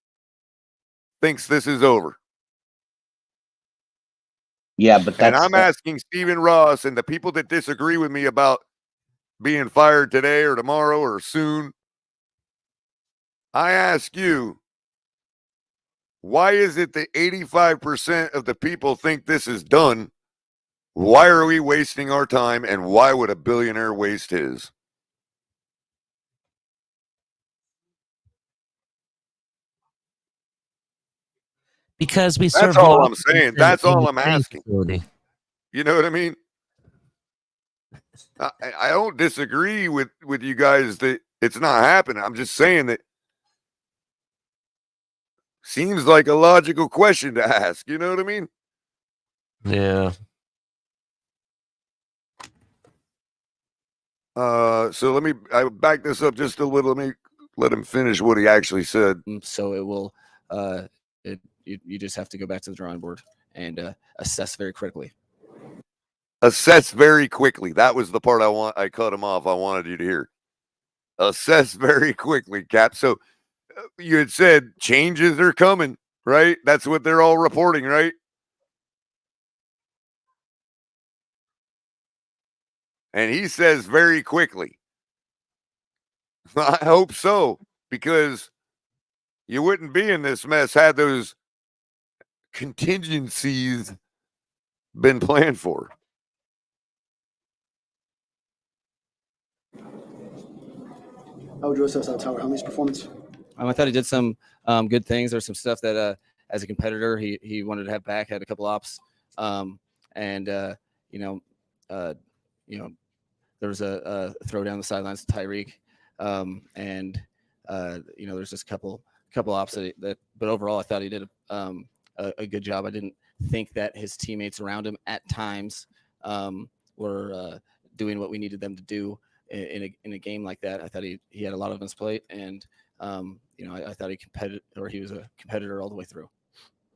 thinks this is over. Yeah, but and I'm asking Stephen Ross and the people that disagree with me about being fired today or tomorrow or soon. I ask you, why is it that 85% of the people think this is done? Why are we wasting our time, and why would a billionaire waste his? Because we That's serve all more I'm saying. That's all I'm asking. facility. You know what I mean? I don't disagree with you guys that it's not happening. I'm just saying that seems like a logical question to ask. You know what I mean? Yeah. So I back this up just a little. Let me let him finish what he actually said. So it will, you just have to go back to the drawing board and assess very quickly. Assess very quickly. That was the part I cut him off. I wanted you to hear. Assess very quickly, Cap. So you had said changes are coming, right? That's what they're all reporting, right? And he says very quickly. I hope so, because you wouldn't be in this mess had those contingencies been planned for. How would you assess Tyler Huntley's performance? I thought he did some good things. There's some stuff that as a competitor he wanted to have back, had a couple ops, there was a throw down the sidelines to Tyreek, there's just a couple ops that but overall I thought he did a good job. I didn't think that his teammates around him at times were doing what we needed them to do in a game like that. I thought he had a lot of his plate, and I thought he was a competitor all the way through.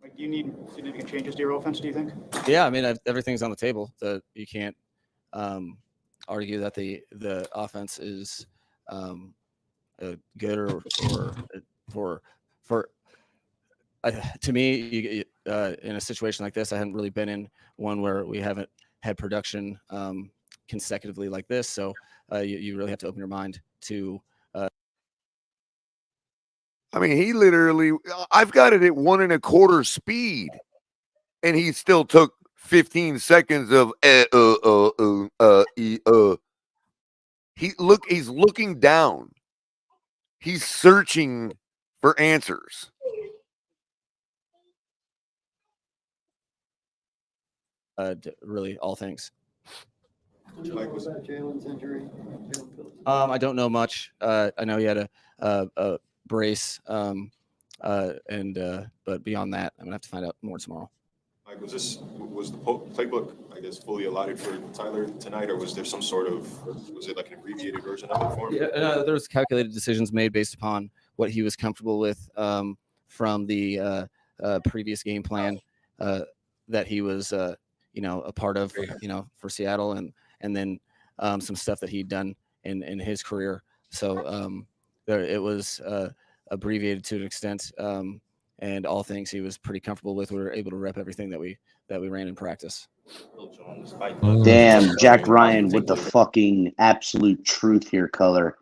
Like, do you need significant changes to your offense, do you think? Yeah, I mean, everything's on the table. You can't argue that the offense is good or to me, in a situation like this, I hadn't really been in one where we haven't had production consecutively like this. So you really have to open your mind to. I mean, he literally, I've got it at 1 1/4 speed, and he still took 15 seconds of He's looking down. He's searching for answers. Really, all things. Like, was that Jalen's injury? I don't know much. I know he had a brace, but beyond that, I'm gonna have to find out more tomorrow. Like, was the playbook, I guess, fully allotted for Tyler tonight, or was there some sort of, was it like an abbreviated version of it for him? Yeah, there was calculated decisions made based upon what he was comfortable with from the previous game plan that he was, a part of, for Seattle, and then some stuff that he'd done in his career. So it was abbreviated to an extent. and all things he was pretty comfortable with. We were able to rep everything that we ran in practice. Damn, Jack Ryan with the fucking absolute truth here, Culler.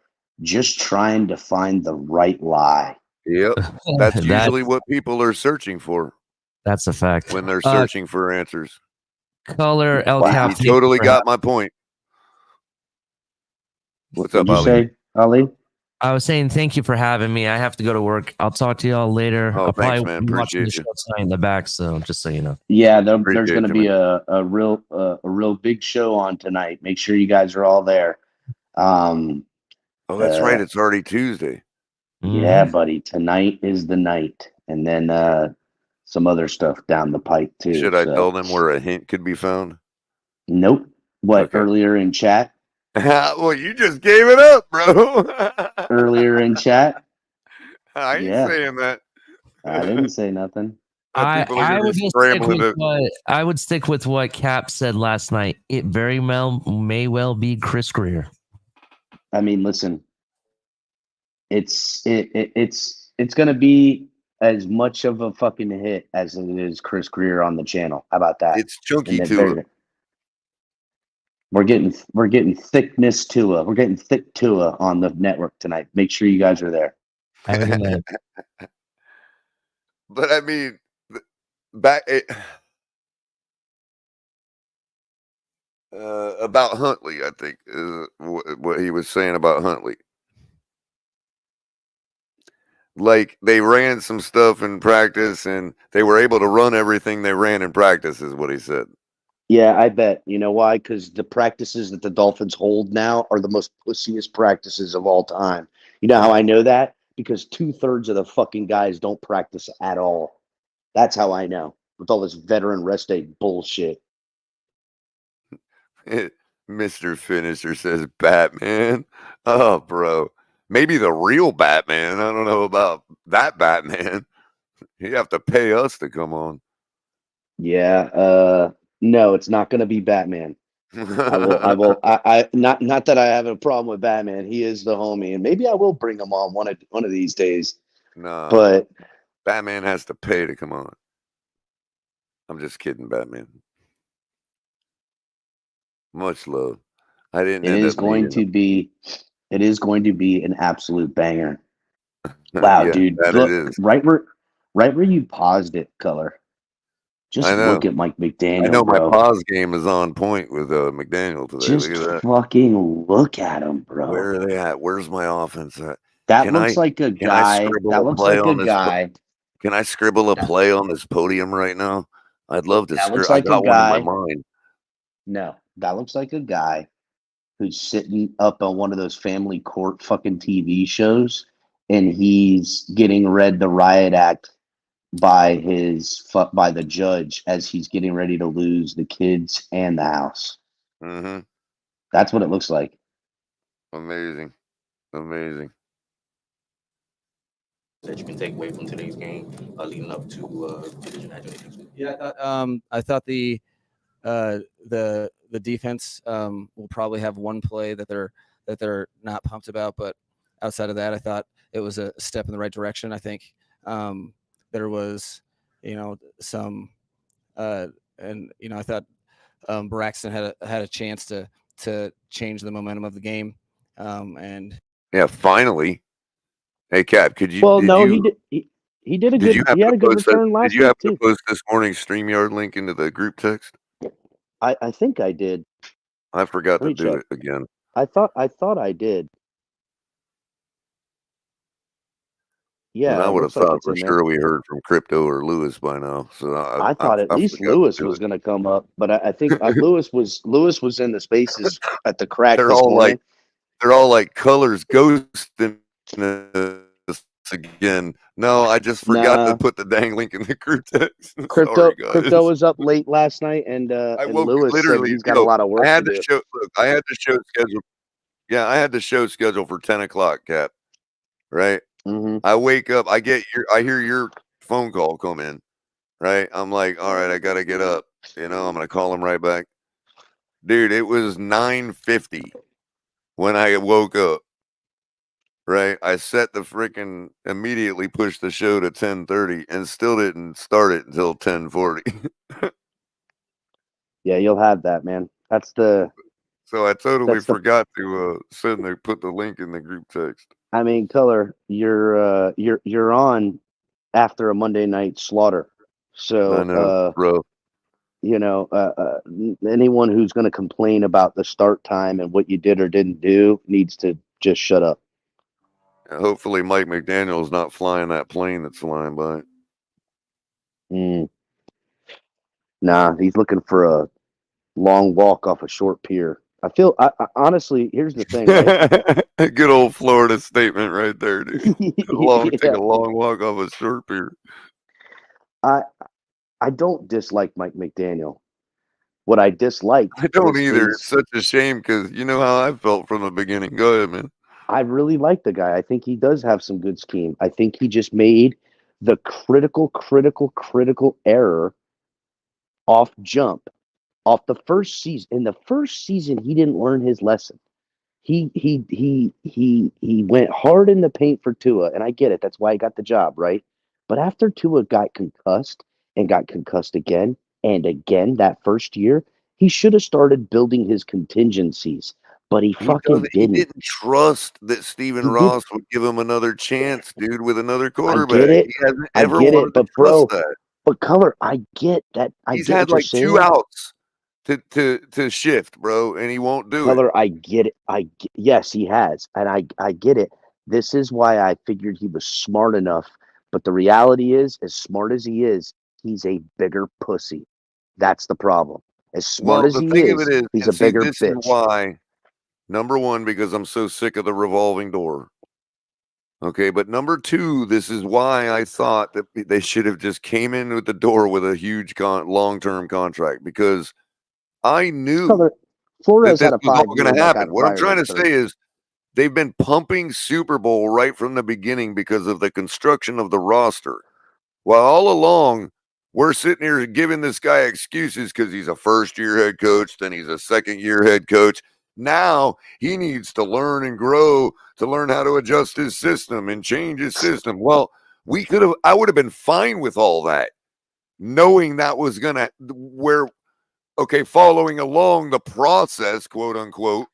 Just trying to find the right lie. Yep. That's usually what people are searching for. That's a fact. When they're searching for answers. Culler, El Cap. He totally got my point. What's up, Ali? Say, Ali? I was saying thank you for having me. I have to go to work. I'll talk to y'all later. Oh, I'll thanks, probably man. be watching Appreciate the show tonight in the back, so just so you know. Yeah, there's going to be a real big show on tonight. Make sure you guys are all there. Oh, that's right. It's already Tuesday. Yeah, buddy. Tonight is the night, and then some other stuff down the pike too. Should I tell them where a hint could be found? Nope. What earlier in chat? Well, you just gave it up, bro. Earlier in chat. I ain't saying that. I didn't say nothing. I would stick with what Cap said last night. It very well may be Chris Greer. I mean, listen. It's going to be as much of a fucking hit as it is Chris Greer on the channel. How about that? It's chunky too. We're getting thickness Tua. We're getting thick Tua on the network tonight. Make sure you guys are there. Have a good night. But I mean, about Huntley, I think is what he was saying about Huntley. Like they ran some stuff in practice, and they were able to run everything they ran in practice, is what he said. Yeah, I bet. You know why? Because the practices that the Dolphins hold now are the most pussiest practices of all time. You know how I know that? Because 2/3 of the fucking guys don't practice at all. That's how I know. With all this veteran rest day bullshit. Mr. Finisher says Batman. Oh, bro. Maybe the real Batman. I don't know about that Batman. You have to pay us to come on. Yeah, no, it's not going to be Batman. I not that I have a problem with Batman. He is the homie, and maybe I will bring him on one of these days. No, but Batman has to pay to come on. I'm just kidding, Batman. Much love. I didn't. It is going to be an absolute banger. Wow, Yeah, dude! that Look, it is. right where you paused it, Culler. Just look at Mike McDaniel. I know bro. my pause game is on point with McDaniel today. Just look at that. fucking look at him, bro. Where are they at? Where's my offense at? That looks like a guy. That looks like a guy. Can I scribble a play on this podium right now? I'd love to. That looks I like got a guy. one in my mind. No, that looks like a guy who's sitting up on one of those family court fucking TV shows, and he's getting read the riot act by the judge as he's getting ready to lose the kids and the house. Mm-hmm. That's what it looks like. Amazing. That you can take away from today's game, leading up to division next week. Yeah, I thought the defense will probably have one play that they're not pumped about, but outside of that, I thought it was a step in the right direction. I think there was, some, and I thought Braxton had a chance to change the momentum of the game, and yeah, finally. Hey, Cap, could you? Well, no, he did. He did a good. He had a good return last week. Did you have too. to post this morning's StreamYard link into the group text? I think I did. I forgot Let me to do check. it again. I thought I did. Yeah, And I would have looks like thought it's for in there. sure we heard from Crypto or Lewis by now. So I thought at least Lewis was going to come up, but I think Lewis was in the spaces at the crack they're this all morning. they're all like Colors ghosting us again. No, I just forgot to put the dang link in the group text. Crypto was up late last night, and Lewis said he's got a lot of work I had to the do. show. Look, I had the show scheduled. Yeah, I had the show scheduled for 10 o'clock, Cap. Right. Mm-hmm. I wake up. I hear your phone call come in. Right. I'm like, all right, I gotta get up. I'm gonna call him right back. Dude, it was 9:50 when I woke up. right? I set the freaking immediately pushed the show to 10:30 and still didn't start it until 10:40. Yeah, you'll have that, man. That's the. So I totally That's the. forgot to send the put the link in the group text. I mean, Culler, you're on after a Monday night slaughter. I So know, bro. Anyone who's going to complain about the start time and what you did or didn't do needs to just shut up. Hopefully Mike McDaniel's not flying that plane that's flying by. Nah, he's looking for a long walk off a short pier. I honestly, here's the thing, right? Good old Florida statement right there, dude. Take a Yeah. long walk off a short pier. I don't dislike Mike McDaniel. What I dislike I don't was either. his. It's such a shame because you know how I felt from the beginning. Go ahead, man. I really like the guy. I think he does have some good scheme. I think he just made the critical error off jump, off the first season. In the first season, he didn't learn his lesson. He went hard in the paint for Tua, and I get it. That's why he got the job, right? But after Tua got concussed and got concussed again and again that first year, he should have started building his contingencies, but he fucking He didn't. didn't trust that Stephen He Ross would give him another chance, dude, with another I quarterback. get it. He hasn't I ever get wanted it. But to trust bro, that. but Color, I get that. I He's get had what you're like saying. 2 outs to shift, bro, and he won't do it. Color, I get it. Yes, he has, and I get it. This is why I figured he was smart enough. But the reality is, as smart as he is, he's a bigger pussy. That's the problem. As smart Well, as the he thing of is, it is, he's and a see, bigger this is bitch. why. Number one, because I'm so sick of the revolving door. Okay, but number two, this is why I thought that they should have just came in with the door with a huge long-term contract because I knew Color, that Flores this had a was all 5-year going to that happen. got What I'm fired trying in to third. say is they've been pumping Super Bowl right from the beginning because of the construction of the roster. While all along, we're sitting here giving this guy excuses because he's a first-year head coach, then he's a second-year head coach. Now he needs to learn and grow to learn how to adjust his system and change his system. Well, I would have been fine with all that, knowing that was gonna following along the process, quote unquote.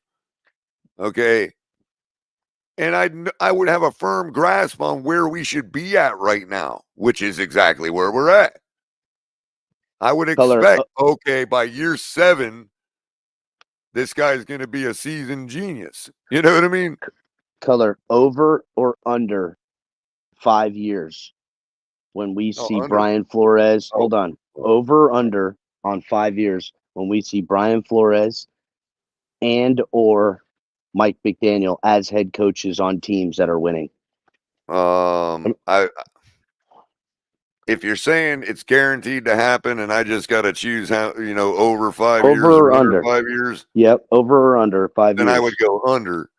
Okay. And I would have a firm grasp on where we should be at right now, which is exactly where we're at. I would expect, by year 7, this guy's going to be a seasoned genius. You know what I mean? Color, over or under 5 years when we see under. Brian Flores. Hold on. Over or under on 5 years when we see Brian Flores and or Mike McDaniel as head coaches on teams that are winning. If you're saying it's guaranteed to happen and I just got to choose how, over 5 years Over or or under under 5 years, Yep, over or under 5 then years. I would go under.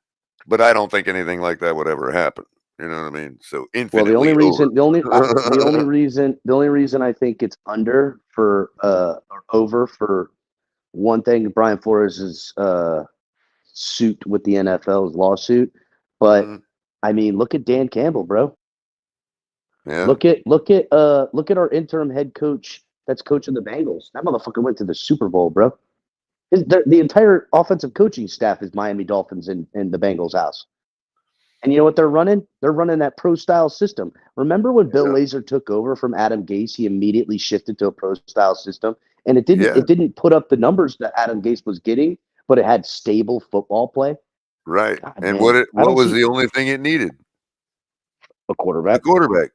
But I don't think anything like that would ever happen. You know what I mean? So Well, infinitely the only reason, over. the only reason I think it's under for or over for one thing, Brian Flores' suit with the NFL's lawsuit, but I mean, look at Dan Campbell, bro. Yeah. Look at our interim head coach that's coaching the Bengals. That motherfucker went to the Super Bowl, bro. The entire offensive coaching staff is Miami Dolphins in the Bengals house. And you know what they're running? They're running that pro style system. Remember when Bill Lazor took over from Adam Gase, he immediately shifted to a pro style system. And it didn't put up the numbers that Adam Gase was getting, but it had stable football play. Right. God, and man. what was the only thing it needed? A quarterback. A quarterback.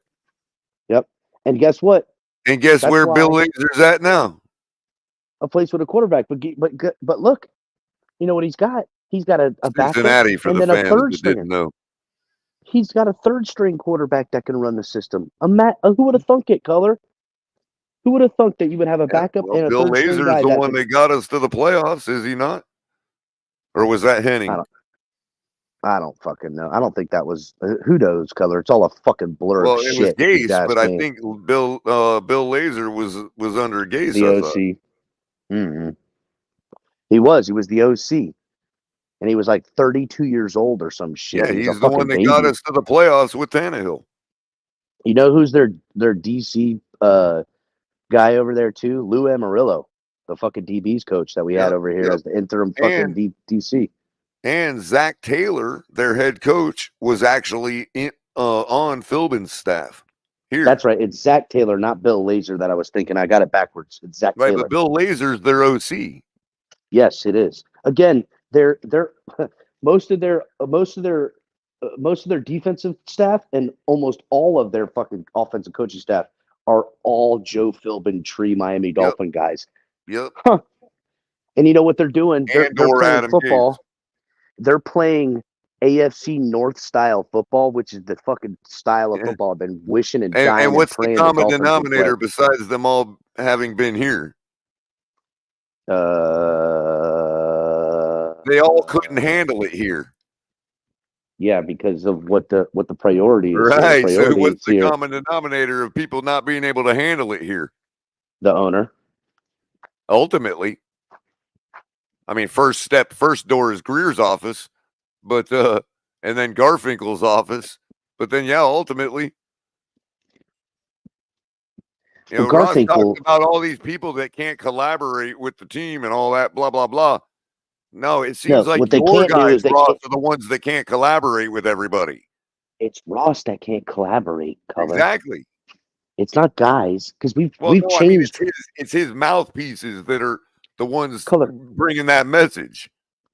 Yep. And guess what? And guess That's where Bill why- Lazor's at now? A place with a quarterback. But look, you know what he's got? He's got a backup Cincinnati for and the then a fans third that stringer. didn't know. He's got a third string quarterback that can run the system. Who would have thunk it, Color? Who would have thunk that you would have a backup and a Bill third string Lazor's guy the that one that got us to the playoffs, is he not? Or was that Henning? I don't fucking know. I don't think that was who knows, Color. It's all a fucking blur Well, of it was shit. if you Gase, ask but I me. think Bill Lazor was under Gase. The I OC. thought. He was. He was the OC. and he was like 32 years old or some shit. Yeah, He was a he's the one fucking that baby. got us to the playoffs with Tannehill. You know who's their DC guy over there too? Lou Amarillo, the fucking DB's coach that we had over here as the interim fucking DC. And Zach Taylor, their head coach, was actually on Philbin's staff here. That's right. It's Zach Taylor, not Bill Lazor that I was thinking. I got it backwards. It's Zach Right, Taylor. but Bill Lazor's their OC. Yes, it is. Again, they're most of their defensive staff and almost all of their fucking offensive coaching staff are all Joe Philbin tree Miami Dolphin guys. Yep. Huh. And you know what they're doing? They're playing Adam football. Gase. They're playing AFC North style football, which is the fucking style of football I've been wishing and dying And what's the praying common Dolphins would denominator play. besides them all having been here? They all couldn't handle it here. Yeah, because of what the priority is. Right. The So priority what's is the here. common denominator of people not being able to handle it here? The owner. Ultimately. I mean, first door is Greer's office, but and then Garfinkel's office. But then ultimately, Well, Ross Garfinkel- talks about all these people that can't collaborate with the team and all that, blah, blah, blah. No, it seems like what they your can't do guys, is they Ross, can't- are the ones that can't collaborate with everybody. It's Ross that can't collaborate, Culler. Exactly. It's not guys, because we've I mean, changed. it's his mouthpieces that are the ones Culler. bringing that message.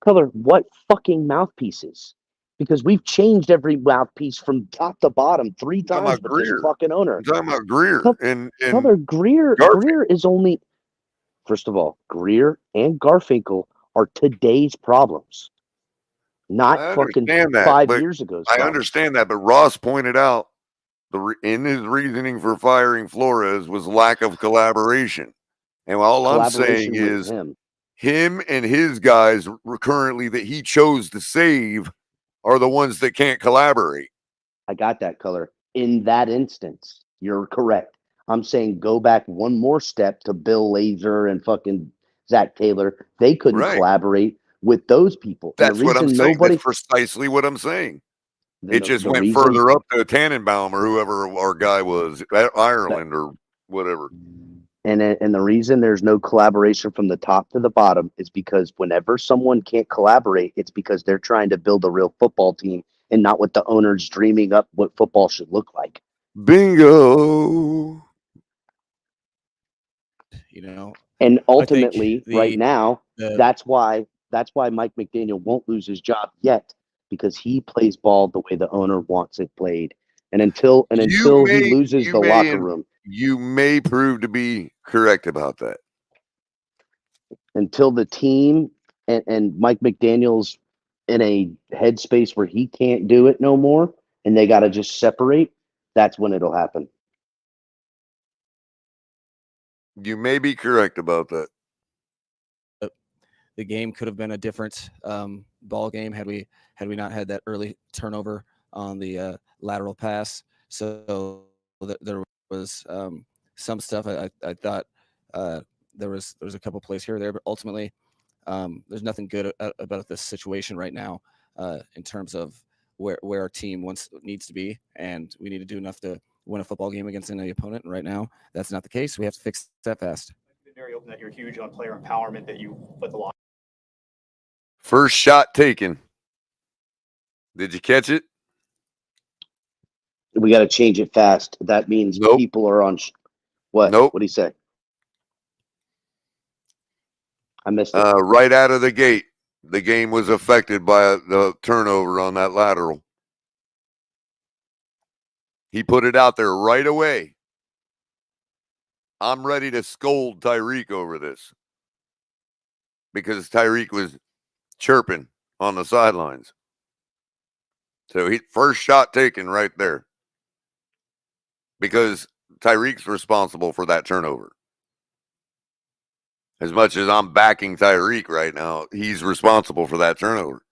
Culler, what fucking mouthpieces? Because we've changed every mouthpiece from top to bottom 3 times with this fucking owner. I'm talking about Greer. And Culler, Greer is only, first of all, Greer and Garfinkel are today's problems, not I fucking understand that, 5 but years ago's I problems. understand that, but Ross pointed out in his reasoning for firing Flores was lack of collaboration. And all I'm saying Collaboration with is him and his guys currently that he chose to save are the ones that can't collaborate. I got that, Culler. In that instance, you're correct. I'm saying go back one more step to Bill Lazor and fucking Zach Taylor. They couldn't collaborate with those people. And That's what I'm saying. That's precisely what I'm saying. It just went further up to Tannenbaum or whoever our guy was, Ireland or whatever. And the reason there's no collaboration from the top to the bottom is because whenever someone can't collaborate, it's because they're trying to build a real football team and not what the owner's dreaming up what football should look like. Bingo. And ultimately, right now, that's why Mike McDaniel won't lose his job yet, because he plays ball the way the owner wants it played. And until he loses the locker room. You may prove to be correct about that. Until the team and Mike McDaniel's in a headspace where he can't do it no more and they got to just separate, that's when it'll happen. You may be correct about that. The game could have been a different ball game had we not had that early turnover on the lateral pass. So there was some stuff I thought there was a couple plays here or there, but ultimately there's nothing good about this situation right now in terms of where our team needs to be, and we need to do enough to win a football game against any opponent. And right now, that's not the case. We have to fix that fast. Been very open that you're huge on player empowerment, that you put the lock. First shot taken. Did you catch it? We got to change it fast. That means people are on. What? Nope. What do you say? I missed it. Right out of the gate, the game was affected by the turnover on that lateral. He put it out there right away. I'm ready to scold Tyreek over this because Tyreek was chirping on the sidelines. So first shot taken right there because Tyreek's responsible for that turnover. As much as I'm backing Tyreek right now, he's responsible for that turnover.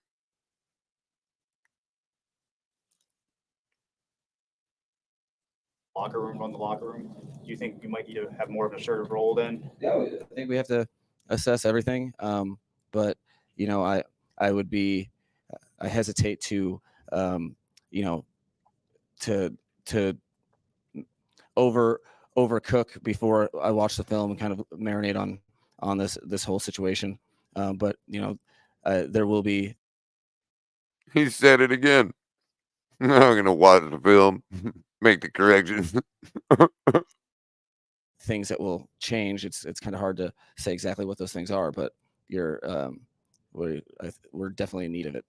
Locker room, run the locker room. Do you think you might need to have more of an assertive role then? Yeah, I think we have to assess everything. But I I hesitate to, to overcook before I watch the film and kind of marinate on this whole situation. But there will be. He said it again. I'm going to watch the film, make the corrections. Things that will change. It's kind of hard to say exactly what those things are, but we're definitely in need of it.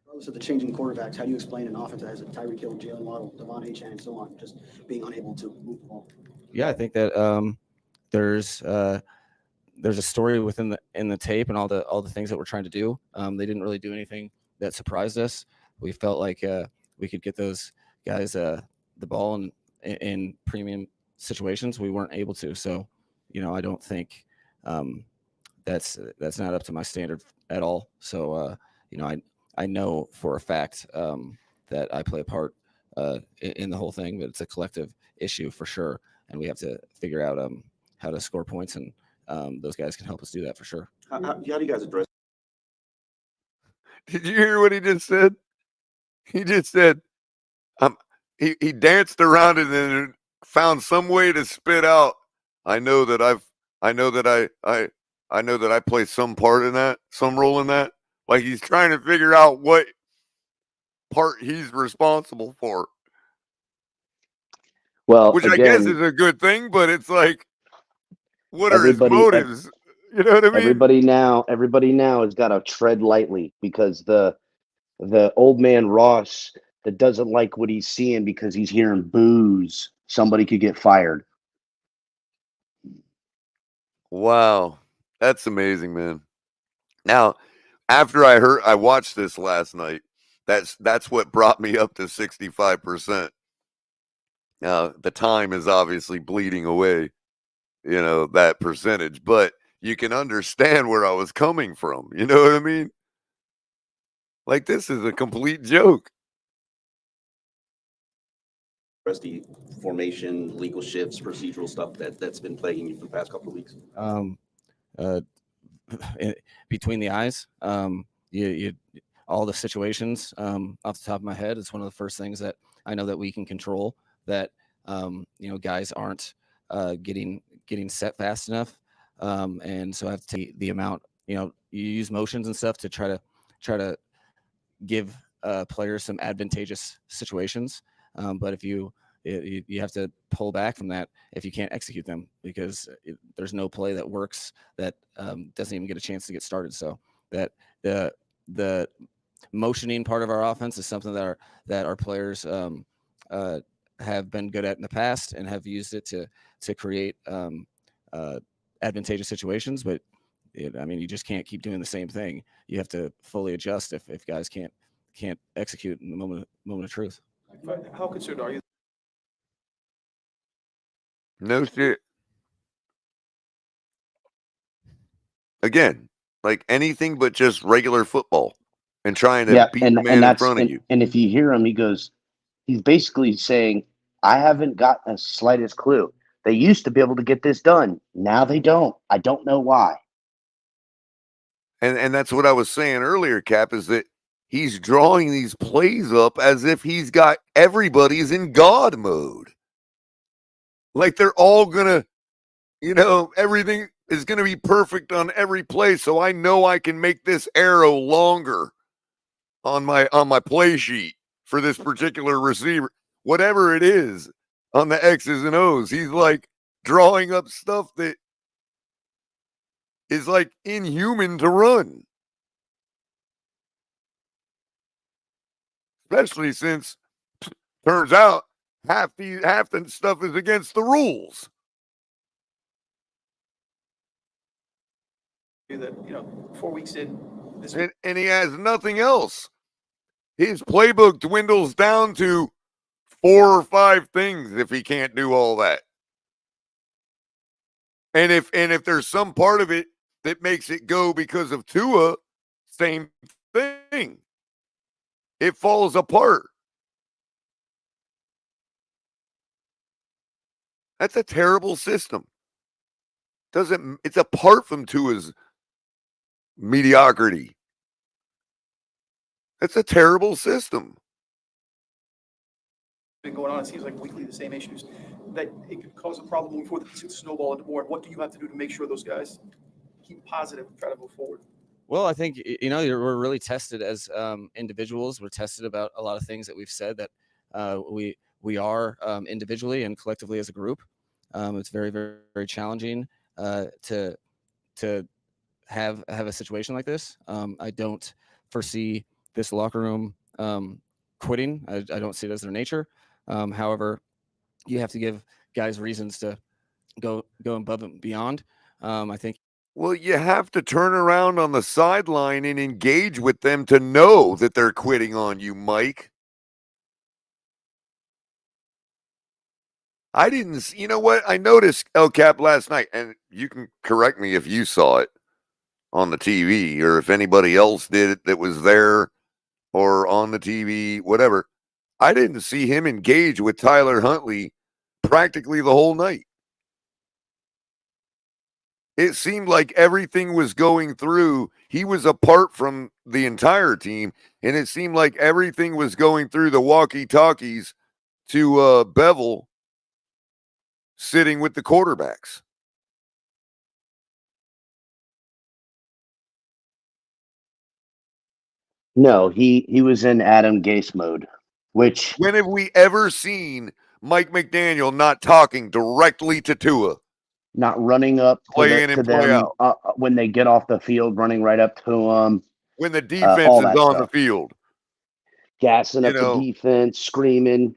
Regardless of the changing quarterbacks, how do you explain an offense that has a Tyreek Hill, Jalen Waddle, Devon Achane, and so on, just being unable to move the ball? Yeah, I think that there's a story within the tape and all the things that we're trying to do. They didn't really do anything that surprised us. We felt like we could get those guys the ball in premium situations. We weren't able to. So, I don't think that's not up to my standard at all. So, I know for a fact that I play a part in the whole thing, but it's a collective issue for sure, and we have to figure out how to score points, and those guys can help us do that for sure. How do you guys address? Did you hear what he just said? He just said, he danced around it and then found some way to spit out. I know that I play some part in that, some role in that. Like he's trying to figure out what part he's responsible for. Well, which again, I guess is a good thing, but it's like, what are his motives? You know what I mean? Everybody now has got to tread lightly, because the old man Ross that doesn't like what he's seeing because he's hearing boos, somebody could get fired. Wow. That's amazing, man. Now, after I watched this last night, that's what brought me up to 65%. Now, the time is obviously bleeding away, that percentage, but you can understand where I was coming from. You know what I mean? Like, this is a complete joke. The formation, legal shifts, procedural stuff that's been plaguing you for the past couple of weeks? Between the eyes, you all the situations off the top of my head, it's one of the first things that I know that we can control, that guys aren't getting set fast enough, and so I have to take the amount. You use motions and stuff to try to give players some advantageous situations, but if you have to pull back from that if you can't execute them, because there's no play that works that doesn't even get a chance to get started. So that the motioning part of our offense is something that our players have been good at in the past and have used it to create advantageous situations. But you just can't keep doing the same thing. You have to fully adjust if guys can't execute in the moment of truth. How concerned are you? No shit. Again, like anything but just regular football and trying to beat the man in front of you. And if you hear him, he's basically saying, I haven't got the slightest clue. They used to be able to get this done. Now they don't. I don't know why. And that's what I was saying earlier, Cap, is that he's drawing these plays up as if he's got everybody's in God mode. Like they're all going to, everything is going to be perfect on every play. So I know I can make this arrow longer on my play sheet for this particular receiver, whatever it is on the X's and O's. He's like drawing up stuff that is like inhuman to run. Especially since turns out half the stuff is against the rules. That 4 weeks in, and he has nothing else. His playbook dwindles down to 4 or 5 things if he can't do all that. And if there's some part of it that makes it go because of Tua, same thing. It falls apart. That's a terrible system. It's apart from Tua's mediocrity. It's a terrible system. Been going on, it seems like weekly the same issues, that it could cause a problem moving forward to snowball into more. What do you have to do to make sure those guys keep positive and try to move forward? Well, I think, you know, we're really tested as individuals. We're tested about a lot of things that we've said that we are individually and collectively as a group. It's very, very, very challenging to have a situation like this. I don't foresee this locker room quitting. I don't see it as their nature. However, you have to give guys reasons to go above and beyond. I think. Well, you have to turn around on the sideline and engage with them to know that they're quitting on you, Mike. I didn't, you know what? I noticed El Cap last night, and you can correct me if you saw it on the TV or if anybody else did it that was there or on the TV, whatever. I didn't see him engage with Tyler Huntley practically the whole night. It seemed like everything was going through. He was apart from the entire team, and it seemed like everything was going through the walkie-talkies to Bevel sitting with the quarterbacks. No, he was in Adam Gase mode, which when have we ever seen Mike McDaniel not talking directly to Tua? Not running up to them when they get off the field, running right up to them. When the defense is on the field. Gassing up the defense, screaming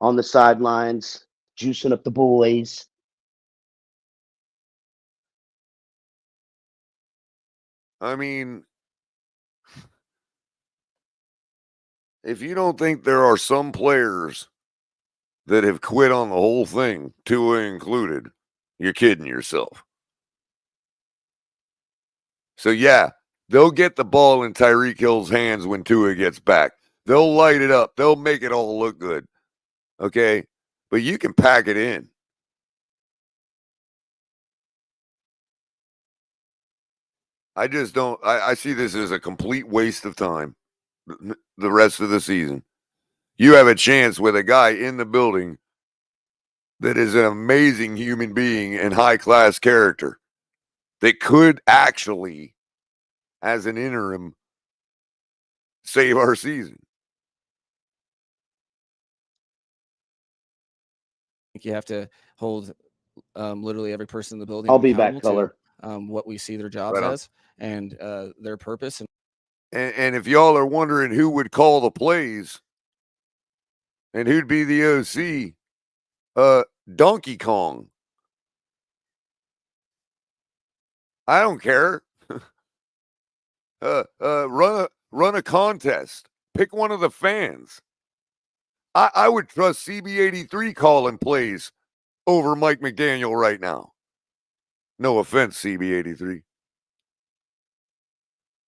on the sidelines, juicing up the boys. I mean, if you don't think there are some players that have quit on the whole thing, Tua included, you're kidding yourself. So, yeah, they'll get the ball in Tyreek Hill's hands when Tua gets back. They'll light it up. They'll make it all look good. Okay? But you can pack it in. I just don't. I see this as a complete waste of time the rest of the season. You have a chance with a guy in the building that is an amazing human being and high-class character that could actually, as an interim, save our season. I think you have to hold literally every person in the building. I'll be back, Culler. What we see their jobs as and their purpose. And if y'all are wondering who would call the plays and who'd be the OC, Donkey Kong. I don't care. Run a contest. Pick one of the fans. I would trust CB83 calling plays over Mike McDaniel right now. No offense, CB83.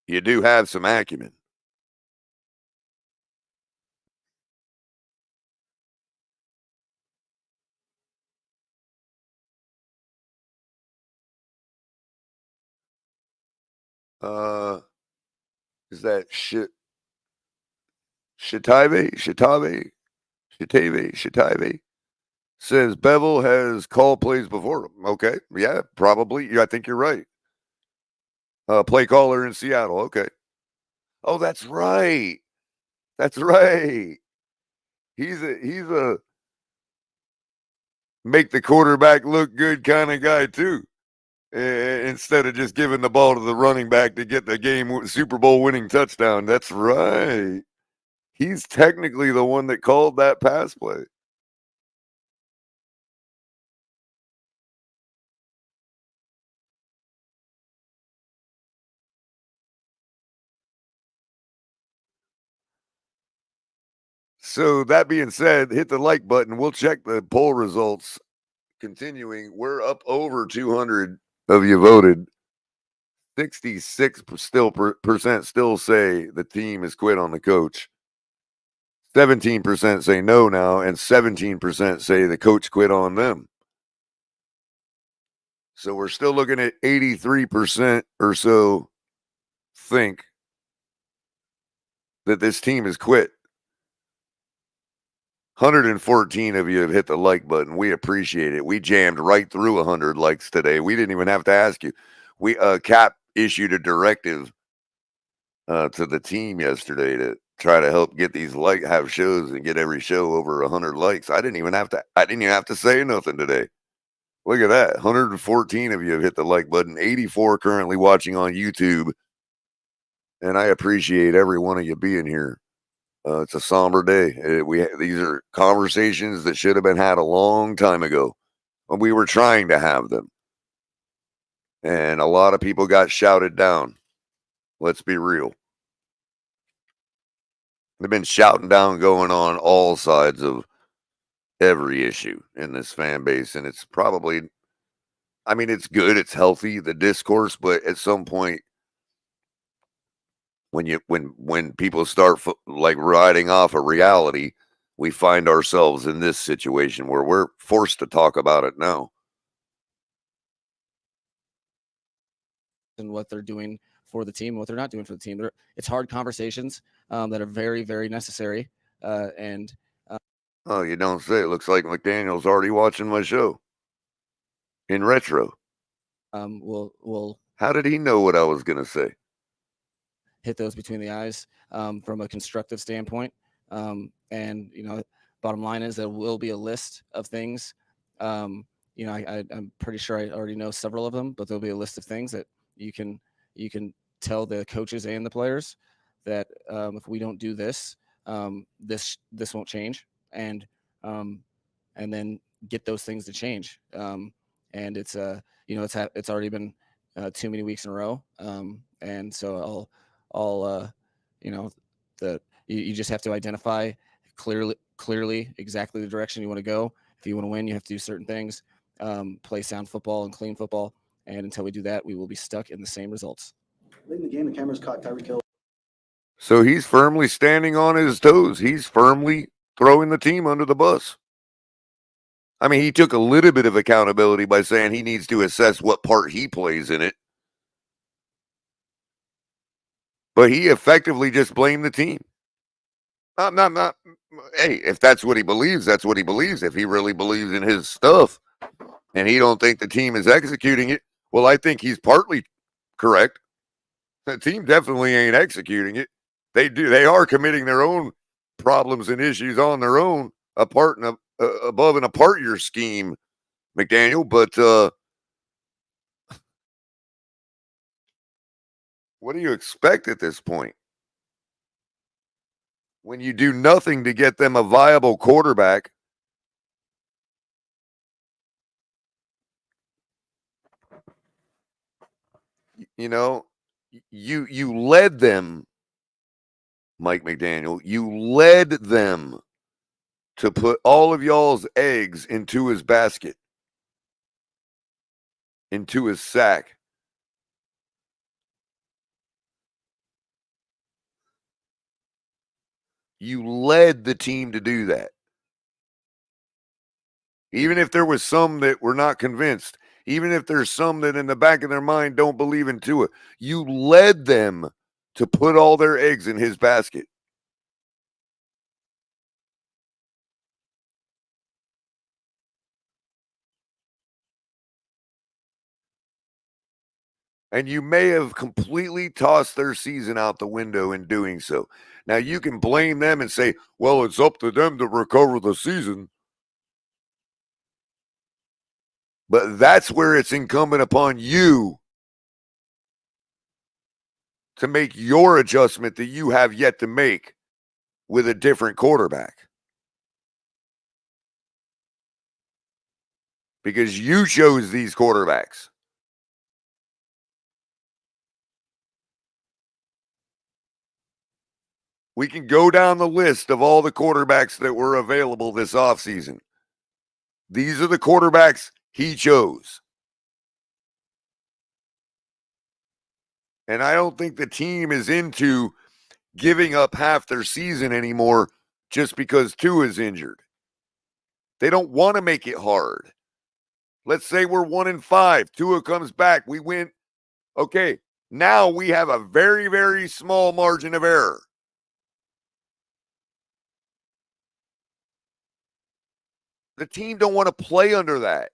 You do have some acumen. Is that Shitave says Bevel has called plays before. Okay. Yeah, probably. Yeah, I think you're right. Play caller in Seattle. Okay. Oh, that's right. That's right. He's a make the quarterback look good kind of guy too. Instead of just giving the ball to the running back to get the game Super Bowl winning touchdown. That's right. He's technically the one that called that pass play. So that being said, hit the like button. We'll check the poll results. Continuing, we're up over 200 of you voted. 66% still say the team has quit on the coach. 17% say no now, and 17% say the coach quit on them. So we're still looking at 83% or so think that this team has quit. 114 of you have hit the like button. We appreciate it. We jammed right through 100 likes today. We didn't even have to ask you. We Cap issued a directive to the team yesterday to try to help get these have shows and get every show over 100 likes. I didn't even have to say nothing today. Look at that. 114 of you have hit the like button. 84 currently watching on YouTube. And I appreciate every one of you being here. It's a somber day. These are conversations that should have been had a long time ago when we were trying to have them. And a lot of people got shouted down. Let's be real. They've been shouting down going on all sides of every issue in this fan base. And it's probably, I mean, it's good. It's healthy, the discourse. But at some point, when people start like riding off a reality, we find ourselves in this situation where we're forced to talk about it now. And what they're doing for the team, what they're not doing for the team. It's hard conversations that are very, very necessary. Oh, you don't say. It looks like McDaniel's already watching my show in retro. We'll How did he know what I was going to say? Hit those between the eyes from a constructive standpoint. And, bottom line is there will be a list of things. I'm pretty sure I already know several of them, but there'll be a list of things that you can tell the coaches and the players that if we don't do this, this won't change. And then get those things to change. And it's it's already been too many weeks in a row. And so you just have to identify clearly exactly the direction you want to go. If you want to win, you have to do certain things, play sound football and clean football. And until we do that, we will be stuck in the same results. Late in the game, the cameras caught Tyreek Hill. So he's firmly standing on his toes. He's firmly throwing the team under the bus. I mean, he took a little bit of accountability by saying he needs to assess what part he plays in it. But he effectively just blamed the team. Not. Hey, if that's what he believes, that's what he believes. If he really believes in his stuff and he don't think the team is executing it, well, I think he's partly correct. The team definitely ain't executing it. They are committing their own problems and issues on their own, above and apart your scheme, McDaniel. But what do you expect at this point? When you do nothing to get them a viable quarterback, you led them, Mike McDaniel, you led them to put all of y'all's eggs into his basket, into his sack. You led the team to do that. Even if there was some that were not convinced, even if there's some that in the back of their mind don't believe in Tua, you led them to put all their eggs in his basket. And you may have completely tossed their season out the window in doing so. Now, you can blame them and say, well, it's up to them to recover the season. But that's where it's incumbent upon you to make your adjustment that you have yet to make with a different quarterback. Because you chose these quarterbacks. We can go down the list of all the quarterbacks that were available this offseason. These are the quarterbacks he chose. And I don't think the team is into giving up half their season anymore just because Tua is injured. They don't want to make it hard. Let's say we're 1-5. Tua comes back. We win. Okay, now we have a very, very small margin of error. The team don't want to play under that.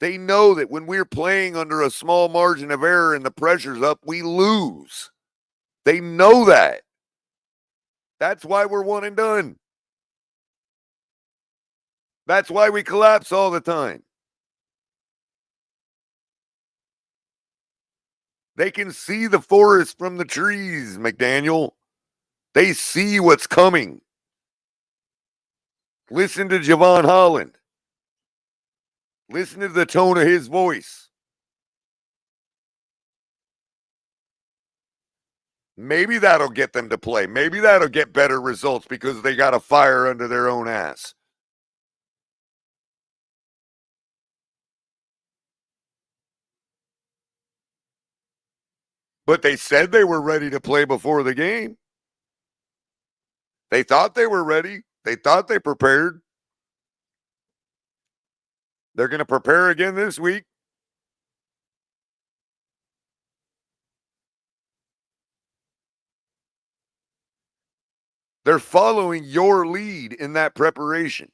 They know that when we're playing under a small margin of error and the pressure's up, we lose. They know that. That's why we're one and done. That's why we collapse all the time. They can see the forest from the trees, McDaniel. They see what's coming. Listen to Javon Holland. Listen to the tone of his voice. Maybe that'll get them to play. Maybe that'll get better results because they got a fire under their own ass. But they said they were ready to play before the game. They thought they were ready. They thought they prepared. They're going to prepare again this week. They're following your lead in that preparation.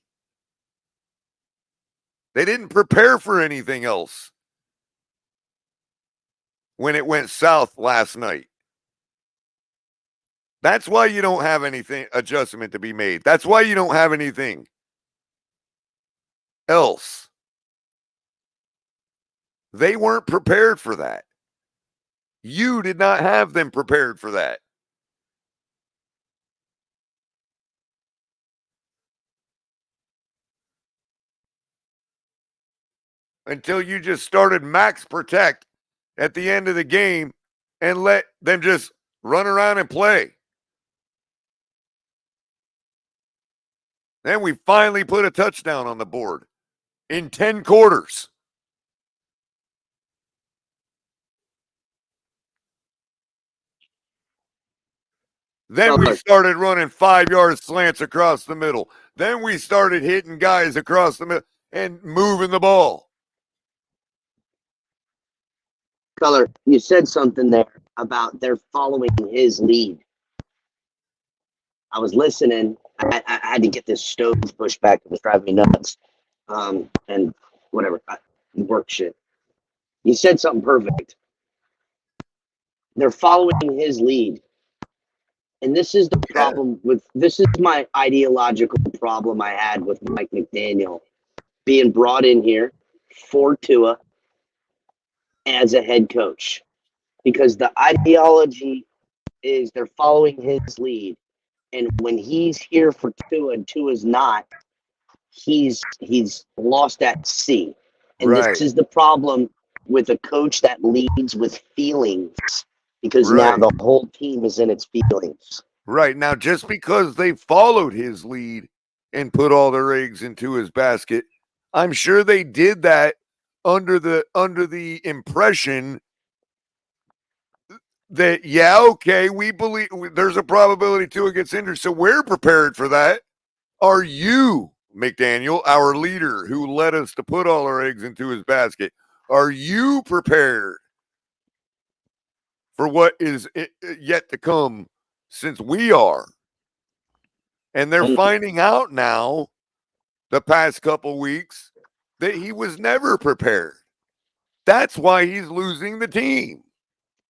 They didn't prepare for anything else when it went south last night. That's why you don't have anything adjustment to be made. That's why you don't have anything else. They weren't prepared for that. You did not have them prepared for that. Until you just started max protect at the end of the game and let them just run around and play. Then we finally put a touchdown on the board in 10 quarters. Then we started running 5-yard slants across the middle. Then we started hitting guys across the middle and moving the ball. Culler, you said something there about they're following his lead. I was listening. I had to get this stove pushed back. It was driving me nuts. And whatever, work shit. You said something perfect. They're following his lead. And this is the problem this is my ideological problem I had with Mike McDaniel being brought in here for Tua as a head coach. Because the ideology is they're following his lead. And when he's here for Tua and Tua's not, he's lost at sea. And this is the problem with a coach that leads with feelings, because now the whole team is in its feelings. Right. Now, just because they followed his lead and put all their eggs into his basket, I'm sure they did that under the impression that, we believe there's a probability Tua gets injured, so we're prepared for that. Are you, McDaniel, our leader who led us to put all our eggs into his basket, are you prepared for what is yet to come, since we are? And they're finding out now, the past couple weeks, that he was never prepared. That's why he's losing the team.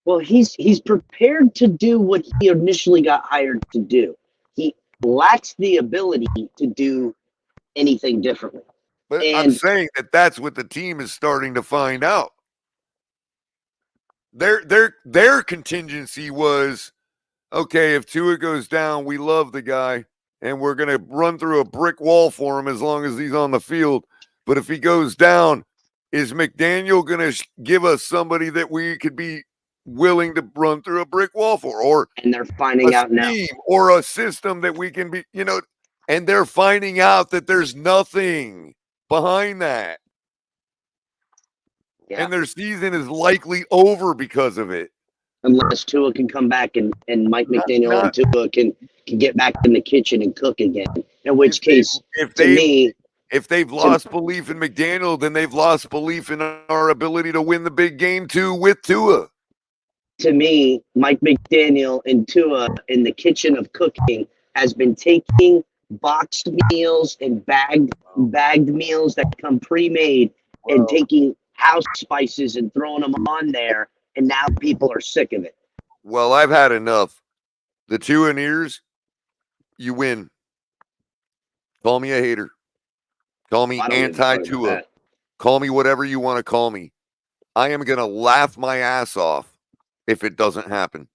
Well, he's prepared to do what he initially got hired to do. He lacks the ability to do anything differently. But I'm saying that that's what the team is starting to find out. Their contingency was, okay, if Tua goes down, we love the guy, and we're going to run through a brick wall for him as long as he's on the field. But if he goes down, is McDaniel going to give us somebody that we could be willing to run through a brick wall for? Or and they're finding out now, or a system that we can be, and they're finding out that there's nothing behind that. Yeah. And their season is likely over because of it. Unless Tua can come back and Mike McDaniel and Tua can get back in the kitchen and cook again. In which case, if they've lost belief in McDaniel, then they've lost belief in our ability to win the big game too with Tua. To me, Mike McDaniel and Tua in the kitchen of cooking has been taking boxed meals and bagged meals that come pre-made and taking house spices and throwing them on there, and now people are sick of it. Well, I've had enough. The 2 in ears, you win. Call me a hater. Call me I don't give a fuck about anti-Tua. that. Call me whatever you want to call me. I am going to laugh my ass off if it doesn't happen.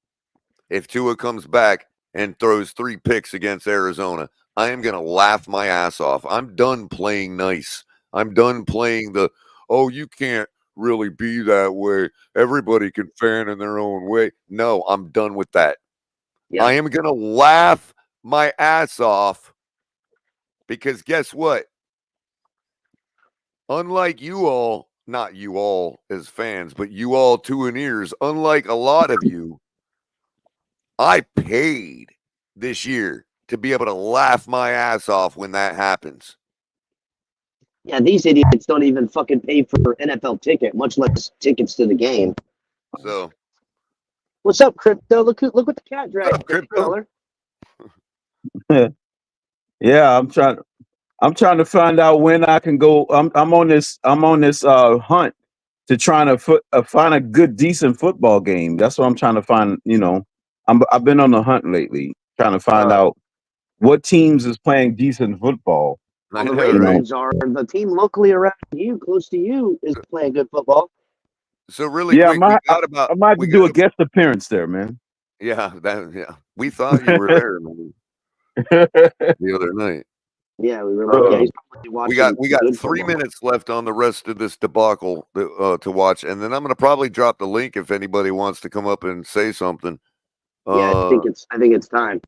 If Tua comes back and throws 3 picks against Arizona, I am going to laugh my ass off. I'm done playing nice. I'm done playing you can't really be that way. Everybody can fan in their own way. No, I'm done with that. Yep. I am going to laugh my ass off because guess what? Unlike you all, not you all as fans, but you all 2 in ears, unlike a lot of you, I paid this year to be able to laugh my ass off when that happens. Yeah, these idiots don't even fucking pay for NFL ticket, much less tickets to the game. So, what's up, Crypto? Look what the cat dragged. What's up, Crypto? Yeah, I'm trying to find out when I can go. I'm on this hunt to trying to find a good decent football game. That's what I'm trying to find. I've been on the hunt lately, trying to find out what teams is playing decent football. Well, the Ravens are the team locally around you, close to you, is playing good football. So really Yeah, quick, I might do a guest appearance there, man. Yeah, we thought you were there the other night. Yeah, we were like, he's probably watching. We got good 3 football. minutes left on the rest of this debacle to watch, and then I'm going to probably drop the link if anybody wants to come up and say something. Yeah, I think it's time.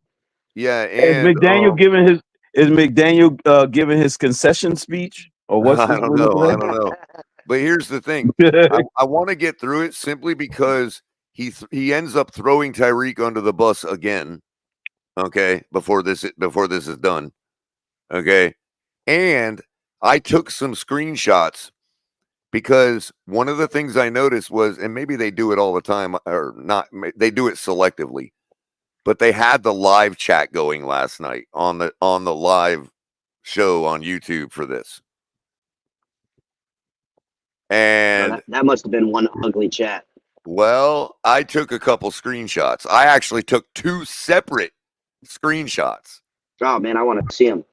Yeah, Is and McDaniel giving his concession speech, or what's I don't know. But here's the thing: I want to get through it simply because he ends up throwing Tyreek under the bus again. Okay, before this is done. Okay, and I took some screenshots because one of the things I noticed was, and maybe they do it all the time or not, they do it selectively, but they had the live chat going last night on the live show on YouTube for this. And that must have been one ugly chat. Well, I took a couple screenshots. I actually took 2 separate screenshots. Oh man, I want to see them.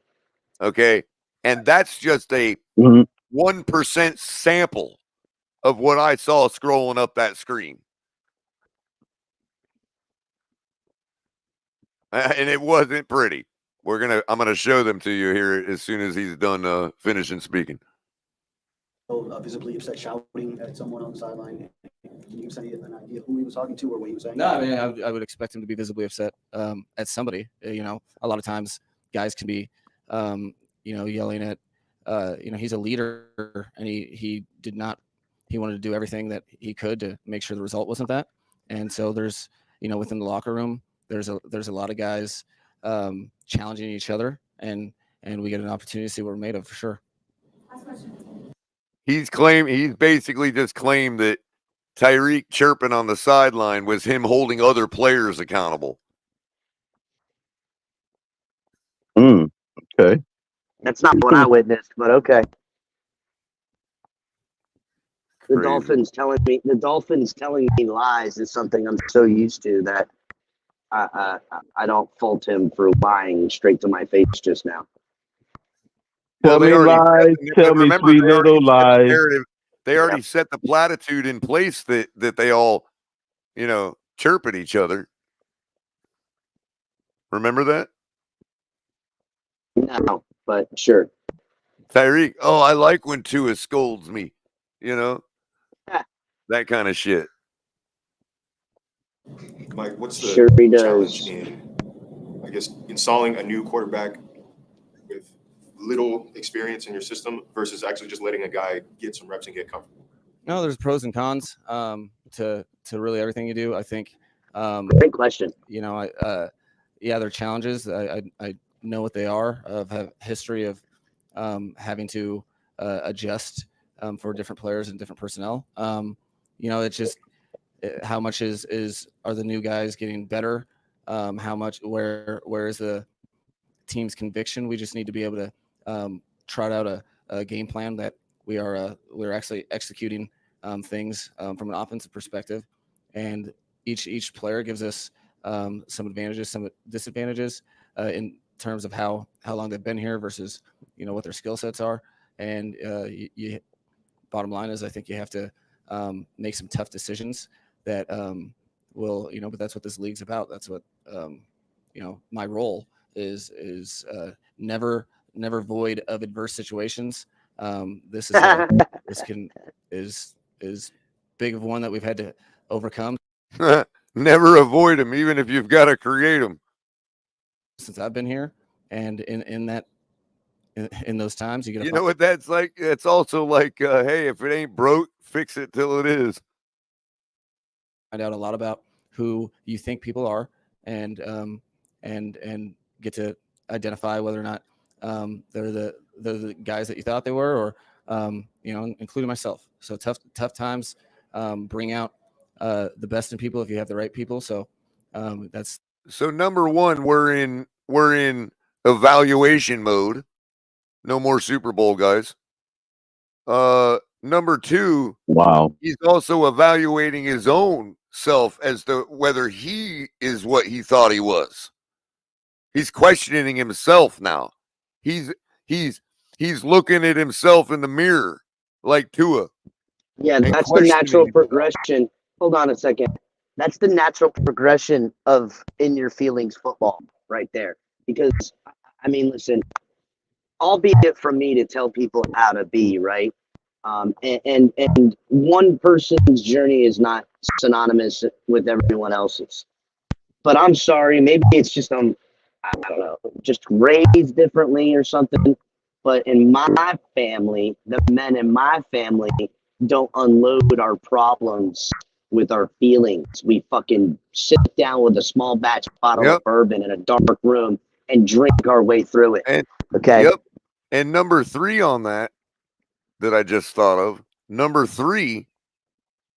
Okay, and that's just a 1% sample of what I saw scrolling up that screen. And it wasn't pretty. I'm gonna show them to you here as soon as he's done finishing speaking. Visibly upset, shouting at someone on the sideline. Can you say an idea who he was talking to or what he was saying? No, I mean, I would expect him to be visibly upset at somebody. A lot of times guys can be, yelling at, he's a leader, and he wanted to do everything that he could to make sure the result wasn't that. And so there's, within the locker room, there's a lot of guys challenging each other, and we get an opportunity to see what we're made of for sure. He's basically just claimed that Tyreek chirping on the sideline was him holding other players accountable. Okay. That's not what I witnessed, but okay. The Dolphins telling me lies is something I'm so used to that I don't fault him for lying straight to my face just now. Tell me lies. Tell me sweet little lies. They already set the platitude in place that they all, chirp at each other. Remember that? No, but sure. Tyreek, I like when Tua scolds me, that kind of shit. Mike, what's the Sure he challenge does. in, I guess, installing a new quarterback with little experience in your system versus actually just letting a guy get some reps and get comfortable? No, there's pros and cons to really everything you do. I think. Great question. There are challenges. I know what they are. I've had a history of having to adjust for different players and different personnel. It's just how much are the new guys getting better? How much where is the team's conviction. We just need to be able to trot out a game plan that we're actually executing things from an offensive perspective, and each player gives us some advantages, some disadvantages in terms of how long they've been here versus what their skill sets are. And bottom line is, I think you have to make some tough decisions that will, but that's what this league's about. That's what my role is never void of adverse situations. This is is big of one that we've had to overcome. Never avoid them, even if you've got to create them. Since I've been here, and in those times, you know what that's like. It's also like, hey, if it ain't broke, fix it till it is. Find out a lot about who you think people are, and get to identify whether or not they're the guys that you thought they were, or including myself. So tough times bring out the best in people if you have the right people. So that's so number one. We're in evaluation mode. No more Super Bowl guys. Number two. Wow. He's also evaluating his own self as to whether he is what he thought he was. He's questioning himself now. He's looking at himself in the mirror like Tua. Yeah, that's the natural progression. Hold on a second. That's the natural progression of in your feelings football right there. Because I mean, listen, albeit for me to tell people how to be, right? And one person's journey is not synonymous with everyone else's. But I'm sorry, maybe it's just I don't know, just raised differently or something. But in my family, the men in my family don't unload our problems with our feelings. We fucking sit down with a small batch bottle of bourbon in a dark room and drink our way through it. Okay. Yep. And number three on that I just thought of, number three,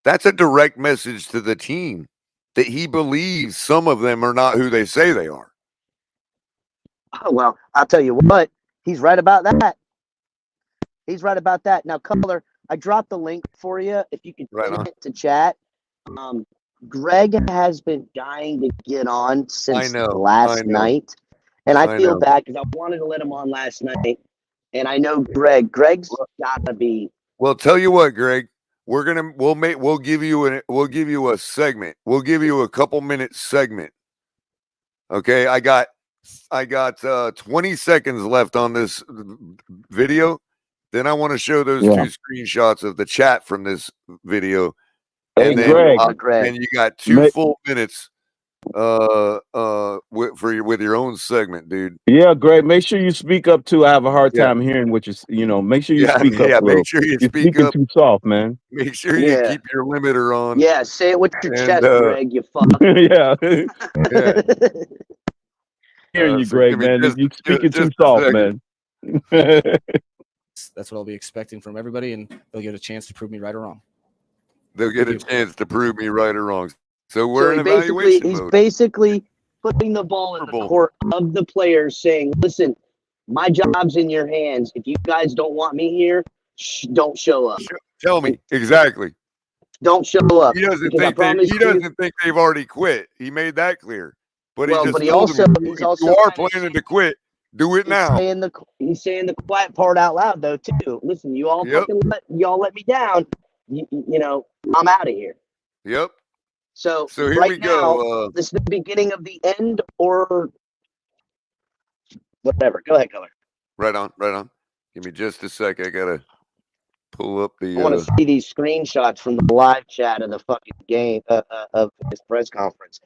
that's a direct message to the team that he believes some of them are not who they say they are. Oh, well, I'll tell you what, he's right about that. He's right about that. Now, Culler, I dropped the link for you. If you could pin it to chat. Greg has been dying to get on since last night. And I feel bad because I wanted to let him on last night. And I know Greg's got to be. Well, tell you what, Greg, we'll give you a segment. We'll give you a couple minute segment. Okay, I got 20 seconds left on this video. Then I want to show those two screenshots of the chat from this video. And then and you got 2 full minutes with your own segment, dude. Yeah, Greg, make sure you speak up too. I have a hard time hearing what you make sure you speak up. Make sure you You're speak speaking up. too soft, man. Make sure you keep your limiter on. Yeah, say it with your chest, Greg, you fuck. yeah. Hearing you, so Greg, give me man. just- You're speaking just too a soft, second. man. That's what I'll be expecting from everybody, and they'll get a chance to prove me right or wrong. They'll get a chance to prove me right or wrong. So we're in he's evaluation mode. basically putting the ball in the court of the players, saying, "Listen, my job's in your hands. If you guys don't want me here, don't show up. Tell me exactly. Don't show up." He doesn't because I think promise he doesn't think they've already quit. He made that clear. But Well, he just but he told also- them, he's if also you are kinda- planning to quit, do it now. He's saying the quiet part out loud though too. Listen, you all fucking let me down. You know, I'm out of here. Yep. So here right we go. now, this is the beginning of the end or whatever. Go ahead, Culler. Right on. Give me just a sec. I gotta pull up the. I want to see these screenshots from the live chat of the fucking game of this press conference.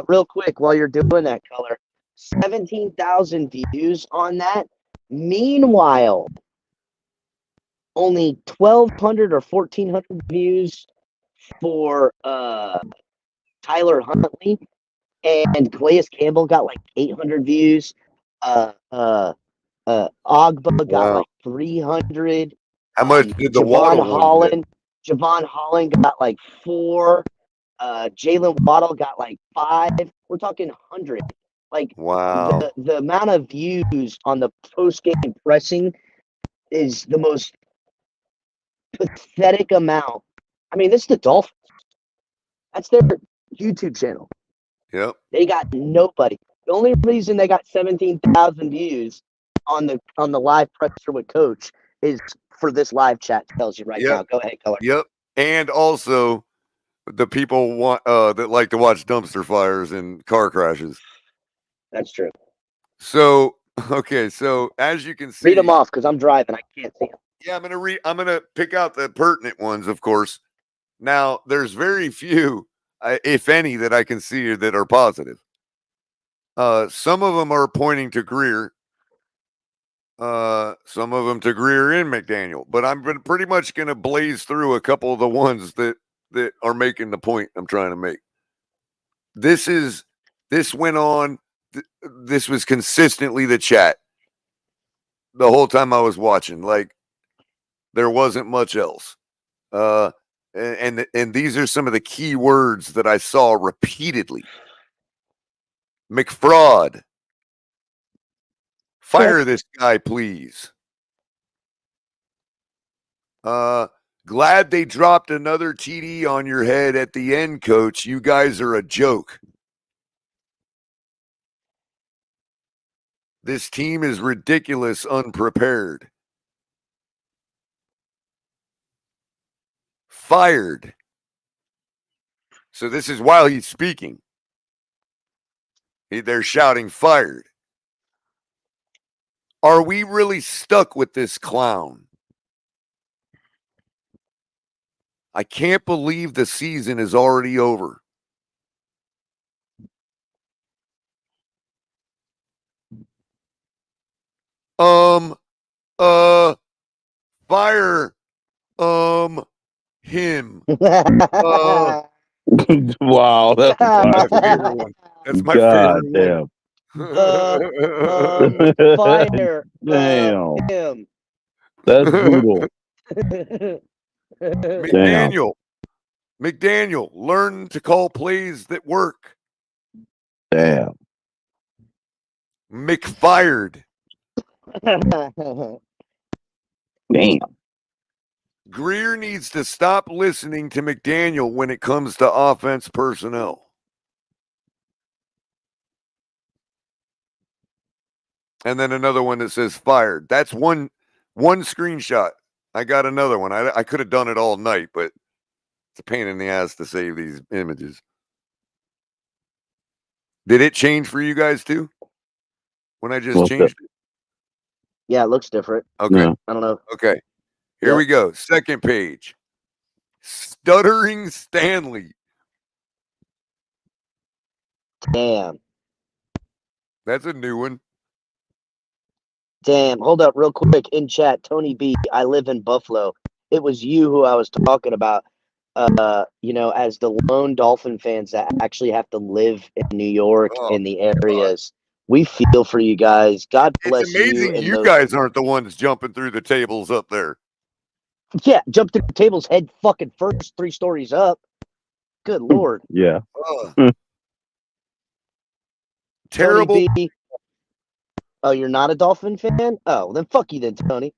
Real quick, while you're doing that, Culler, 17,000 views on that. Meanwhile, only 1,200 or 1,400 views for Tyler Huntley, and Calais Campbell got like 800 views. Ogba got like 300. How much did the Waddle one get? Javon Holland got like 4. Jalen Waddle got like 5. We're talking 100. Like Wow. the amount of views on the post game pressing is the most pathetic amount. I mean, this is the Dolphins. That's their YouTube channel. Yep. They got nobody. The only reason they got 17,000 views on the live presser with Coach is for this live chat. Tells you right Yep. now. Go ahead, Culler. Yep. And also the people that like to watch dumpster fires and car crashes. That's true. So okay, so as you can see, Read them off because I'm driving. I can't see them. Yeah, I'm gonna pick out the pertinent ones, of course. Now, there's very few, if any, that I can see that are positive. Some of them are pointing to Greer. Some of them to Greer and McDaniel. But I'm pretty much going to blaze through a couple of the ones that are making the point I'm trying to make. This went on. This was consistently the chat the whole time I was watching. Like, there wasn't much else. And these are some of the key words that I saw repeatedly. McFraud. Fire this guy, please. Glad they dropped another TD on your head at the end, Coach. You guys are a joke. This team is ridiculous, unprepared. Fired. So this is while he's speaking. They're shouting fired. Are we really stuck with this clown? I can't believe the season is already over. Fire, him. Wow, that's my favorite one. That's my God favorite damn. one. Fire Damn. him. That's brutal. Damn. McDaniel, learn to call plays that work. Damn. McFired. Damn. Greer needs to stop listening to McDaniel when it comes to offense personnel. And then another one that says fired. That's one screenshot. I got another one. I could have done it all night, but it's a pain in the ass to save these images. Did it change for you guys too? When I just changed it? Yeah, it looks different. Okay. Yeah. I don't know. Okay. Here we go. Second page. Stuttering Stanley. Damn. That's a new one. Damn. Hold up real quick in chat. Tony B, I live in Buffalo. It was you who I was talking about. As the lone Dolphin fans that actually have to live in New York in the areas. We feel for you guys. God bless It's amazing you guys aren't the ones jumping through the tables up there. Yeah, jump through the tables head fucking first 3 stories up. Good Lord. Yeah. Terrible. Tony B. Oh, you're not a Dolphin fan? Oh, then fuck you then, Tony.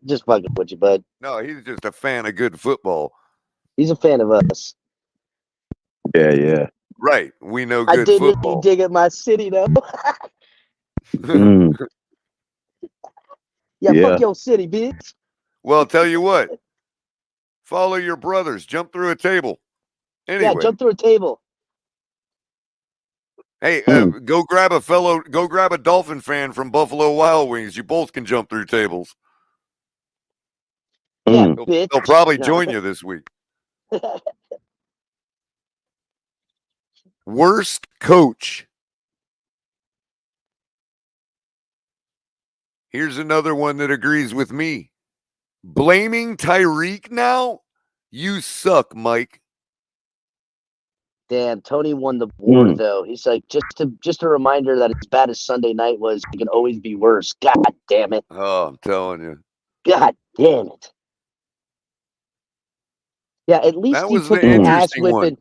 Just fucking with you, bud. No, he's just a fan of good football. He's a fan of us. Yeah. Right. We know I good did football. really dig at my city, though. Yeah, fuck your city, bitch. Well, I'll tell you what. Follow your brothers. Jump through a table. Anyway. Yeah, jump through a table. Hey, go grab a Dolphin fan from Buffalo Wild Wings. You both can jump through tables. Yeah, They'll probably join you this week. Worst coach. Here's another one that agrees with me. Blaming Tyreek now? You suck, Mike. Damn, Tony won the war though. He's like, just a reminder that as bad as Sunday night was, it can always be worse. God damn it. Oh, I'm telling you. God damn it. Yeah, at least That you was took an the ass interesting one. whipping.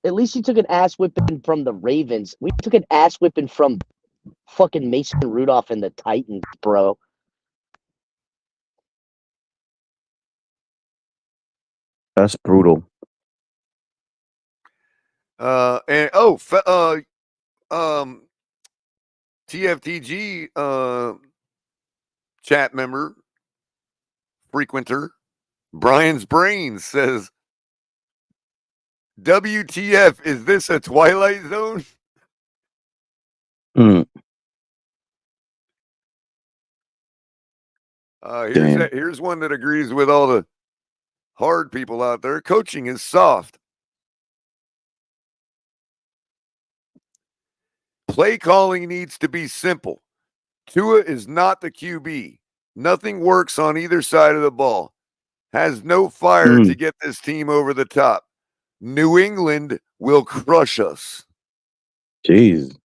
At least you took an ass whipping from the Ravens. We took an ass whipping from fucking Mason Rudolph and the Titans, bro. That's brutal. TFTG chat member, frequenter, Brian's Brains says, WTF, is this a Twilight Zone? Mm. Damn. Here's one that agrees with all the hard people out there. Coaching is soft. Play calling needs to be simple. Tua is not the QB. Nothing works on either side of the ball. Has no fire to get this team over the top. New England will crush us. Jeez.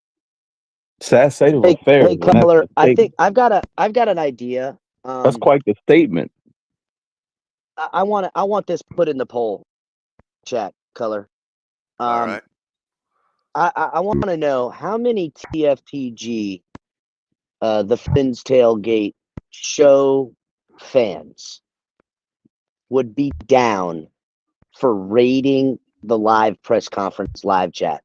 Sad state of affairs. Hey, Culler, I think I've got an idea. That's quite the statement. I want this put in the poll chat, Culler. All right. I want to know how many TFTG, the Fins Tailgate show fans would be down for rating the live press conference live chat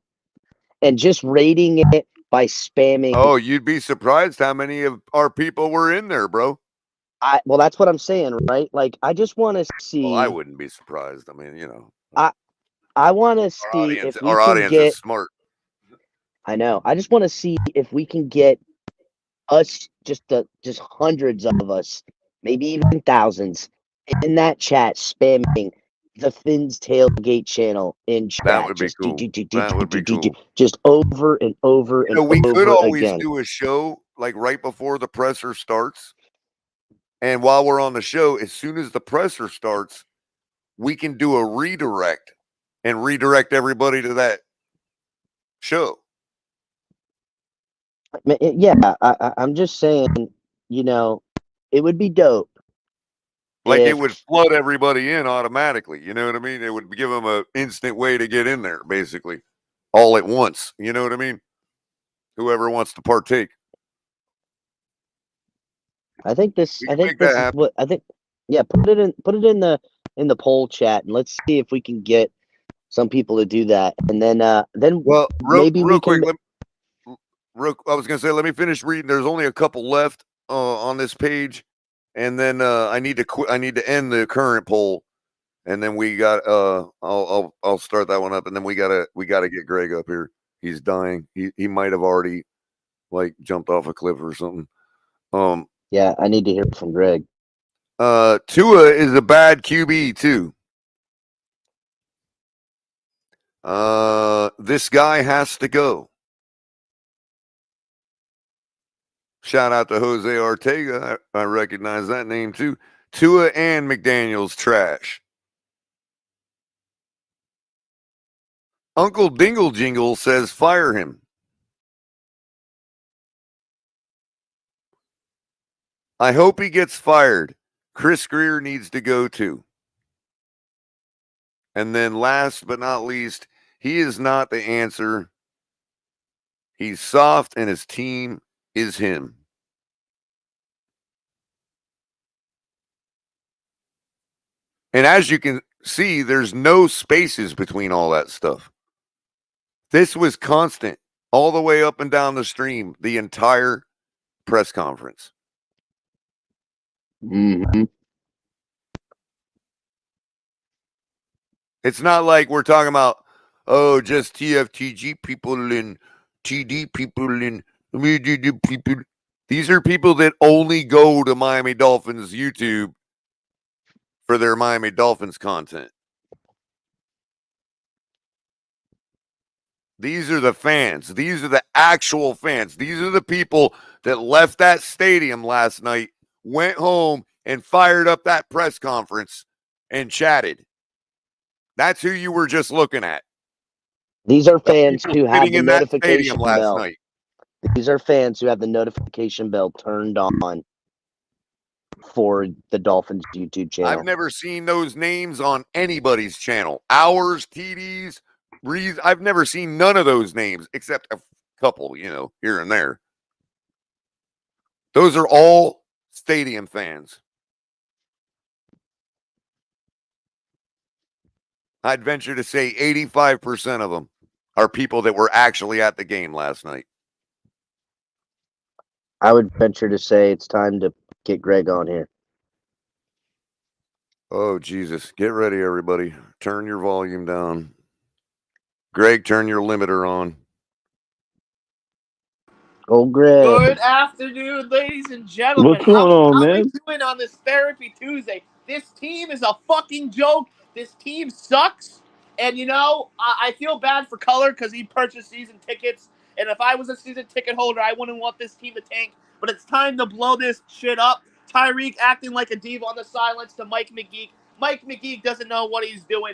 and just rating it by spamming. Oh, you'd be surprised how many of our people were in there, bro. Well, that's what I'm saying, right? Like, I just want to see. Well, I wouldn't be surprised. I mean, you know. I want to see if we our can audience get. is smart. I know. I just want to see if we can get us, just hundreds of us, maybe even thousands, in that chat spamming the Fins Tailgate channel in chat. That would be cool. That would be cool. Just over and over and over we could always again. do a show like right before the presser starts. And while we're on the show, as soon as the presser starts, we can do a redirect and redirect everybody to that show. Yeah, I'm just saying, you know, it would be dope. Like it would flood everybody in automatically. You know what I mean? It would give them an instant way to get in there, basically, all at once. You know what I mean? Whoever wants to partake. I think this is what I think. Yeah, put it in the poll chat, and let's see if we can get some people to do that, and then well, maybe real we quick. can. I was gonna say, let me finish reading. There's only a couple left on this page, and then I need to end the current poll, and then we got I'll start that one up, and then we gotta get Greg up here. He's dying. He might have already like jumped off a cliff or something. Yeah, I need to hear from Greg. Tua is a bad QB too. This guy has to go. Shout out to Jose Ortega. I recognize that name too. Tua and McDaniel's trash. Uncle Dingle Jingle says fire him. I hope he gets fired. Chris Greer needs to go too. And then last but not least, he is not the answer. He's soft and his team is him. And as you can see, there's no spaces between all that stuff. This was constant all the way up and down the stream, the entire press conference. Mm-hmm. It's not like we're talking about, oh, just TFTG people and TD people and people. These are people that only go to Miami Dolphins YouTube for their Miami Dolphins content. These are the fans. These are the actual fans. These are the people that left that stadium last night, went home, and fired up that press conference and chatted. That's who you were just looking at. These are fans who have the in that notification stadium last bell. night. These are fans who have the notification bell turned on for the Dolphins YouTube channel. I've never seen those names on anybody's channel. Ours, TD's, I've never seen none of those names except a couple, here and there. Those are all stadium fans. I'd venture to say 85% of them are people that were actually at the game last night. I would venture to say it's time to get Greg on here. Oh, Jesus. Get ready, everybody. Turn your volume down. Greg, turn your limiter on. Oh, Greg. Good afternoon, ladies and gentlemen. What's going on, how man? we doing on this Therapy Tuesday? This team is a fucking joke. This team sucks. And, I feel bad for Culler because he purchased season tickets. And if I was a season ticket holder, I wouldn't want this team to tank. But it's time to blow this shit up. Tyreek acting like a diva on the sidelines to Mike McGee. Mike McGee doesn't know what he's doing.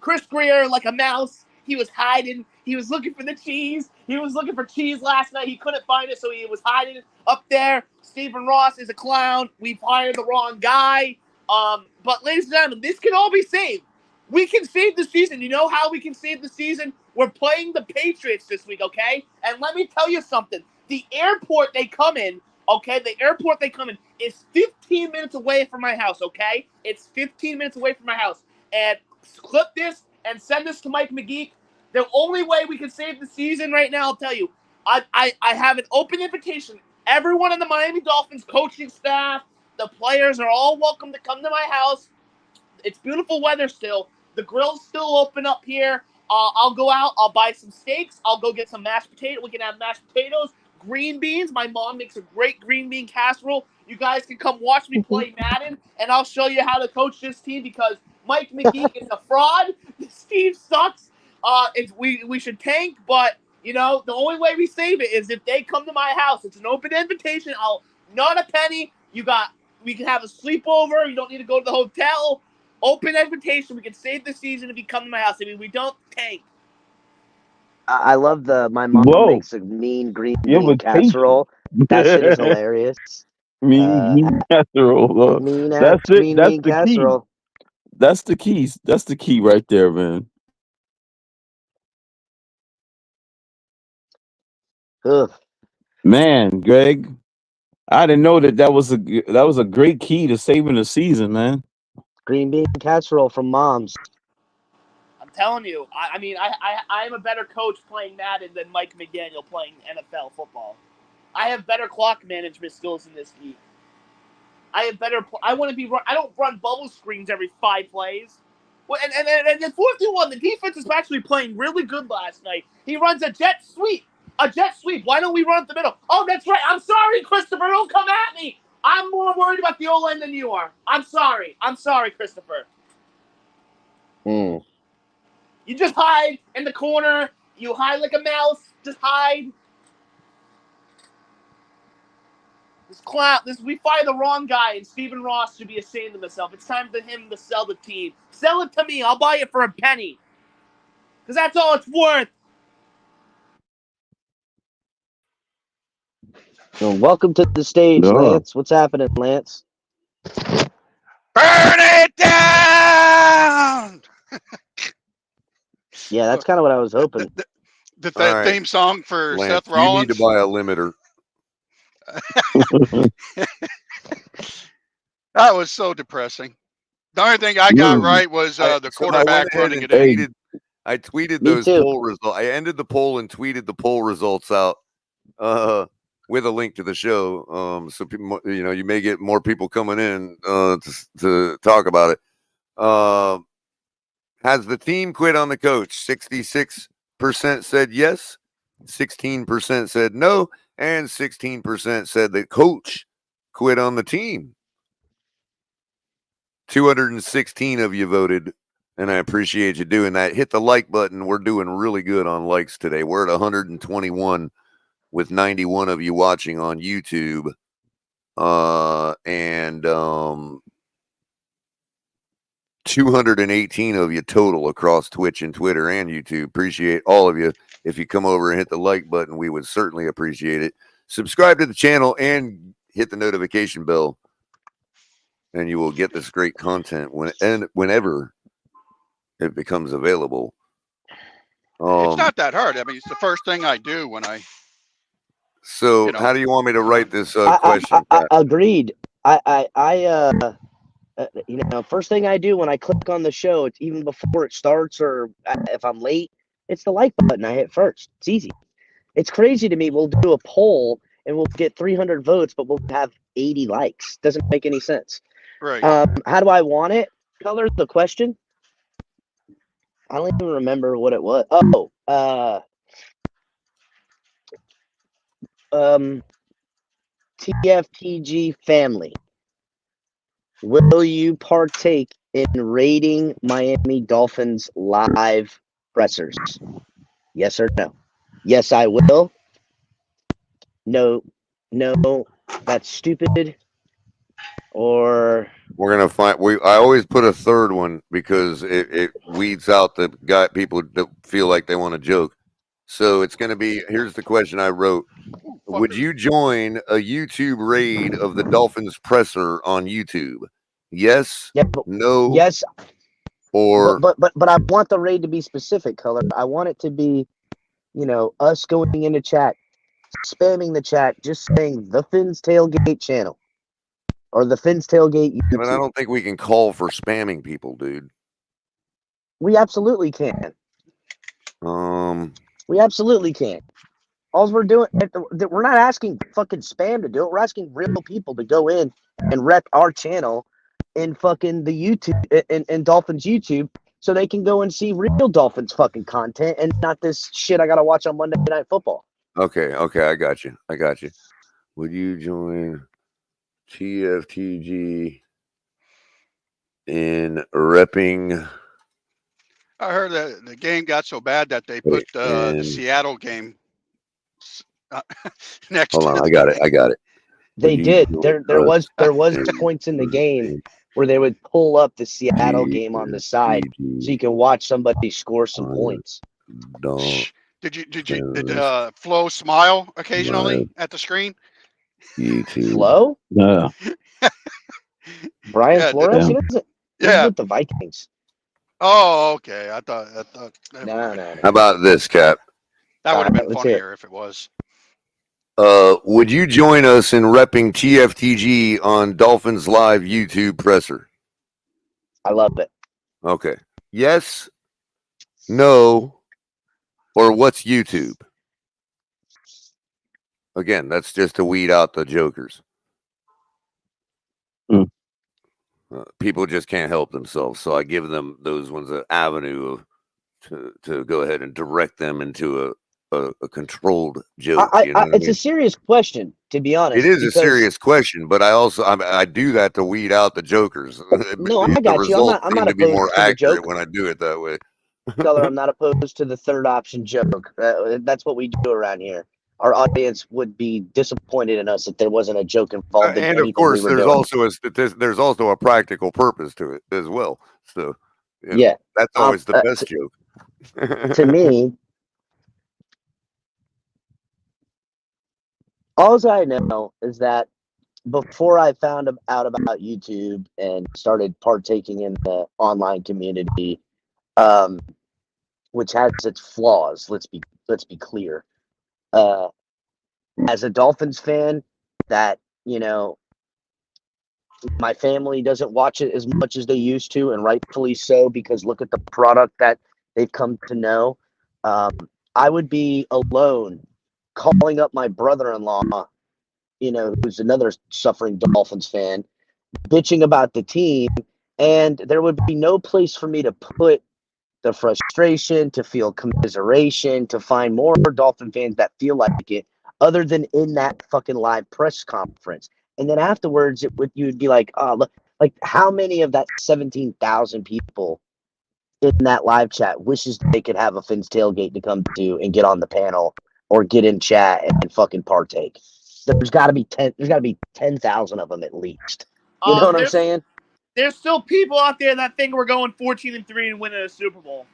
Chris Greer, like a mouse, he was hiding. He was looking for the cheese. He was looking for cheese last night. He couldn't find it, so he was hiding up there. Stephen Ross is a clown. We've hired the wrong guy. But ladies and gentlemen, this can all be saved. We can save the season. You know how we can save the season? We're playing the Patriots this week, okay? And let me tell you something. The airport they come in, okay? The airport they come in is 15 minutes away from my house, okay? It's 15 minutes away from my house. And clip this and send this to Mike McGee. The only way we can save the season right now, I'll tell you, I have an open invitation. Everyone in the Miami Dolphins coaching staff, the players are all welcome to come to my house. It's beautiful weather still. The grill's still open up here. I'll go out. I'll buy some steaks. I'll go get some mashed potato. We can have mashed potatoes, green beans. My mom makes a great green bean casserole. You guys can come watch me play Madden, and I'll show you how to coach this team because Mike McGee is a fraud. This team sucks. We should tank, but the only way we save it is if they come to my house. It's an open invitation. Not a penny. We can have a sleepover. You don't need to go to the hotel. Open invitation. We can save the season if you come to my house. I mean, we don't tank. I love my mom Whoa. makes a mean green bean Invitation. casserole. That shit is hilarious. Mean casserole. Mean ass That's it. green That's bean the key. casserole. That's the keys. That's the key right there, man. Ugh. Man, Greg, I didn't know that was a great key to saving the season, man. Green bean casserole from Mom's. I'm telling you. I am a better coach playing Madden than Mike McDaniel playing NFL football. I have better clock management skills in this league. I don't run bubble screens every 5 plays. Well, and the 4-1, the defense is actually playing really good last night. He runs a jet sweep. Why don't we run up the middle? Oh, that's right. I'm sorry, Christopher. Don't come at me. I'm more worried about the O-line than you are. I'm sorry, Christopher. Mm. You just hide in the corner. You hide like a mouse. Just hide. We fired the wrong guy, and Stephen Ross should be ashamed of himself. It's time for him to sell the team. Sell it to me. I'll buy it for a penny. Because that's all it's worth. Well, welcome to the stage, Lance. What's happening, Lance? Burn it down! Yeah, that's kind of what I was hoping. The All right. theme song for Lance, Seth Rollins. you need to buy a limiter. That was so depressing. The only thing I got right was the quarterback running it in. I tweeted Me those too. poll results. I ended the poll and tweeted the poll results out with a link to the show. So people, you may get more people coming in to talk about it. Has the team quit on the coach? 66% said yes, 16% said no, and 16% said the coach quit on the team. 216 of you voted, and I appreciate you doing that. Hit the like button. We're doing really good on likes today. We're at 121 with 91 of you watching on YouTube. And 218 of you total across Twitch and Twitter and YouTube. Appreciate all of you. If you come over and hit the like button, we would certainly appreciate it. Subscribe to the channel and hit the notification bell, and you will get this great content whenever it becomes available. It's not that hard. I mean, it's the first thing I do when I. So, You know. how do you want me to write this I question? Pat? agreed. You know, first thing I do when I click on the show, it's even before it starts or if I'm late, it's the like button I hit first. It's easy. It's crazy to me. We'll do a poll and we'll get 300 votes, but we'll have 80 likes. Doesn't make any sense. Right. How do I want it? Color the question. I don't even remember what it was. TFTG family. Will you partake in rating Miami Dolphins live pressers? Yes or no? Yes, I will. No, that's stupid. Or We're gonna find. I always put a third one because it weeds out the people that feel like they want to joke. So it's gonna be. Here's the question I wrote. Would you join a YouTube raid of the Dolphins presser on YouTube? Yes. No. yes. Or But I want the raid to be specific, Color. I want it to be, us going into chat, spamming the chat, just saying the Fins Tailgate channel or the Fins Tailgate YouTube. I mean, I don't think we can call for spamming people, dude. We absolutely can. We absolutely can. All we're doing, we're not asking fucking spam to do it. We're asking real people to go in and rep our channel in fucking the YouTube, in Dolphins YouTube, so they can go and see real Dolphins fucking content and not this shit I gotta watch on Monday Night Football. Okay, I got you. Would you join TFTG in repping? I heard that the game got so bad that they put the Seattle game next. Hold on, to I got it. They did. There was points in the game where they would pull up the Seattle game on the side so you can watch somebody score some points. Did Flo smile occasionally at the screen? Flo? No. Brian Yeah, Flores? He doesn't. He's with the Vikings. Oh, okay. I thought. No. How about this, Cap? That would have been funnier if it was. Would you join us in repping TFTG on Dolphins Live YouTube presser? I love it. Okay. Yes, no, or what's YouTube? Again, that's just to weed out the jokers. People just can't help themselves, so I give them those ones an avenue to go ahead and direct them into a controlled joke. It's a serious question, to be honest. It is a serious question, but I do that to weed out the jokers. No, I got you. I'm not to be more opposed to the accurate joke. when I do it that way. Color, I'm not opposed to the third option joke. That's what we do around here. Our audience would be disappointed in us if there wasn't a joke involved in And anything of course, we were doing. there's also a practical purpose to it as well. So yeah, that's always the best joke. To me, all I know is that before I found out about YouTube and started partaking in the online community, which has its flaws, let's be clear. As a Dolphins fan, that my family doesn't watch it as much as they used to, and rightfully so, because look at the product that they've come to know. I would be alone calling up my brother-in-law, who's another suffering Dolphins fan, bitching about the team, and there would be no place for me to put the frustration, to feel commiseration, to find more Dolphin fans that feel like it, other than in that fucking live press conference. And then afterwards, you'd be like, oh, look, like how many of that 17,000 people in that live chat wishes they could have a Fins tailgate to come to and get on the panel or get in chat and fucking partake? There's got to be 10,000 of them at least. You know what I'm saying? There's still people out there that think we're going 14-3 and winning a Super Bowl.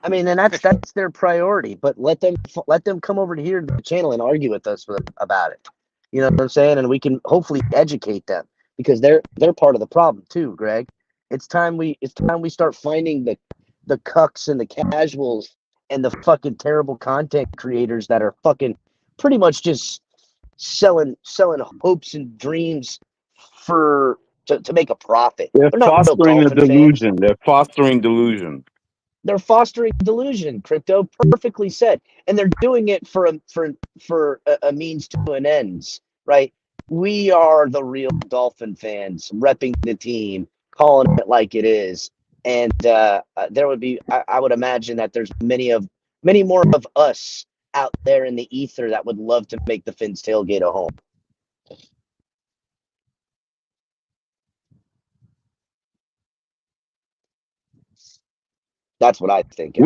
I mean, and that's their priority. But let them come over to here to the channel and argue with us about it. You know what I'm saying? And we can hopefully educate them, because they're part of the problem too, Greg. It's time we start finding the cucks and the casuals and the fucking terrible content creators that are fucking pretty much just selling hopes and dreams to make a profit. They're They're not real fostering a Dolphin fans. delusion. They're fostering delusion. They're fostering delusion. Crypto perfectly said, and they're doing it for a means to an ends, right? We are the real Dolphin fans, repping the team, calling it like it is, and there would be, I would imagine that there's many more of us out there in the ether that would love to make the Fins tailgate a home. That's what I think.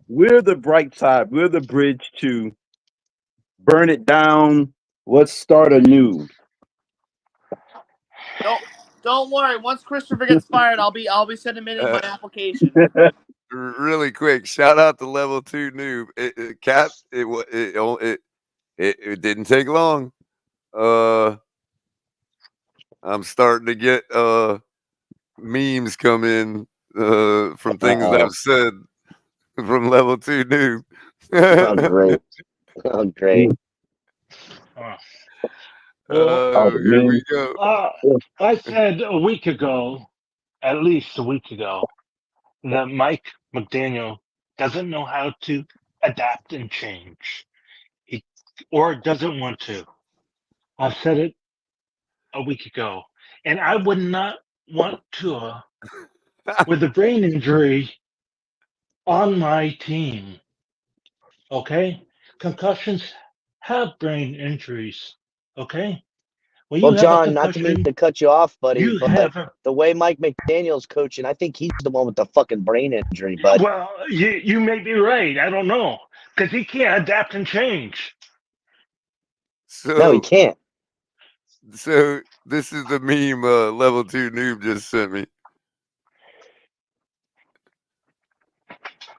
We're the bright side. We're the bridge to burn it down. Let's start anew. Don't worry. Once Christopher gets fired, I'll be submitting my application. Really quick, shout out to Level 2 Noob. Cap, it didn't take long. I'm starting to get memes come in from things I've said from Level 2 Noob. Oh, great. Oh, great. Here we go. I said a week ago, at least a week ago, that Mike McDaniel doesn't know how to adapt and change, or doesn't want to. I said it a week ago, and I would not want Tua with a brain injury on my team. Okay, concussions have brain injuries. Okay. When Well, you have a John, not to mean concussion, to cut you off, buddy, you but have a, the way Mike McDaniel's coaching, I think he's the one with the fucking brain injury, bud. well, you may be right. I don't know, because he can't adapt and change. No, he can't. So this is the meme Level 2 Noob just sent me.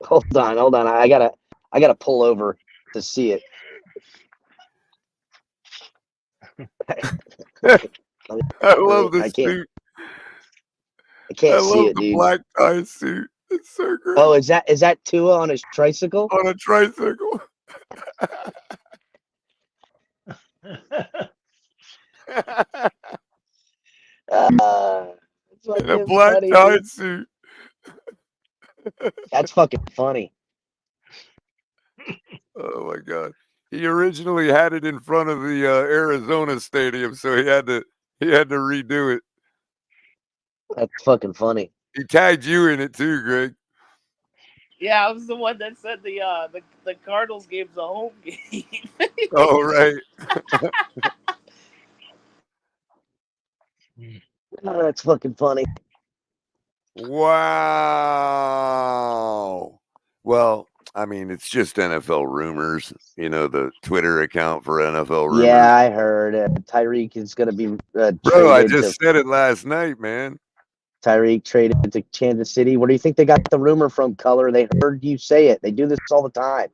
Hold on. I gotta pull over to see it. I love this suit. I can't see love it, the dude. black tie suit. It's so great. Oh, is that Tua on his tricycle? On a tricycle. In a black funny, tie dude. suit. That's fucking funny. Oh my god! He originally had it in front of the Arizona stadium, so he had to redo it. That's fucking funny. He tagged you in it too, Greg. Yeah, I was the one that said the Cardinals game's a home game. Oh right. Oh, that's fucking funny. Wow. Well, I mean, it's just NFL rumors. You know, the Twitter account for NFL rumors. Yeah, I heard Tyreek is going to be Bro, I traded just said it last night, man. Tyreek traded to Kansas City. Where do you think they got the rumor from, Culler? They heard you say it. They do this all the time.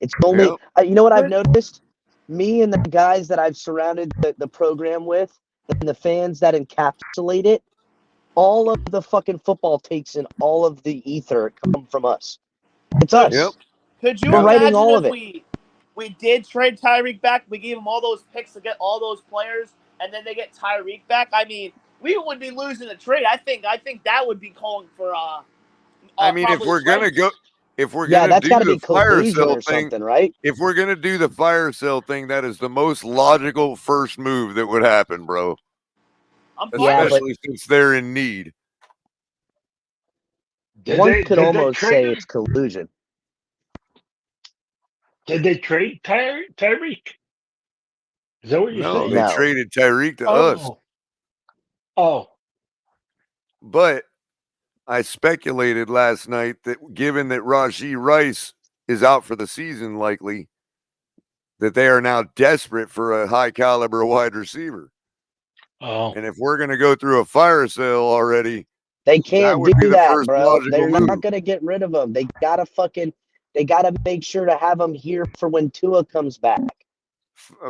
It's only, you know what I've noticed? Me and the guys that I've surrounded the program with and the fans that encapsulate it, all of the fucking football takes and all of the ether come from us. It's us. Yep. Could you We're writing imagine all if of it. we did trade Tyreek back? We gave him all those picks to get all those players, and then they get Tyreek back. I mean, we would be losing the trade. I think that would be calling for I mean, if we're gonna do that's gotta the be fire collusion sale or thing, something, right? if we're gonna do the fire sale thing, that is the most logical first move that would happen, bro. Especially since they're in need. One could almost say it's collusion. Did they trade Tyreek? Is that what you're saying? They traded Tyreek to us. Oh. But I speculated last night that given that Rashee Rice is out for the season, likely, that they are now desperate for a high caliber wide receiver. Oh. And if we're going to go through a fire sale already, they can't do that, bro. They're move. not going to get rid of him. They gotta make sure to have him here for when Tua comes back.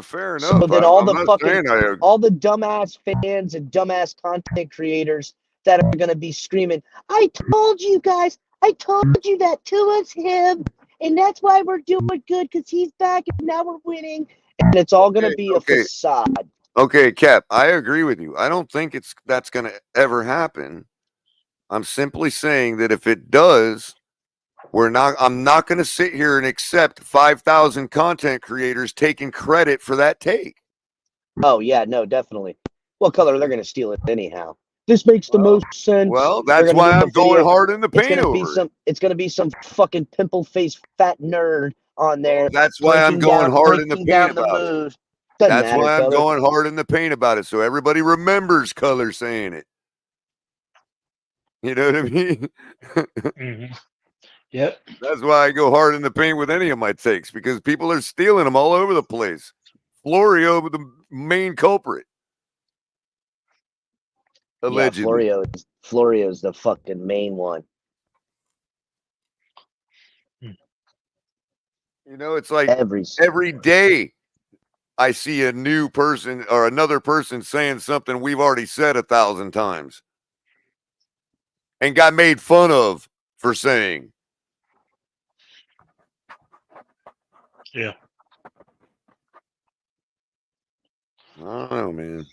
Fair enough. So then I'm not saying all the dumbass fans and dumbass content creators that are going to be screaming, I told you guys, I told you that Tua's him, and that's why we're doing good because he's back and now we're winning. And it's all going to be a facade. Okay, Cap, I agree with you. I don't think that's going to ever happen. I'm simply saying that if it does, I'm not going to sit here and accept 5,000 content creators taking credit for that take. Oh, yeah, no, definitely. Well, Color, they're going to steal it anyhow. This makes the most sense. Well, that's why I'm going hard in the paint over it. It's going to be some fucking pimple-faced fat nerd on there. That's why I'm going hard in the paint about it. Doesn't That's matter, why I'm Color. going hard in the paint about it, so everybody remembers Color saying it. You know what I mean? Mm-hmm. Yep. That's why I go hard in the paint with any of my takes, because people are stealing them all over the place. Florio, the main culprit. Allegedly. Yeah, Florio's the fucking main one. You know, it's like every day I see a new person or another person saying something we've already said 1,000 times and got made fun of for saying. Yeah. I don't know, man.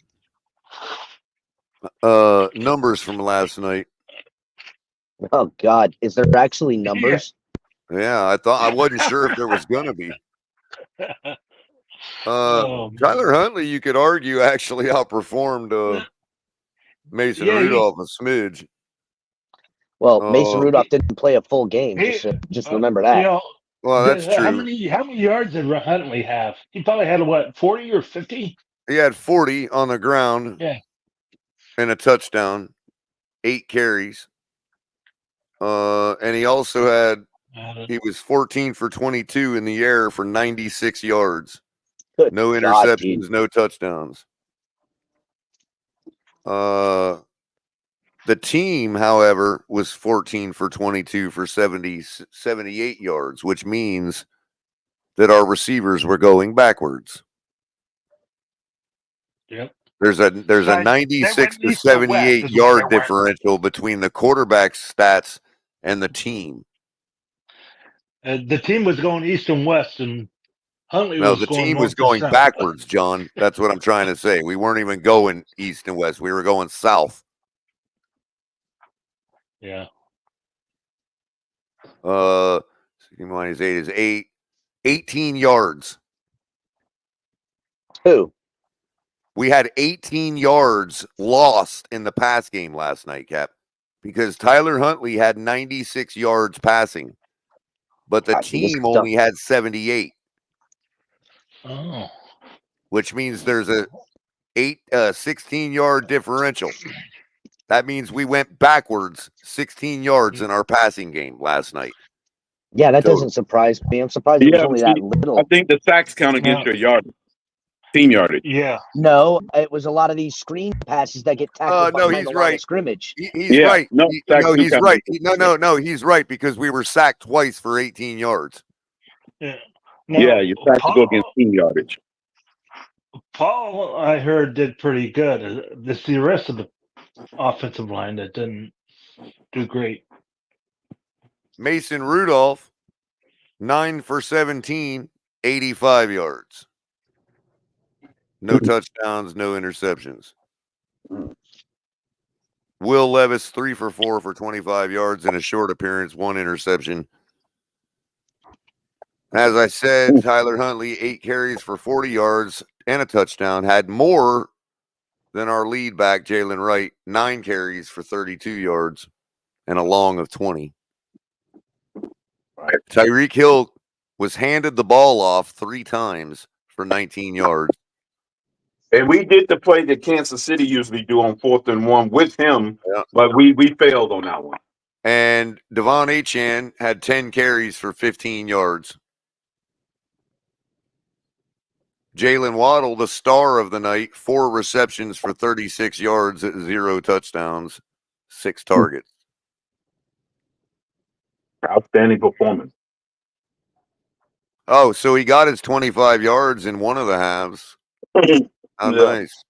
Numbers from last night. Oh God, is there actually numbers? Yeah, I wasn't sure if there was gonna be. Tyler Huntley, you could argue, actually outperformed Mason Rudolph a smidge. Well, Mason Rudolph didn't play a full game. Just remember that. You know, well, that's true. How many yards did Huntley have? He probably had what, 40 or 50? He had 40 on the ground. Yeah. And a touchdown, 8 carries. And he also he was 14 for 22 in the air for 96 yards. Good no interceptions, no touchdowns. The team, however, was 14 for 22 for 78 yards, which means that our receivers were going backwards. Yep. There's a 96 to 78 yard differential between the quarterback's stats and the team. The team was going east and west, and Huntley No, was the going team was north and going south. backwards, John. That's what I'm trying to say. We weren't even going east and west. We were going south. Yeah. 60 minus 8 is 8. 18 yards. Who? We had 18 yards lost in the pass game last night, Cap, because Tyler Huntley had 96 yards passing, but the team only had 78. Oh. Which means there's a 16-yard differential. That means we went backwards 16 yards in our passing game last night. Yeah, that doesn't surprise me. I'm surprised it was only that little. I think the sacks count against your yardage, team yardage. Yeah. No, it was a lot of these screen passes that get tackled No, by he's the line right. of scrimmage. He's right. No, he's right. No, he's right because we were sacked twice for 18 yards. Yeah. Your sacks go against team yardage. Paul, I heard, did pretty good. It's the rest of the offensive line that didn't do great. Mason Rudolph, 9 for 17, 85 yards. No touchdowns, no interceptions. Will Levis, 3 for 4 for 25 yards in a short appearance, 1 interception. As I said, Tyler Huntley, 8 carries for 40 yards and a touchdown, had more than our lead back, Jalen Wright, 9 carries for 32 yards and a long of 20. Tyreek Hill was handed the ball off 3 times for 19 yards. And we did the play that Kansas City usually do on 4th and 1 with him, but we failed on that one. And Devon Achane had 10 carries for 15 yards. Jalen Waddle, the star of the night, 4 receptions for 36 yards, 0 touchdowns, 6 targets. Outstanding performance. Oh, so he got his 25 yards in one of the halves. How nice.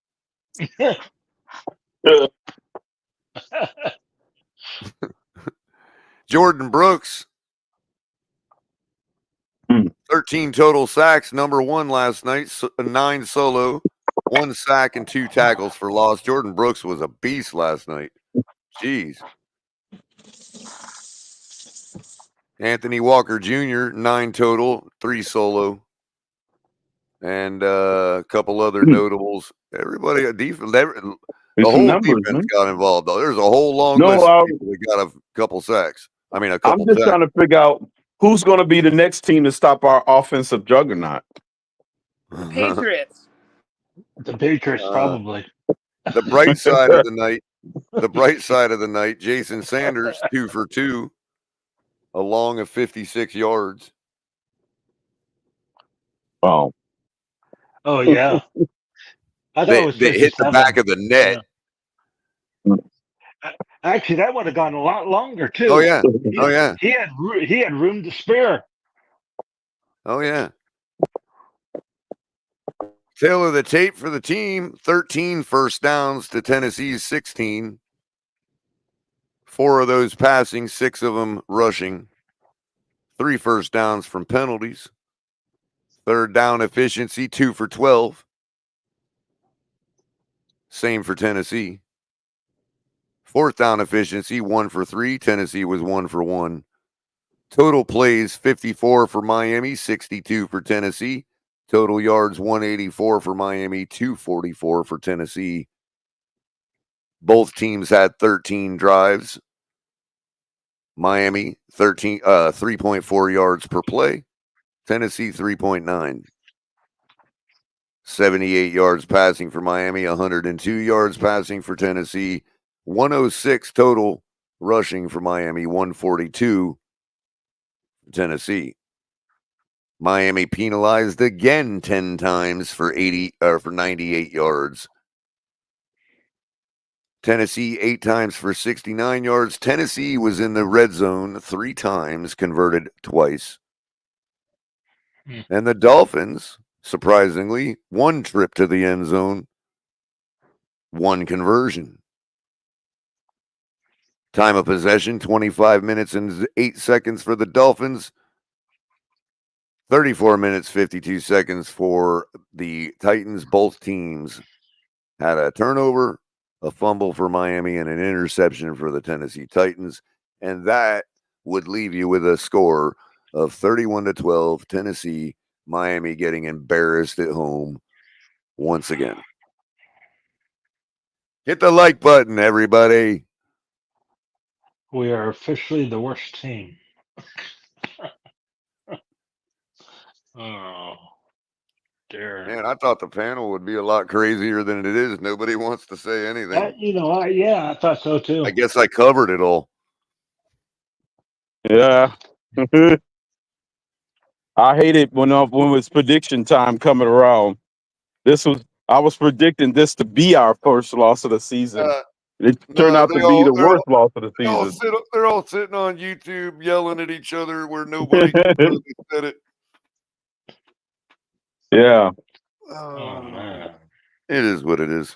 Jordan Brooks, 13 total sacks, number one last night, 9 solo, 1 sack, and 2 tackles for loss. Jordan Brooks was a beast last night. Jeez. Anthony Walker Jr., 9 total, 3 solo, and a couple other notables. Everybody, the whole numbers, defense man. got involved. There's a whole long No, list of people that got a couple sacks. I mean, a I'm couple just sacks. trying to figure out who's going to be the next team to stop our offensive juggernaut. Patriots. The Patriots, probably. The bright side of the night. The bright side of the night. Jason Sanders 2 for 2, along of 56 yards. Oh. Oh yeah. I thought They it was hit the 57. back of the net. Yeah. Actually, that would have gone a lot longer too. Oh yeah. Oh yeah. He had room to spare. Oh yeah. Tail of the tape for the team, 13 first downs to Tennessee's 16. 4 of those passing, 6 of them rushing. 3 first downs from penalties. Third down efficiency, 2 for 12. Same for Tennessee. Fourth down efficiency, 1 for 3. Tennessee was 1 for 1. Total plays, 54 for Miami, 62 for Tennessee. Total yards, 184 for Miami, 244 for Tennessee. Both teams had 13 drives. Miami, 3.4 yards per play. Tennessee, 3.9. 78 yards passing for Miami, 102 yards passing for Tennessee. 106 total rushing for Miami, 142 for Tennessee. Miami penalized again 10 times for 98 yards. Tennessee 8 times for 69 yards. Tennessee was in the red zone 3 times, converted twice. And the Dolphins, surprisingly, 1 trip to the end zone, 1 conversion. Time of possession, 25 minutes and 8 seconds for the Dolphins. 34 minutes, 52 seconds for the Titans. Both teams had a turnover, a fumble for Miami, and an interception for the Tennessee Titans. And that would leave you with a score of 31-12, Tennessee, Miami getting embarrassed at home once again. Hit the like button, everybody. We are officially the worst team. Oh, dear. Man, I thought the panel would be a lot crazier than it is. Nobody wants to say anything. I thought so too. I guess I covered it all. Yeah. I hate it when it's prediction time coming around. I was predicting this to be our first loss of the season. It turned out to be the worst loss of the season. They're all sitting on YouTube yelling at each other where nobody said it. Yeah. Oh man. It is what it is.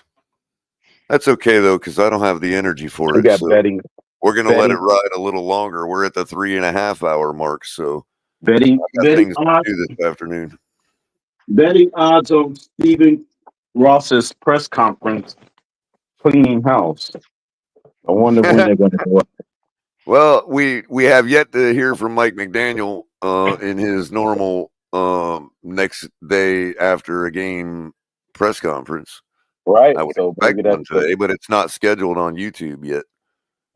That's okay though, because I don't have the energy for We it. got So betting. we're gonna let it ride a little longer. We're at the 3.5 hour mark, so Betting I got things to do this afternoon. Betting odds on Stephen Ross's press conference cleaning house. I wonder when they're going to go up. Well, we have yet to hear from Mike McDaniel in his normal next day after a game press conference. Right. I would So expect maybe one that's today, but it's not scheduled on YouTube yet.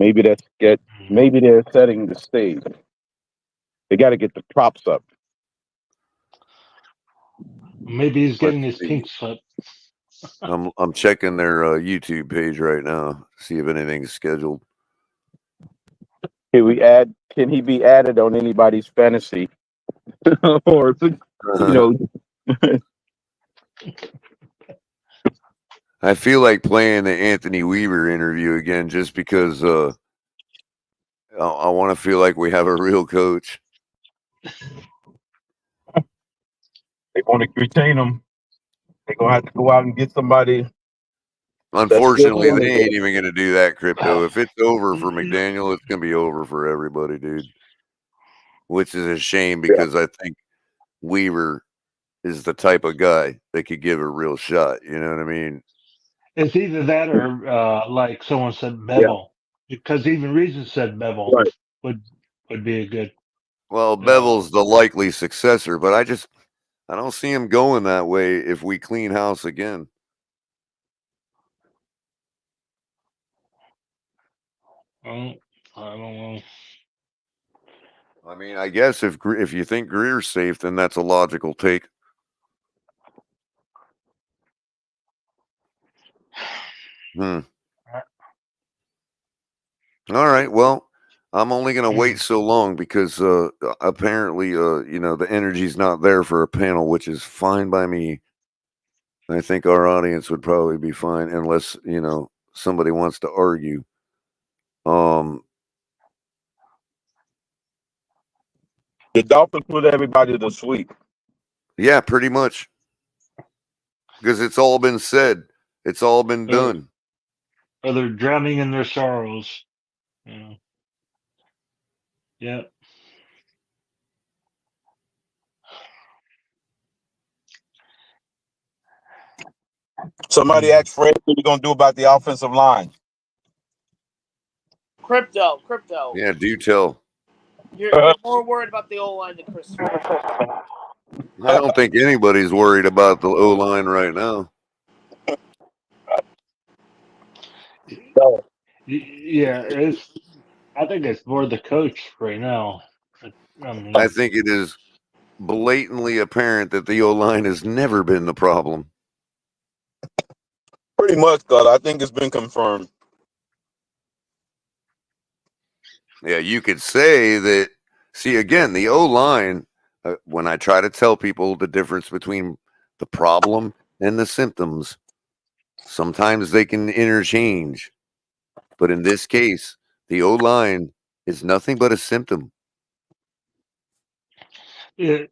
maybe they're setting the stage. They got to get the props up. Maybe he's getting Let's his pink slip. I'm checking their YouTube page right now to see if anything's scheduled. Can he be added on anybody's fantasy? Or I feel like playing the Anthony Weaver interview again just because I want to feel like we have a real coach. They want to retain him. They're gonna have to go out and get somebody. Unfortunately, they ain't even going to do that, Crypto. If it's over for McDaniel, it's going to be over for everybody, dude. Which is a shame because I think Weaver is the type of guy that could give a real shot. You know what I mean? It's either that or like someone said, Yeah. Bevel, because even Reason said Bevel Right. would be a good. Well, Bevel's the likely successor, but I don't see him going that way if we clean house again. I don't know. I mean, I guess if you think Greer's safe, then that's a logical take. Hmm. All right. Well, I'm only going to wait so long because apparently, the energy's not there for a panel, which is fine by me. I think our audience would probably be fine unless, somebody wants to argue. The Dolphins put everybody to sleep. Yeah, pretty much. Because it's all been said. It's all been done. Or they're drowning in their sorrows. Yeah. Somebody asked Fred what are going to do about the offensive line. Crypto. Yeah, do tell. You're more worried about the O line than Chris. I don't think anybody's worried about the O line right now. Yeah, I think it's more the coach right now. I think it is blatantly apparent that the O line has never been the problem. Pretty much, God. I think it's been confirmed. Yeah, you could say that. See, again, the O line, when I try to tell people the difference between the problem and the symptoms, sometimes they can interchange. But in this case, the O line is nothing but a symptom. The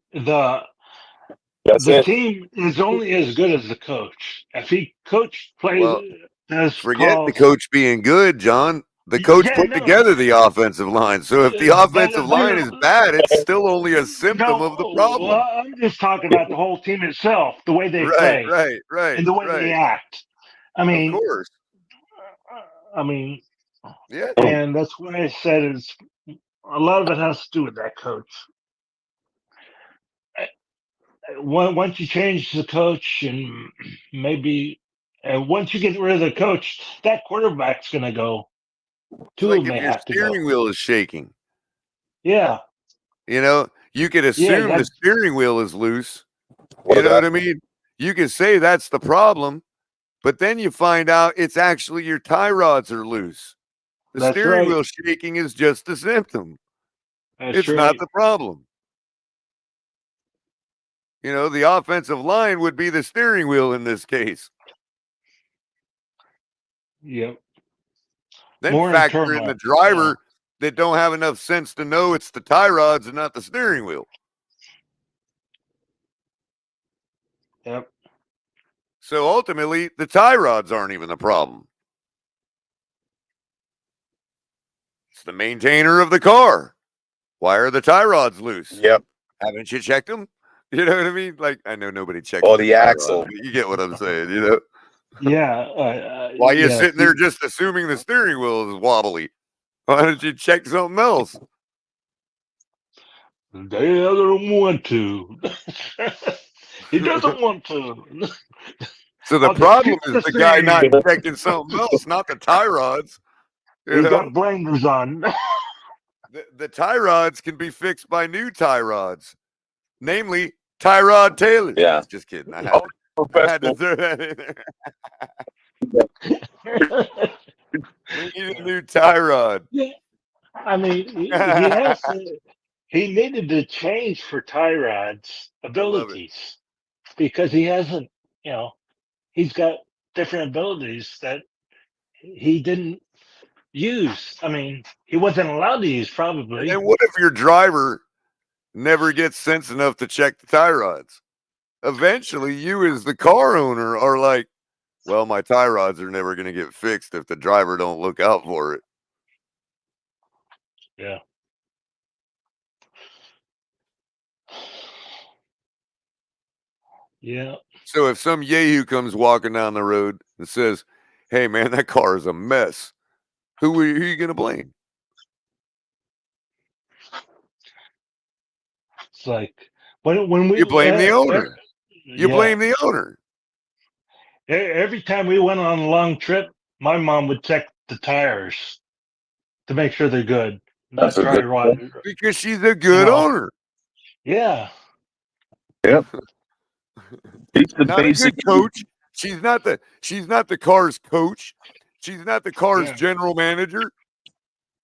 team is only as good as the coach. If he Forget the coach being good, John. The coach put together the offensive line. So if the offensive line is bad, it's still only a symptom of the problem. Well, I'm just talking about the whole team itself, the way they play, Right, and the way they act. I mean, of course. Yeah, and that's why I said it's a lot of it has to do with that coach. Once you change the coach, and maybe once you get rid of the coach, that quarterback's going to go. Two of them may If your have to go. steering wheel is shaking. Yeah. You could assume the steering wheel is loose. You know what I mean? You can say that's the problem, but then you find out it's actually your tie rods are loose. The steering wheel shaking is just a symptom. It's not the problem. The offensive line would be the steering wheel in this case. Yep. Then More factor internal. in the driver that don't have enough sense to know it's the tie rods and not the steering wheel. Yep. So ultimately, the tie rods aren't even the problem. It's the maintainer of the car. Why are the tie rods loose? Yep. Haven't you checked them? You know what I mean? Like, I know nobody checks. Or the axle. Rods, you get what I'm saying, Yeah. Why are you sitting there just assuming the steering wheel is wobbly? Why don't you check something else? They don't want to. He doesn't want to. So the problem is the guy not checking something else, not the tie rods. He's got blinders on. The tie rods can be fixed by new tie rods, namely tie rod Taylor. Yeah. Just kidding. I had to throw that in there. We need a new tie rod. Yeah. I mean, he needed to change for Tyrod's abilities because he hasn't, he's got different abilities that he didn't use. I mean, he wasn't allowed to use probably. And what if your driver never gets sense enough to check the tie rods? Eventually, you as the car owner are like, well, my tie rods are never going to get fixed if the driver don't look out for it. Yeah. Yeah. So if some yahoo comes walking down the road and says, "Hey man, that car is a mess," who are you going to blame? It's like when we You blame the owner. You blame the owner. Every time we went on a long trip, my mom would check the tires to make sure they're good. Not That's a dry good rot. point. Because she's a good owner. Yeah. Yep. Teach the Not a basic. good coach. She's not the car's coach. She's not the car's Yeah. general manager.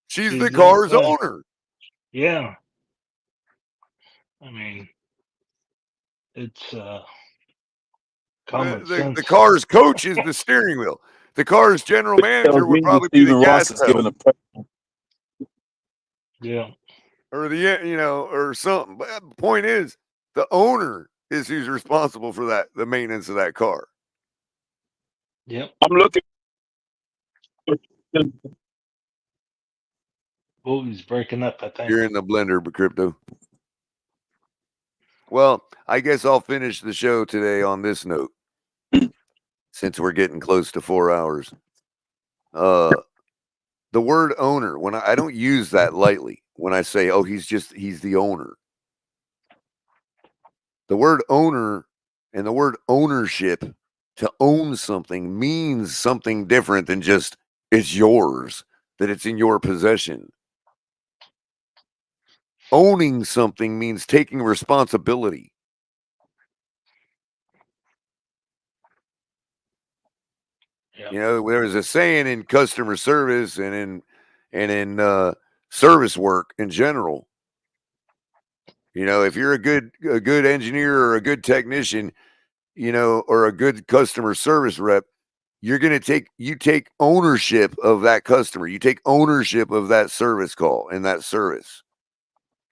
She's the She's car's not- owner. Yeah. I mean, it's common sense. The car's coach is the steering wheel. The car's general manager would probably be the Stephen gas Ross is giving pedal. a Yeah. Or or something. But the point is, the owner is who's responsible for the maintenance of that car. Yep. I'm looking. Oh, he's breaking up, I think. You're in the blender, but crypto. Well, I guess I'll finish the show today on this note, since we're getting close to 4 hours. The word owner, when I don't use that lightly when I say, "Oh, he's the owner." The word owner and the word ownership, to own something, means something different than just it's yours, that it's in your possession. Owning something means taking responsibility. You know, there was a saying in customer service and in service work in general. You know, if you're a good engineer or a good technician, or a good customer service rep, you take ownership of that customer. You take ownership of that service call and that service.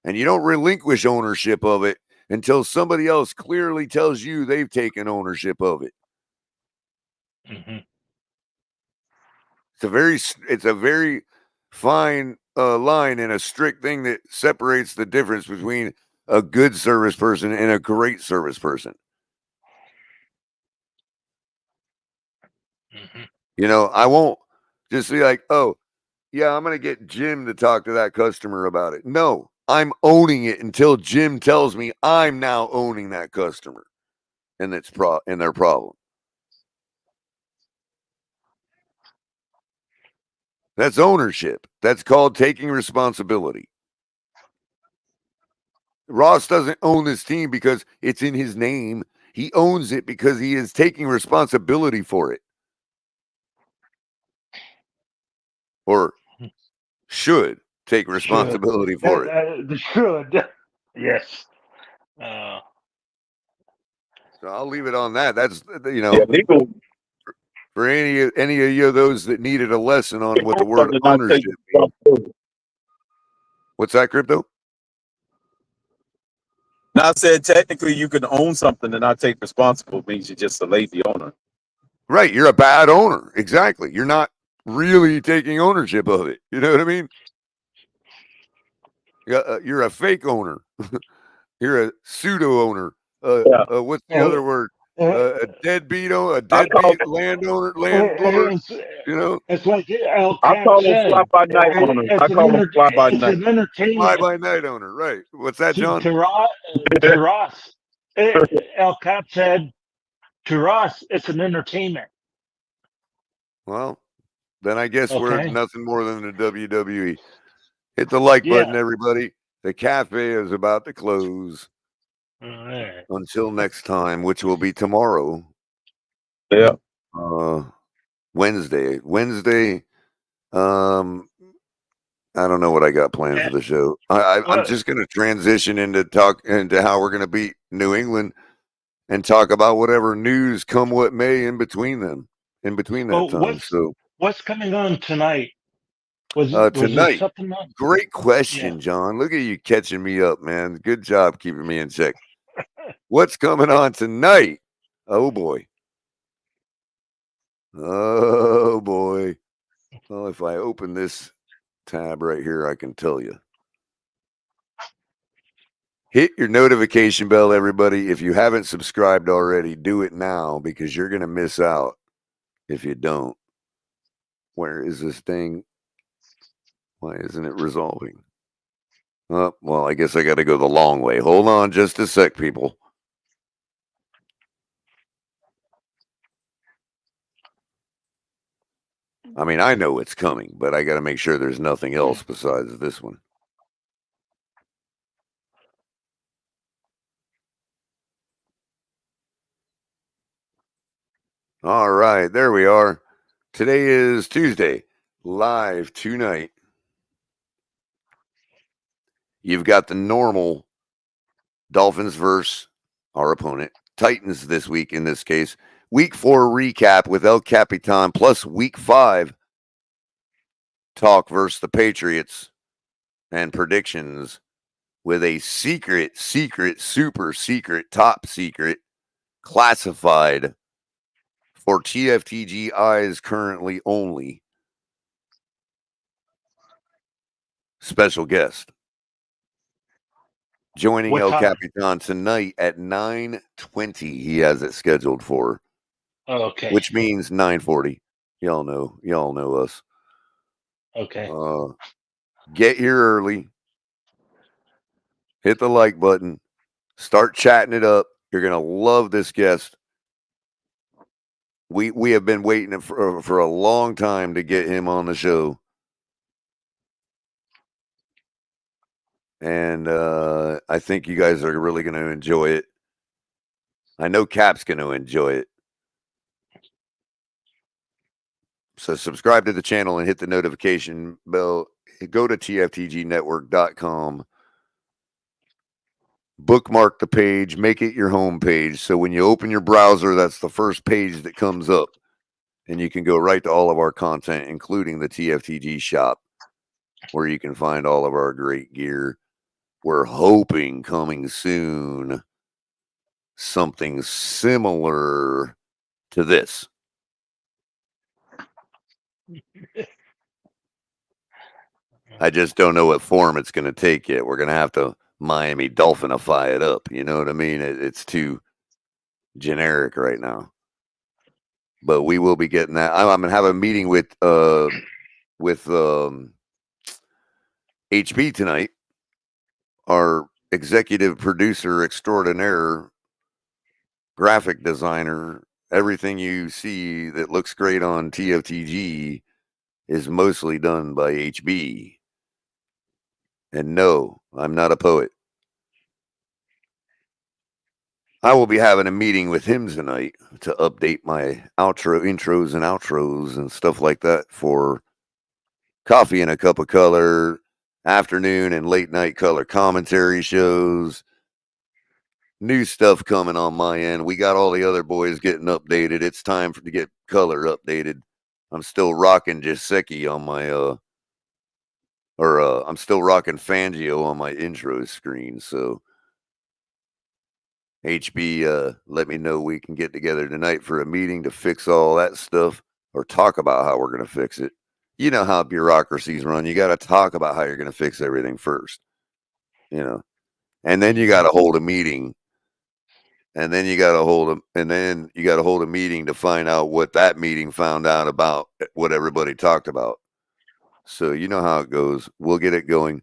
And you don't relinquish ownership of it until somebody else clearly tells you they've taken ownership of it. Mm-hmm. It's a very fine line and a strict thing that separates the difference between a good service person and a great service person. Mm-hmm. I won't just be like, "Oh, yeah, I'm going to get Jim to talk to that customer about it." No, I'm owning it until Jim tells me I'm now owning that customer and their problem. That's ownership. That's called taking responsibility. Ross doesn't own this team because it's in his name. He owns it because he is taking responsibility for it. Or should take responsibility for it. The should. Yes. So I'll leave it on that. That's legal. For any of you those that needed a lesson on what the word ownership means. What's that, crypto? Now I said technically you can own something and not take responsible means you're just a lazy owner. Right, you're a bad owner. Exactly. You're not really taking ownership of it. You know what I mean? You're a fake owner. You're a pseudo owner. What's the other word? A deadbeat landowner, landlord. It's like El I Cap call them said. fly by night owners. I call them fly by It's night. an entertainment. Fly by night owner, right? What's that, John? To Ross, El Cap said, to Ross, it's an entertainment. Well, then I guess we're Okay. nothing more than the WWE. Hit the like button, everybody. The cafe is about to close. All right. Until next time, which will be tomorrow. Yeah. Wednesday. I don't know what I got planned for the show. I'm just going to transition into how we're going to beat New England and talk about whatever news come what may in between that time. So what's coming on tonight? Was there tonight, something on? great question, John. Look at you catching me up, man. Good job keeping me in check. What's coming on tonight? Oh boy. Oh boy. Well, if I open this tab right here, I can tell you. Hit your notification bell, everybody. If you haven't subscribed already, do it now because you're going to miss out if you don't. Where is this thing? Why isn't it resolving? Oh, well, I guess I got to go the long way. Hold on just a sec, people. I mean, I know it's coming, but I got to make sure there's nothing else besides this one. All right, there we are. Today is Tuesday, live tonight. You've got the normal Dolphins versus our opponent, Titans this week in this case. Week 4 recap with El Capitan plus week 5 talk versus the Patriots and predictions with a secret, super secret, top secret, classified for TFTG eyes currently only special guest. Joining What El time? Capitan tonight at 9:20. He has it scheduled for. Oh, okay. Which means 9:40. Y'all know us. Okay. Get here early. Hit the like button. Start chatting it up. You're gonna love this guest. We have been waiting for a long time to get him on the show. And I think you guys are really going to enjoy it. I know Cap's going to enjoy it. So subscribe to the channel and hit the notification bell. Go to tftgnetwork.com. Bookmark the page. Make it your home page. So when you open your browser, that's the first page that comes up. And you can go right to all of our content, including the TFTG shop, where you can find all of our great gear. We're hoping coming soon something similar to this. I just don't know what form it's going to take yet. We're going to have to Miami Dolphinify it up. You know what I mean? It's too generic right now. But we will be getting that. I'm going to have a meeting with HB tonight, our executive producer extraordinaire, graphic designer. Everything you see that looks great on TFTG is mostly done by HB. And no, I'm not a poet. I will be having a meeting with him tonight to update my intros and outros and stuff like that for Coffee and a Cup of Color, afternoon and late night color commentary shows. New stuff coming on my end. We got all the other boys getting updated. It's time to get color updated. I'm still rocking Jaceki on my I'm still rocking Fangio on my intro screen. So HB, let me know we can get together tonight for a meeting to fix all that stuff or talk about how we're going to fix it. You know how bureaucracies run. You got to talk about how you're going to fix everything first, and then you got to hold a meeting. And then you got to hold a meeting to find out what that meeting found out about what everybody talked about. So you know how it goes. We'll get it going.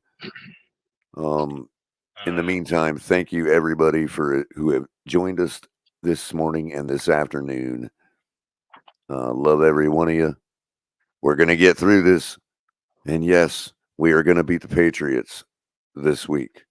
In the meantime, thank you everybody who have joined us this morning and this afternoon. Love every one of you. We're going to get through this. And yes, we are going to beat the Patriots this week.